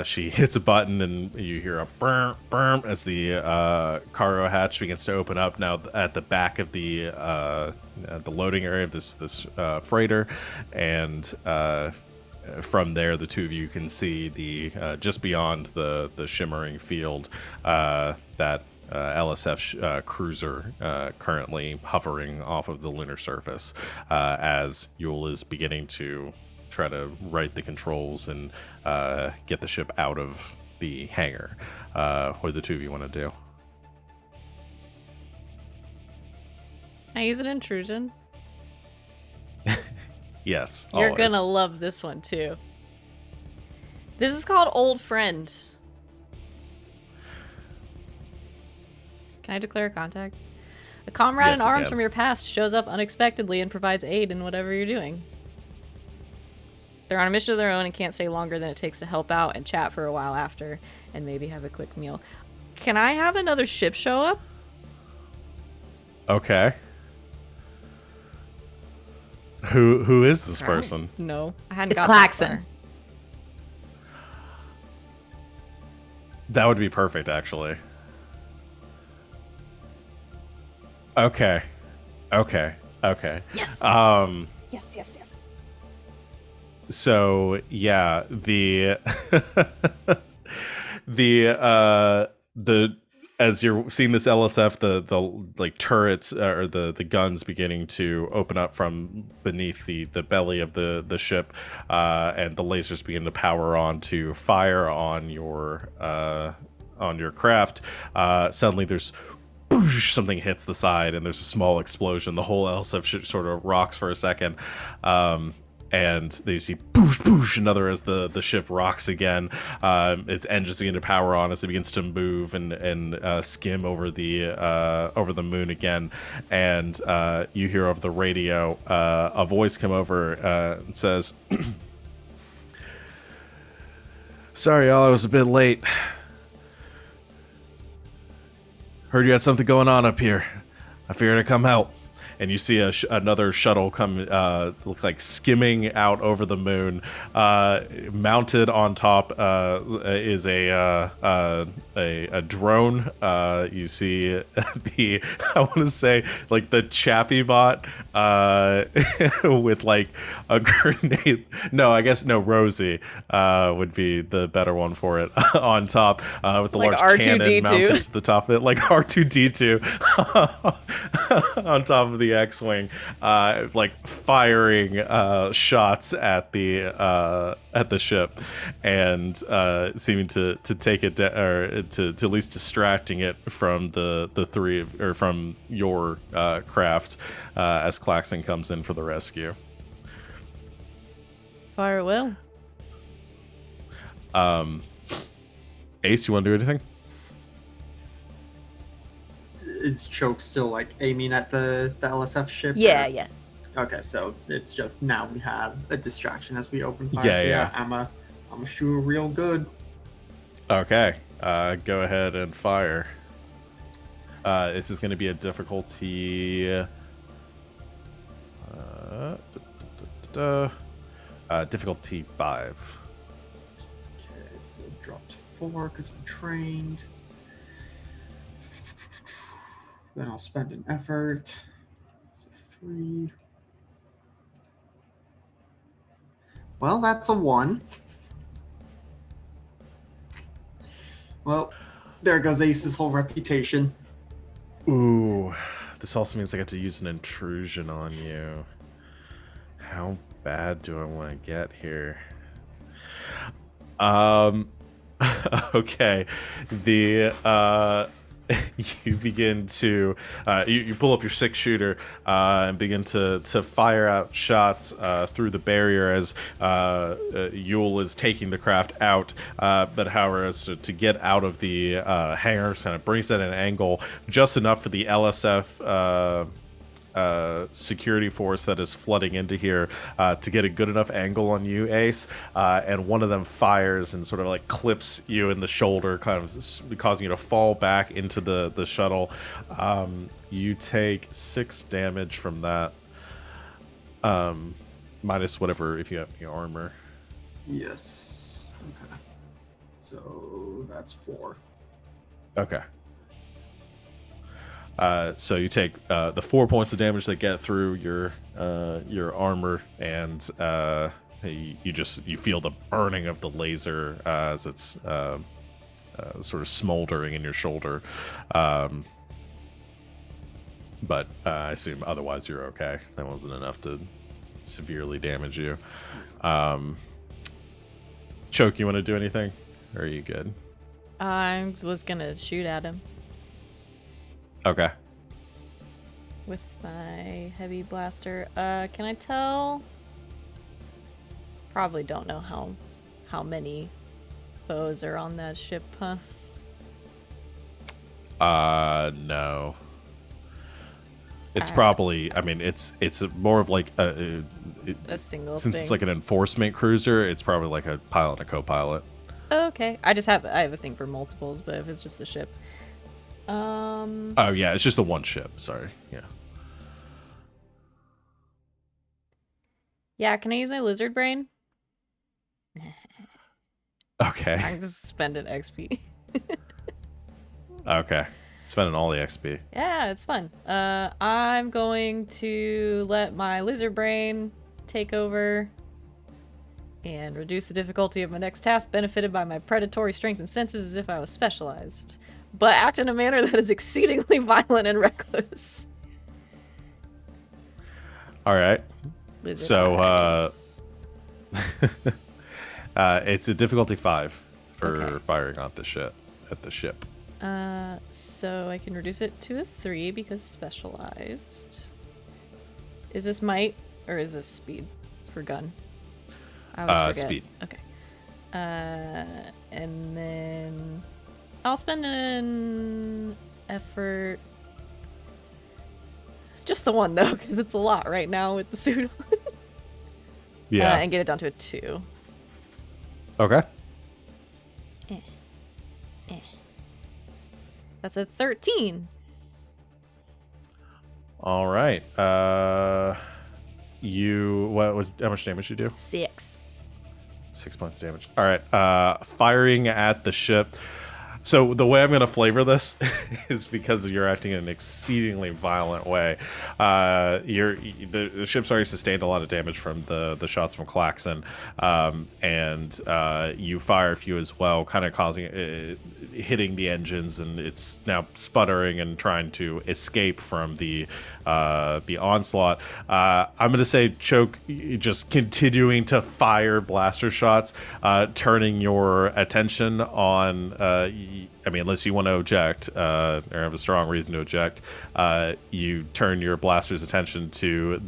She hits a button, and you hear a burm, burm as the cargo hatch begins to open up. Now at the back of the loading area of this freighter, and from there, the two of you can see the just beyond the shimmering field, that LSF cruiser currently hovering off of the lunar surface, as Yule is beginning to try to right the controls and get the ship out of the hangar. What do the two of you want to do? Can I use an intrusion? Yes, You're always. gonna love this one too. This is called Old Friend. Can I declare contact? A comrade Yes, in you arms can. from your past shows up unexpectedly and provides aid in whatever you're doing. They're on a mission of their own and can't stay longer than it takes to help out and chat for a while after, and maybe have a quick meal. Can I have another ship show up? Okay. Who is this Sorry. person? No, I hadn't It's got that Claxon. far. That would be perfect, actually. Okay. Yes. Yes, yes, yes. So yeah, the as you're seeing this LSF, the like turrets or the guns beginning to open up from beneath the belly of the ship, and the lasers begin to power on to fire on your craft. Suddenly there's boosh, something hits the side and there's a small explosion. The whole LSF sort of rocks for a second. And they see boosh, boosh, another as the ship rocks again. Its engines begin to power on as it begins to move and skim over the moon again. And you hear over the radio a voice come over and says, "Sorry, y'all, I was a bit late. Heard you had something going on up here. I figured I'd come help." and you see another shuttle come, look like skimming out over the moon. Mounted on top is a drone. You see the I want to say like the Chappie bot with like a grenade. No, I guess no. Rosie would be the better one for it on top with the Like large R2D2. cannon mounted to the top of it, like R2D2 on top of the X-wing, like firing shots at the ship, and seeming to take it or to at least distracting it from the three or from your craft as Klaxon comes in for the rescue. Fire at will. Ace, you want to do anything? Is Choke still like aiming at the LSF ship? Yeah, or- yeah. Okay, so it's just now we have a distraction as we open fire. Yeah, so yeah. I'm a shoot real good. Okay, go ahead and fire. This is going to be a difficulty. Difficulty 5. Okay, so dropped 4 because I'm trained. Then I'll spend an effort. So 3. Well, that's a 1. Well, there goes Ace's whole reputation. Ooh, this also means I get to use an intrusion on you. How bad do I want to get here? Okay. You begin to you pull up your 6-shooter and begin to fire out shots through the barrier as Yule is taking the craft out, but however, as to get out of the hangar, kind of brings it at an angle just enough for the LSF security force that is flooding into here to get a good enough angle on you, Ace, and one of them fires and sort of like clips you in the shoulder, kind of causing you to fall back into the shuttle. You take 6 damage from that, minus whatever if you have any armor. Yes. Okay. So that's 4. Okay. So you take the 4 points of damage that get through your armor, and you feel the burning of the laser as it's sort of smoldering in your shoulder. But I assume otherwise you're okay. That wasn't enough to severely damage you. Choke, you want to do anything? Or are you good? I was gonna shoot at him Okay. with my heavy blaster. Can I tell? Probably don't know how many foes are on that ship, huh? No. It's probably, I mean, it's more of like A single since thing. it's like an enforcement cruiser, it's probably like a pilot and a co-pilot. Okay. I have a thing for multiples, but if it's just the ship. Oh yeah, it's just the one ship. Sorry. Yeah. Yeah, can I use my lizard brain? Okay. I'm just spending XP. Okay. Spending all the XP. Yeah, it's fun. I'm going to let my lizard brain take over and reduce the difficulty of my next task, benefited by my predatory strength and senses as if I was specialized, but act in a manner that is exceedingly violent and reckless. All right. Lizard So, eyes. it's a difficulty 5 for Okay. firing at the ship. So I can reduce it to a 3 because specialized. Is this might or is this speed for gun? I always forget. Speed. Okay. And then I'll spend an effort. Just the one though, because it's a lot right now with the suit on. Yeah. And get it down to a 2. Okay. That's a 13. All right. How much damage you do? 6. 6 points damage. All right. Firing at the ship. So the way I'm going to flavor this is because you're acting in an exceedingly violent way. The ship's already sustained a lot of damage from the shots from Klaxon, and you fire a few as well, kind of causing hitting the engines, and it's now sputtering and trying to escape from the onslaught. I'm going to say, Choke, just continuing to fire blaster shots, turning your attention on. I mean, unless you want to object or have a strong reason to object, you turn your blaster's attention to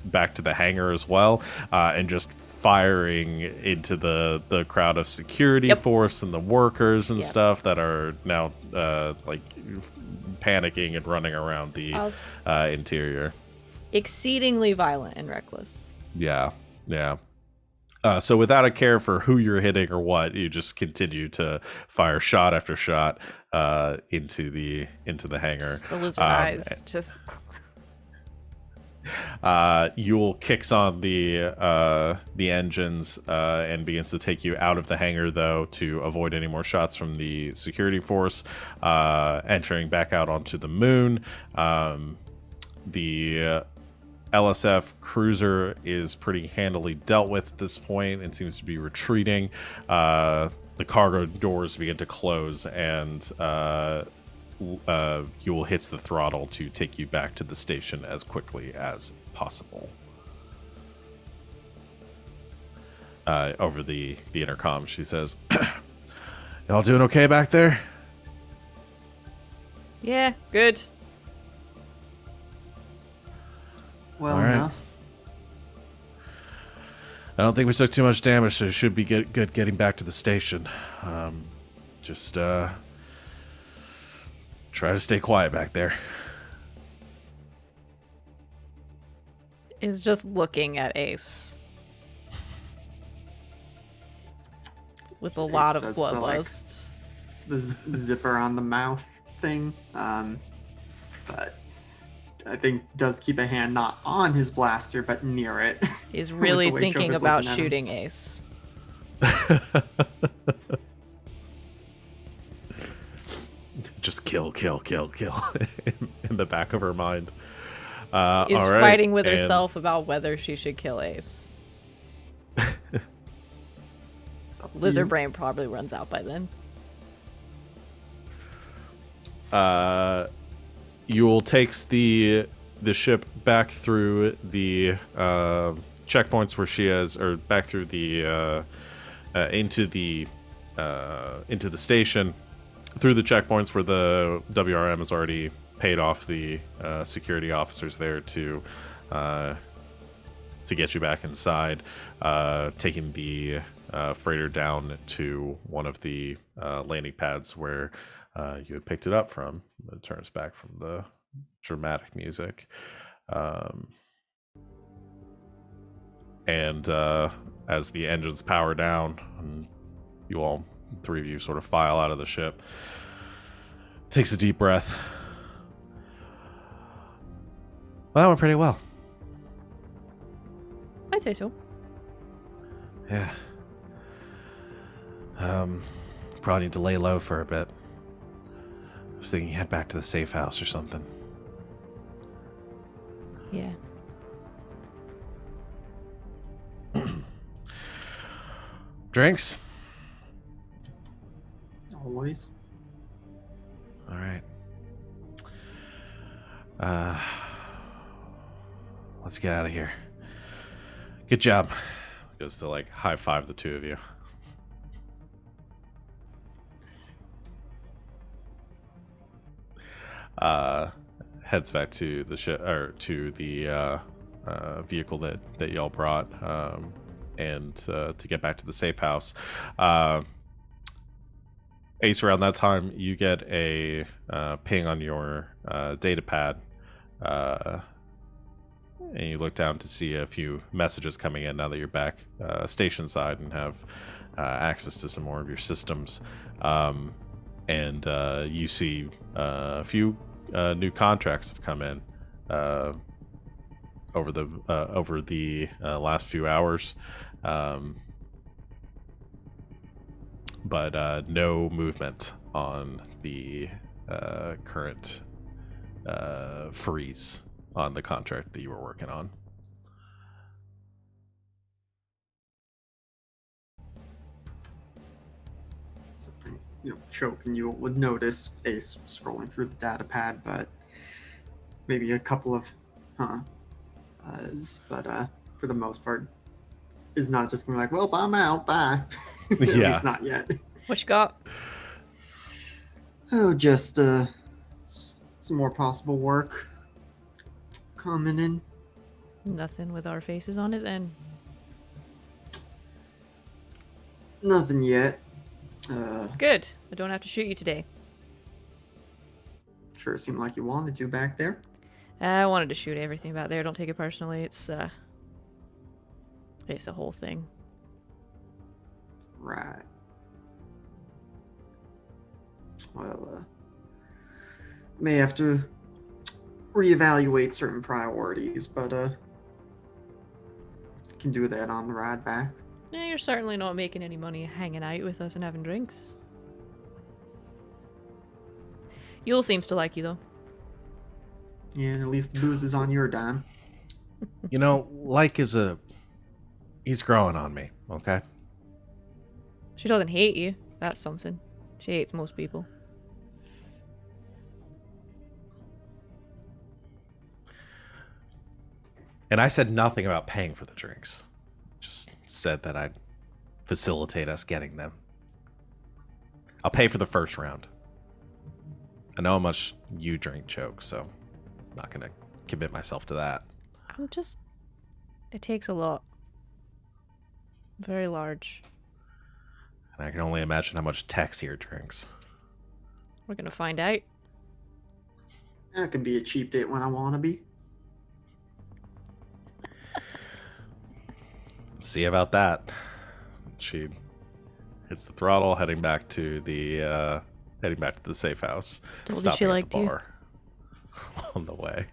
back to the hangar as well, and just firing into the crowd of security force and the workers and stuff that are now like panicking and running around the interior. Exceedingly violent and reckless. Yeah. So without a care for who you're hitting or what, you just continue to fire shot after shot into the hangar. Just the lizard eyes. Just. Yule kicks on the engines and begins to take you out of the hangar, though, to avoid any more shots from the security force. Entering back out onto the moon. The LSF cruiser is pretty handily dealt with at this point and seems to be retreating. The cargo doors begin to close, and Yule hits the throttle to take you back to the station as quickly as possible. Over the intercom, she says, "Y'all doing okay back there?" Yeah, good. Well All right. enough. I don't think we took too much damage, so it should be good getting back to the station. Just try to stay quiet back there. Is just looking at Ace. With a lot of does the, bloodlust. The zipper on the mouth thing. But I think does keep a hand not on his blaster, but near it. Is really the way thinking Joker's about looking at him. shooting Ace. Just kill in the back of her mind. Is all right, fighting with and herself about whether she should kill Ace. It's up to Lizard you. brain probably runs out by then. Yule takes the ship back through the checkpoints where she has, or back through the into the station, through the checkpoints where the WRM has already paid off the security officers there to get you back inside, taking the freighter down to one of the landing pads where you had picked it up from. It turns back from the dramatic music. And as the engines power down, and you all, three of you, sort of file out of the ship, takes a deep breath. Well, that went pretty well. I'd say so. Yeah. Probably need to lay low for a bit. I was thinking head back to the safe house or something. Yeah. Drinks? Always. All right. Let's get out of here. Good job. Goes to like high five the two of you. Heads back to the ship, or to the vehicle that y'all brought, and to get back to the safe house. Ace, around that time, you get a ping on your data pad, and you look down to see a few messages coming in now that you're back station side and have access to some more of your systems. And you see a few new contracts have come in. over the last few hours, but no movement on the current freeze on the contract that you were working on. Something, Choke and you would notice Ace scrolling through the data pad, but maybe a couple of but for the most part is not just gonna be like, well, I'm out, bye. At Yeah. least not yet. What you got? Oh, just some more possible work coming in. Nothing with our faces on it then. Nothing yet. Good. I don't have to shoot you today. Sure seemed like you wanted to back there. I wanted to shoot everything back there. Don't take it personally. It's a whole thing. Right. Well, may have to reevaluate certain priorities, but can do that on the ride back. Yeah, you're certainly not making any money hanging out with us and having drinks. Yule seems to like you, though. Yeah, and at least the booze is on your dime. He's growing on me, okay? She doesn't hate you. That's something. She hates most people. And I said nothing about paying for the drinks. Just said that I'd facilitate us getting them. I'll pay for the first round. I know how much you drink, Choke, so I'm not going to commit myself to that. It takes a lot. Very large. And I can only imagine how much Tex here drinks. We're gonna find out. I can be a cheap date when I want to be. See about that. She hits the throttle, heading back to the safe house. Told you stopping she at liked the you. bar on the way.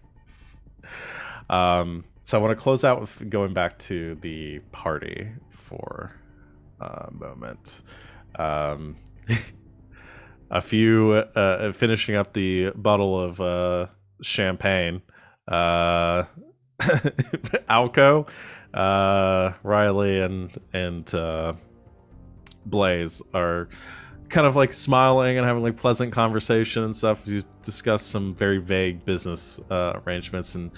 So I want to close out with going back to the party for a moment. A few finishing up the bottle of champagne. Alco, Riley, and Blaze are kind of like smiling and having like pleasant conversation and stuff. You discuss some very vague business arrangements, and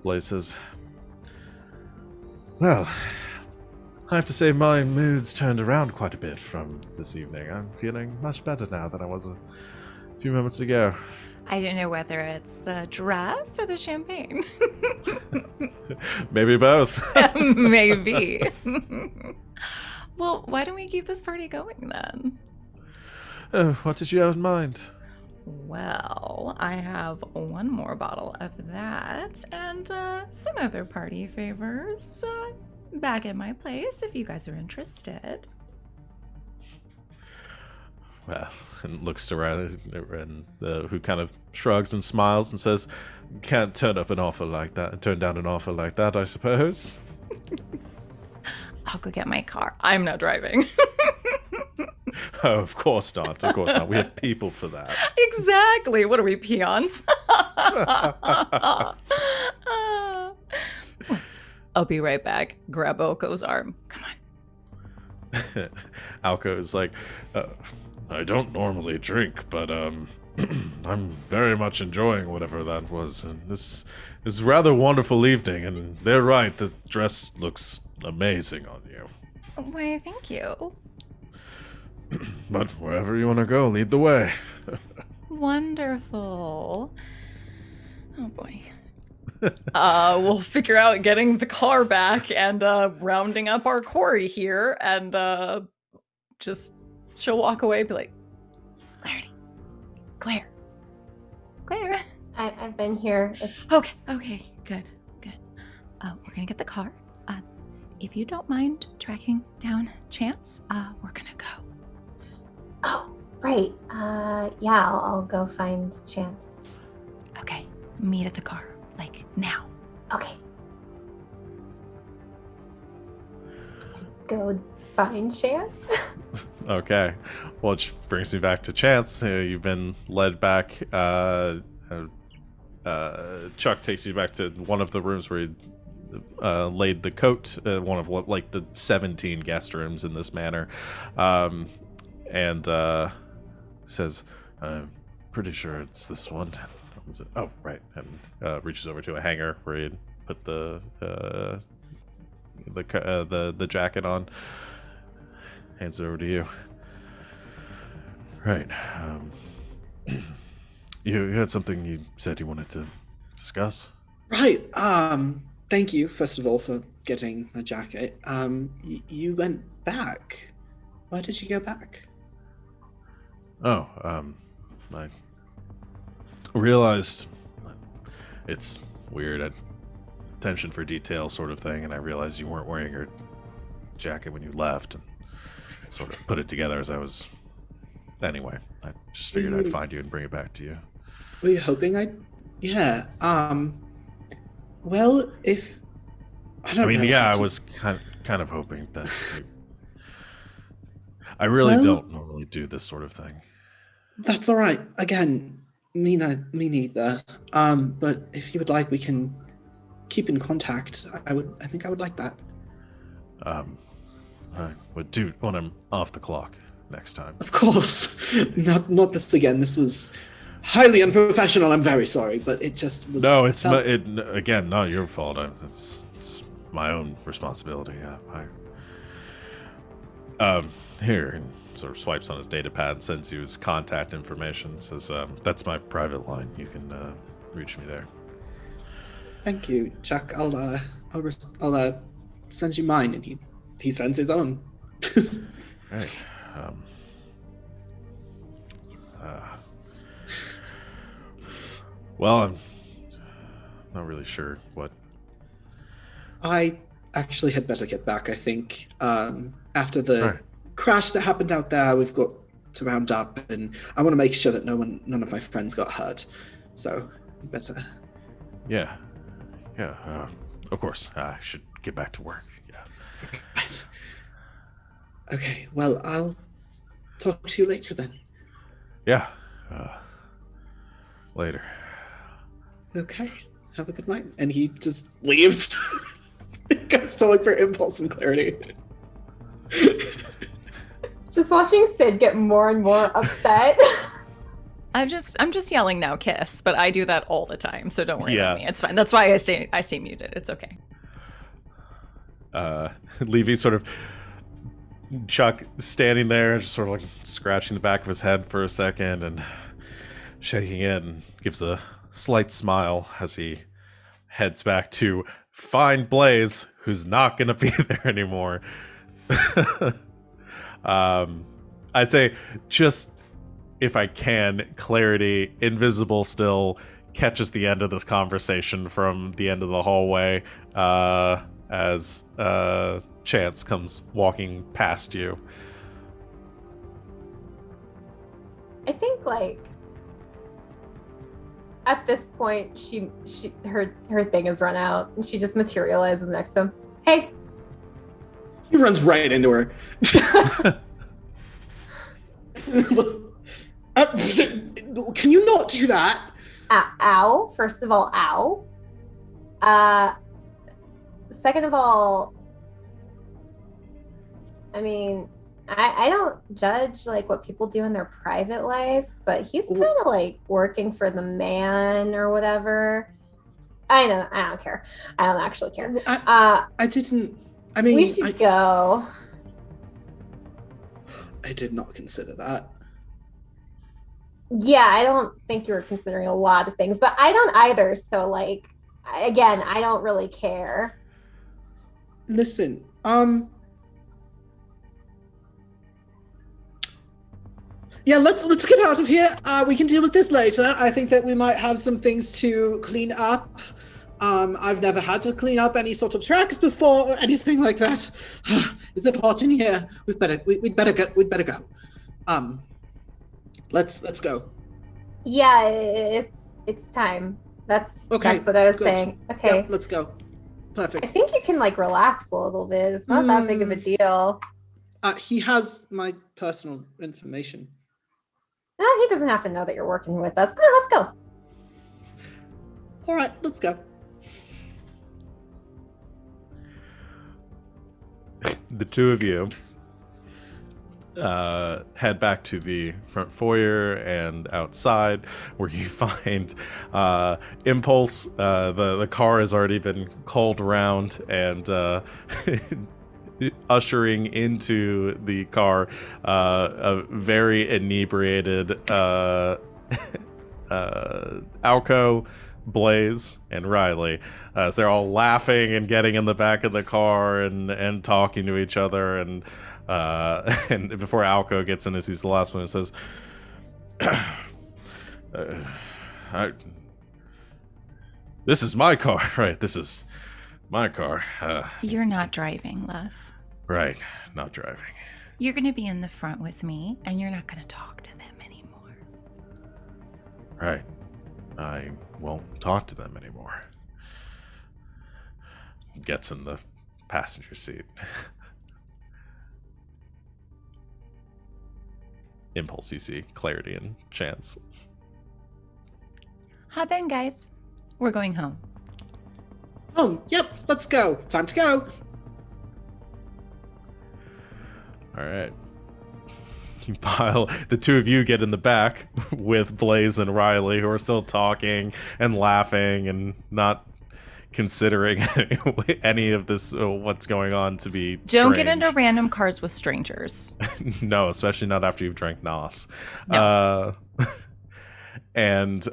Blaze says, "Well, I have to say my mood's turned around quite a bit from this evening. I'm feeling much better now than I was a few moments ago." I don't know whether it's the dress or the champagne. Maybe both. Maybe. Well, why don't we keep this party going then? Oh, what did you have in mind? Well, I have one more bottle of that and some other party favors back at my place if you guys are interested. Well, and looks to Riley, and who kind of shrugs and smiles and says, "Can't turn down an offer like that, I suppose." I'll go get my car. I'm not driving. Oh, of course not. Of course not. We have people for that. Exactly. What are we, peons? I'll be right back. Grab Oko's arm. Come on. Alco is like, I don't normally drink, but I'm very much enjoying whatever that was. And this is a rather wonderful evening, and they're right, the dress looks amazing on you. Why, thank you. But wherever you want to go, lead the way. Wonderful. Oh boy. We'll figure out getting the car back and rounding up our quarry here, and just she'll walk away and be like, Claire. I've been here. It's Okay, good. We're gonna get the car. If you don't mind tracking down Chance, we're gonna go. Oh, right. Yeah, I'll go find Chance. Okay, meet at the car. Like, now. Okay. Go find Chance. Okay. Well, which brings me back to Chance. You've been led back. Chuck takes you back to one of the rooms where he laid the coat, one of like the 17 guest rooms in this manor, and says, "I'm pretty sure it's this one." Oh, right, and reaches over to a hanger where he put the jacket on. Hands it over to you. Right. You had something you said you wanted to discuss? Right. Thank you, first of all, for getting a jacket. You went back. Why did you go back? Oh, I realized it's weird. Attention for detail sort of thing, and I realized you weren't wearing your jacket when you left, and sort of put it together as I was... Anyway, I just figured I'd find you and bring it back to you. Were you hoping I'd... Yeah, well, if... I don't know. Yeah, I was kind of hoping that... I really don't normally do this sort of thing. That's all right. Again, me neither. But if you would like, we can keep in contact. I think I would like that. I would do when I'm off the clock next time. Of course. Not this again. This was highly unprofessional. I'm very sorry, but it just was... No, again, not your fault. It's my own responsibility. Here, and sort of swipes on his data pad and sends you his contact information. Says, that's my private line. You can reach me there. Thank you, Chuck. I'll send you mine, and he sends his own. Right. Well, I'm not really sure what... I actually had better get back, I think. After the crash that happened out there, we've got to round up, and I want to make sure that none of my friends got hurt. So, better. Yeah. Of course, I should get back to work. Yeah. Okay, well, I'll talk to you later then. Yeah. Later. Okay, have a good night. And he just leaves. He goes to look for impulse and clarity. Just watching Sid get more and more upset. I'm just yelling now, kiss, but I do that all the time, so don't worry about me. It's fine. That's why I stay muted. It's okay. Levy sort of... Chuck standing there, just sort of like scratching the back of his head for a second and shaking it, and gives a slight smile as he heads back to find Blaze, who's not going to be there anymore. I'd say, just if I can, clarity, invisible still, catches the end of this conversation from the end of the hallway as Chance comes walking past you. I think, like, at this point, her thing has run out, and she just materializes next to him. Hey. He runs right into her. Can you not do that? Ow. First of all, ow. Second of all, I mean, I don't judge like what people do in their private life, but he's kind of like working for the man or whatever. I don't care. I don't actually care. We should go. I did not consider that. Yeah, I don't think you were considering a lot of things, but I don't either. So, like, again, I don't really care. Listen, yeah, let's get out of here. We can deal with this later. I think that we might have some things to clean up. I've never had to clean up any sort of tracks before or anything like that. Is it hot in here? We'd better go. Let's go. Yeah, it's time. That's Okay, what I was good. saying. Okay. Yep, let's go. I Perfect. think you can like relax a little bit. It's not that big of a deal. He has my personal information. He doesn't have to know that you're working with us. Come on, let's go. All right, let's go. The two of you head back to the front foyer and outside, where you find Impulse. The car has already been called around, and ushering into the car a very inebriated Alco, Blaze, and Riley, as they're all laughing and getting in the back of the car and talking to each other. And before Alco gets in, as he's the last one, it says, "This is my car, right? This is my car." You're not driving, love. Right, not driving. You're going to be in the front with me, and you're not going to talk to them anymore. Right. I won't talk to them anymore. Gets in the passenger seat. Impulse, you see clarity and chance. Hop in, guys. We're going home. Oh, yep, let's go. Time to go. All right. You pile. The two of you get in the back with Blaze and Riley, who are still talking and laughing and not considering any of this, what's going on, to be Don't get strange. into random cars with strangers. No, especially not after you've drank Nos. No. And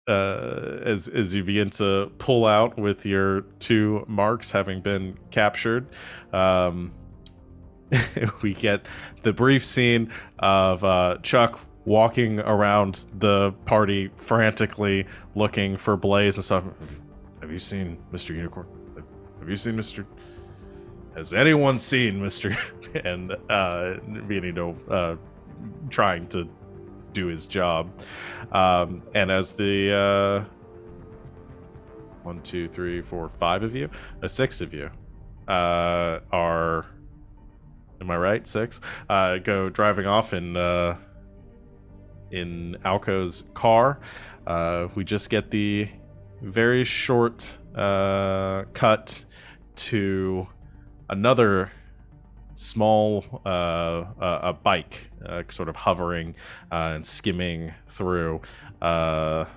as you begin to pull out with your two marks having been captured, we get the brief scene of Chuck walking around the party frantically looking for Blaze and stuff. Have you seen Mr. Unicorn? Have you seen Mr. Has anyone seen Mr. and beginning to trying to do his job. And as the 1, 2, 3, 4, 5 of you, 6 of you are, am I right? 6 go driving off in Alco's car. We just get the very short cut to another small a bike sort of hovering and skimming through the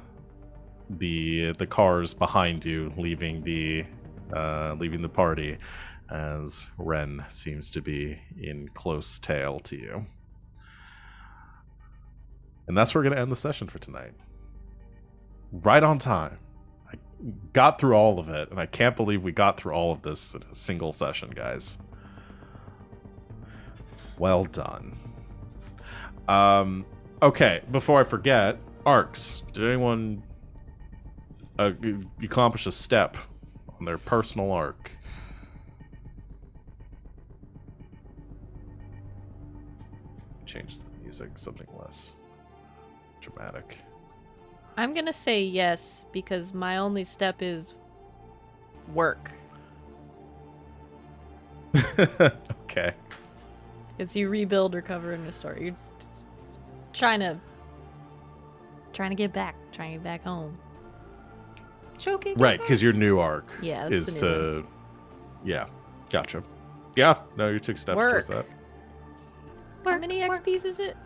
cars behind you, leaving the party, as Ren seems to be in close tail to you. And that's where we're going to end the session for tonight. Right on time. I got through all of it, and I can't believe we got through all of this in a single session, guys. Well done. Okay, before I forget, arcs. Did anyone accomplish a step on their personal arc? Change the music, something less dramatic. I'm gonna say yes, because my only step is work. Okay. It's you rebuild, recover, and restore. You're trying to get back home. Choking. Right, because your new arc Yeah, that's is the new to... Yeah, gotcha. Yeah, no, you took steps towards that. How many XPs is it?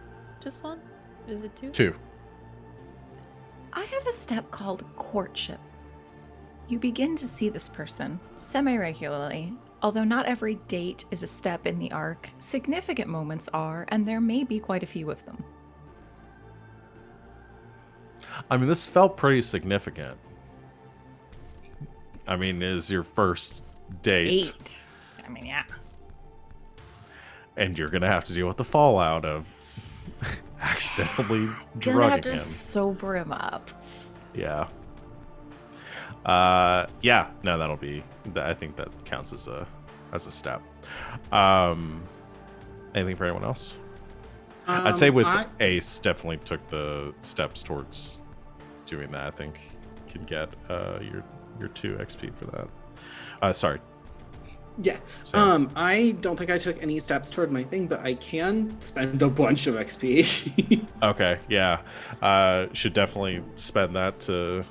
Just one? Is it 2? 2. I have a step called courtship. You begin to see this person semi-regularly. Although not every date is a step in the arc, significant moments are, and there may be quite a few of them. I mean, this felt pretty significant. I mean, is your first date. 8. I mean, yeah. And you're going to have to deal with the fallout of accidentally drugging Gonna have to him. sober him up. Yeah. Yeah, no, that'll be... I think that counts as a step. Anything for anyone else? I'd say with Ace, definitely took the steps towards doing that, I think can get your 2 XP for that. Sorry. Yeah. Sam. I don't think I took any steps toward my thing, but I can spend a bunch of XP. Okay, yeah. Should definitely spend that to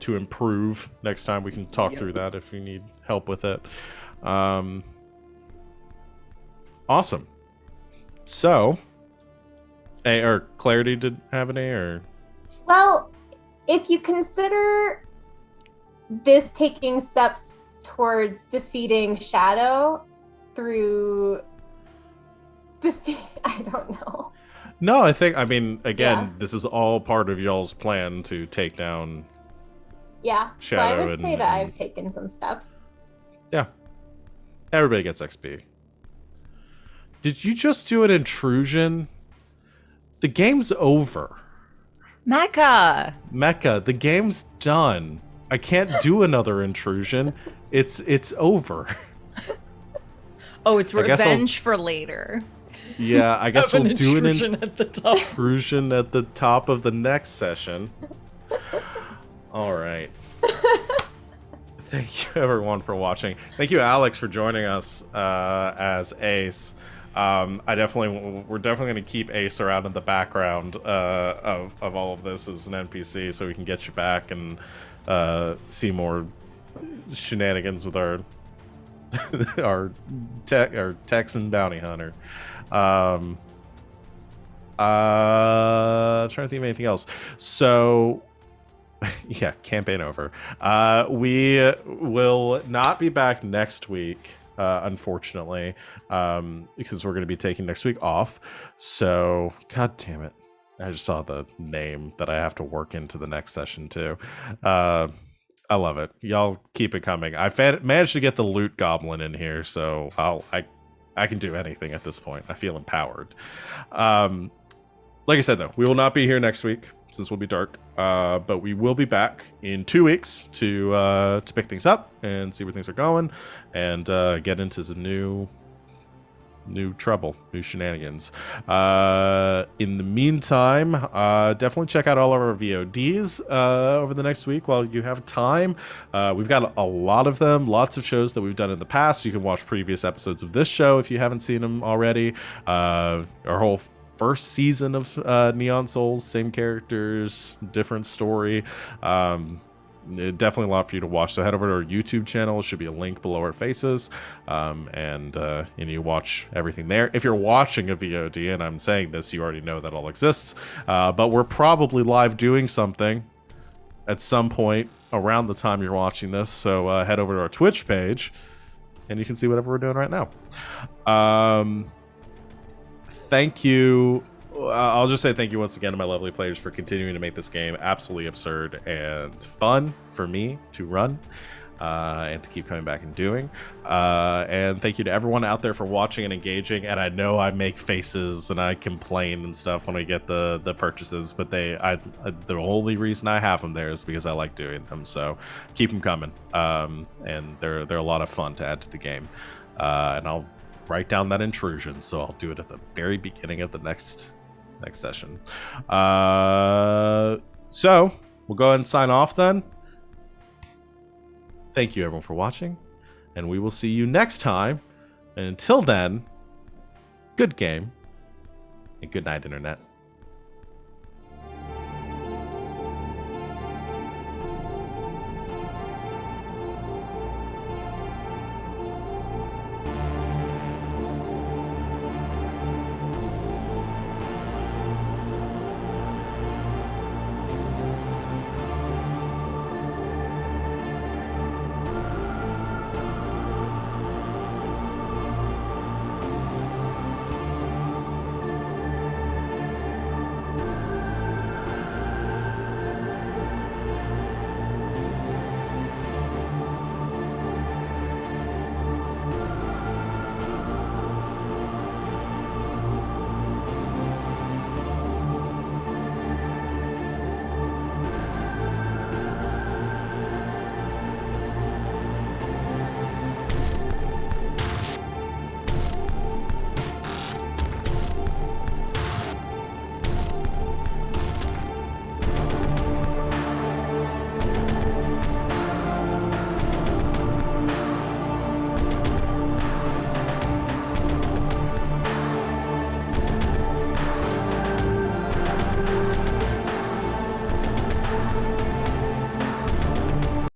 improve next time. We can talk through that if you need help with it. Awesome. So, or Clarity did have an A, or? Well, if you consider this taking steps towards defeating Shadow through I don't know. No, I mean, again, this is all part of y'all's plan to take down Yeah, Shadow. So I would say that I've taken some steps. Yeah. Everybody gets XP. Did you just do an intrusion? The game's over. Mecca. Mecca, the game's done. I can't do another intrusion. It's over. Oh, it's I guess revenge for later. Yeah, I guess we'll do an intrusion at the top. intrusion at the top of the next session. All right. Thank you, everyone, for watching. Thank you, Alex, for joining us as Ace. We're definitely going to keep Ace around in the background of all of this as an NPC, so we can get you back and see more shenanigans with our Texan bounty hunter. Trying to think of anything else. So, yeah, campaign over. We will not be back next week, unfortunately, because we're going to be taking next week off. So, god damn it. I just saw the name that I have to work into the next session, too. I love it. Y'all keep it coming. I managed to get the loot goblin in here, so I can do anything at this point. I feel empowered. Like I said, though, we will not be here next week since we'll be dark, but we will be back in 2 weeks to pick things up and see where things are going and get into the new trouble, new shenanigans. In the meantime, definitely check out all of our VODs over the next week while you have time. We've got a lot of them, lots of shows that we've done in the past. You can watch previous episodes of this show if you haven't seen them already. Our whole first season of Neon Souls, same characters, different story. Definitely a lot for you to watch, so head over to our YouTube channel. There should be a link below our faces, and you watch everything there. If you're watching a VOD, and I'm saying this, you already know that all exists, but we're probably live doing something at some point around the time you're watching this, so head over to our Twitch page, and you can see whatever we're doing right now. Thank you. I'll just say thank you once again to my lovely players for continuing to make this game absolutely absurd and fun for me to run and to keep coming back and doing. And thank you to everyone out there for watching and engaging. And I know I make faces and I complain and stuff when I get the purchases, but the only reason I have them there is because I like doing them. So keep them coming. And they're a lot of fun to add to the game. And I'll write down that intrusion, so I'll do it at the very beginning of the next session. So we'll go ahead and sign off then. Thank you everyone for watching, and we will see you next time. And until then, good game and good night, internet.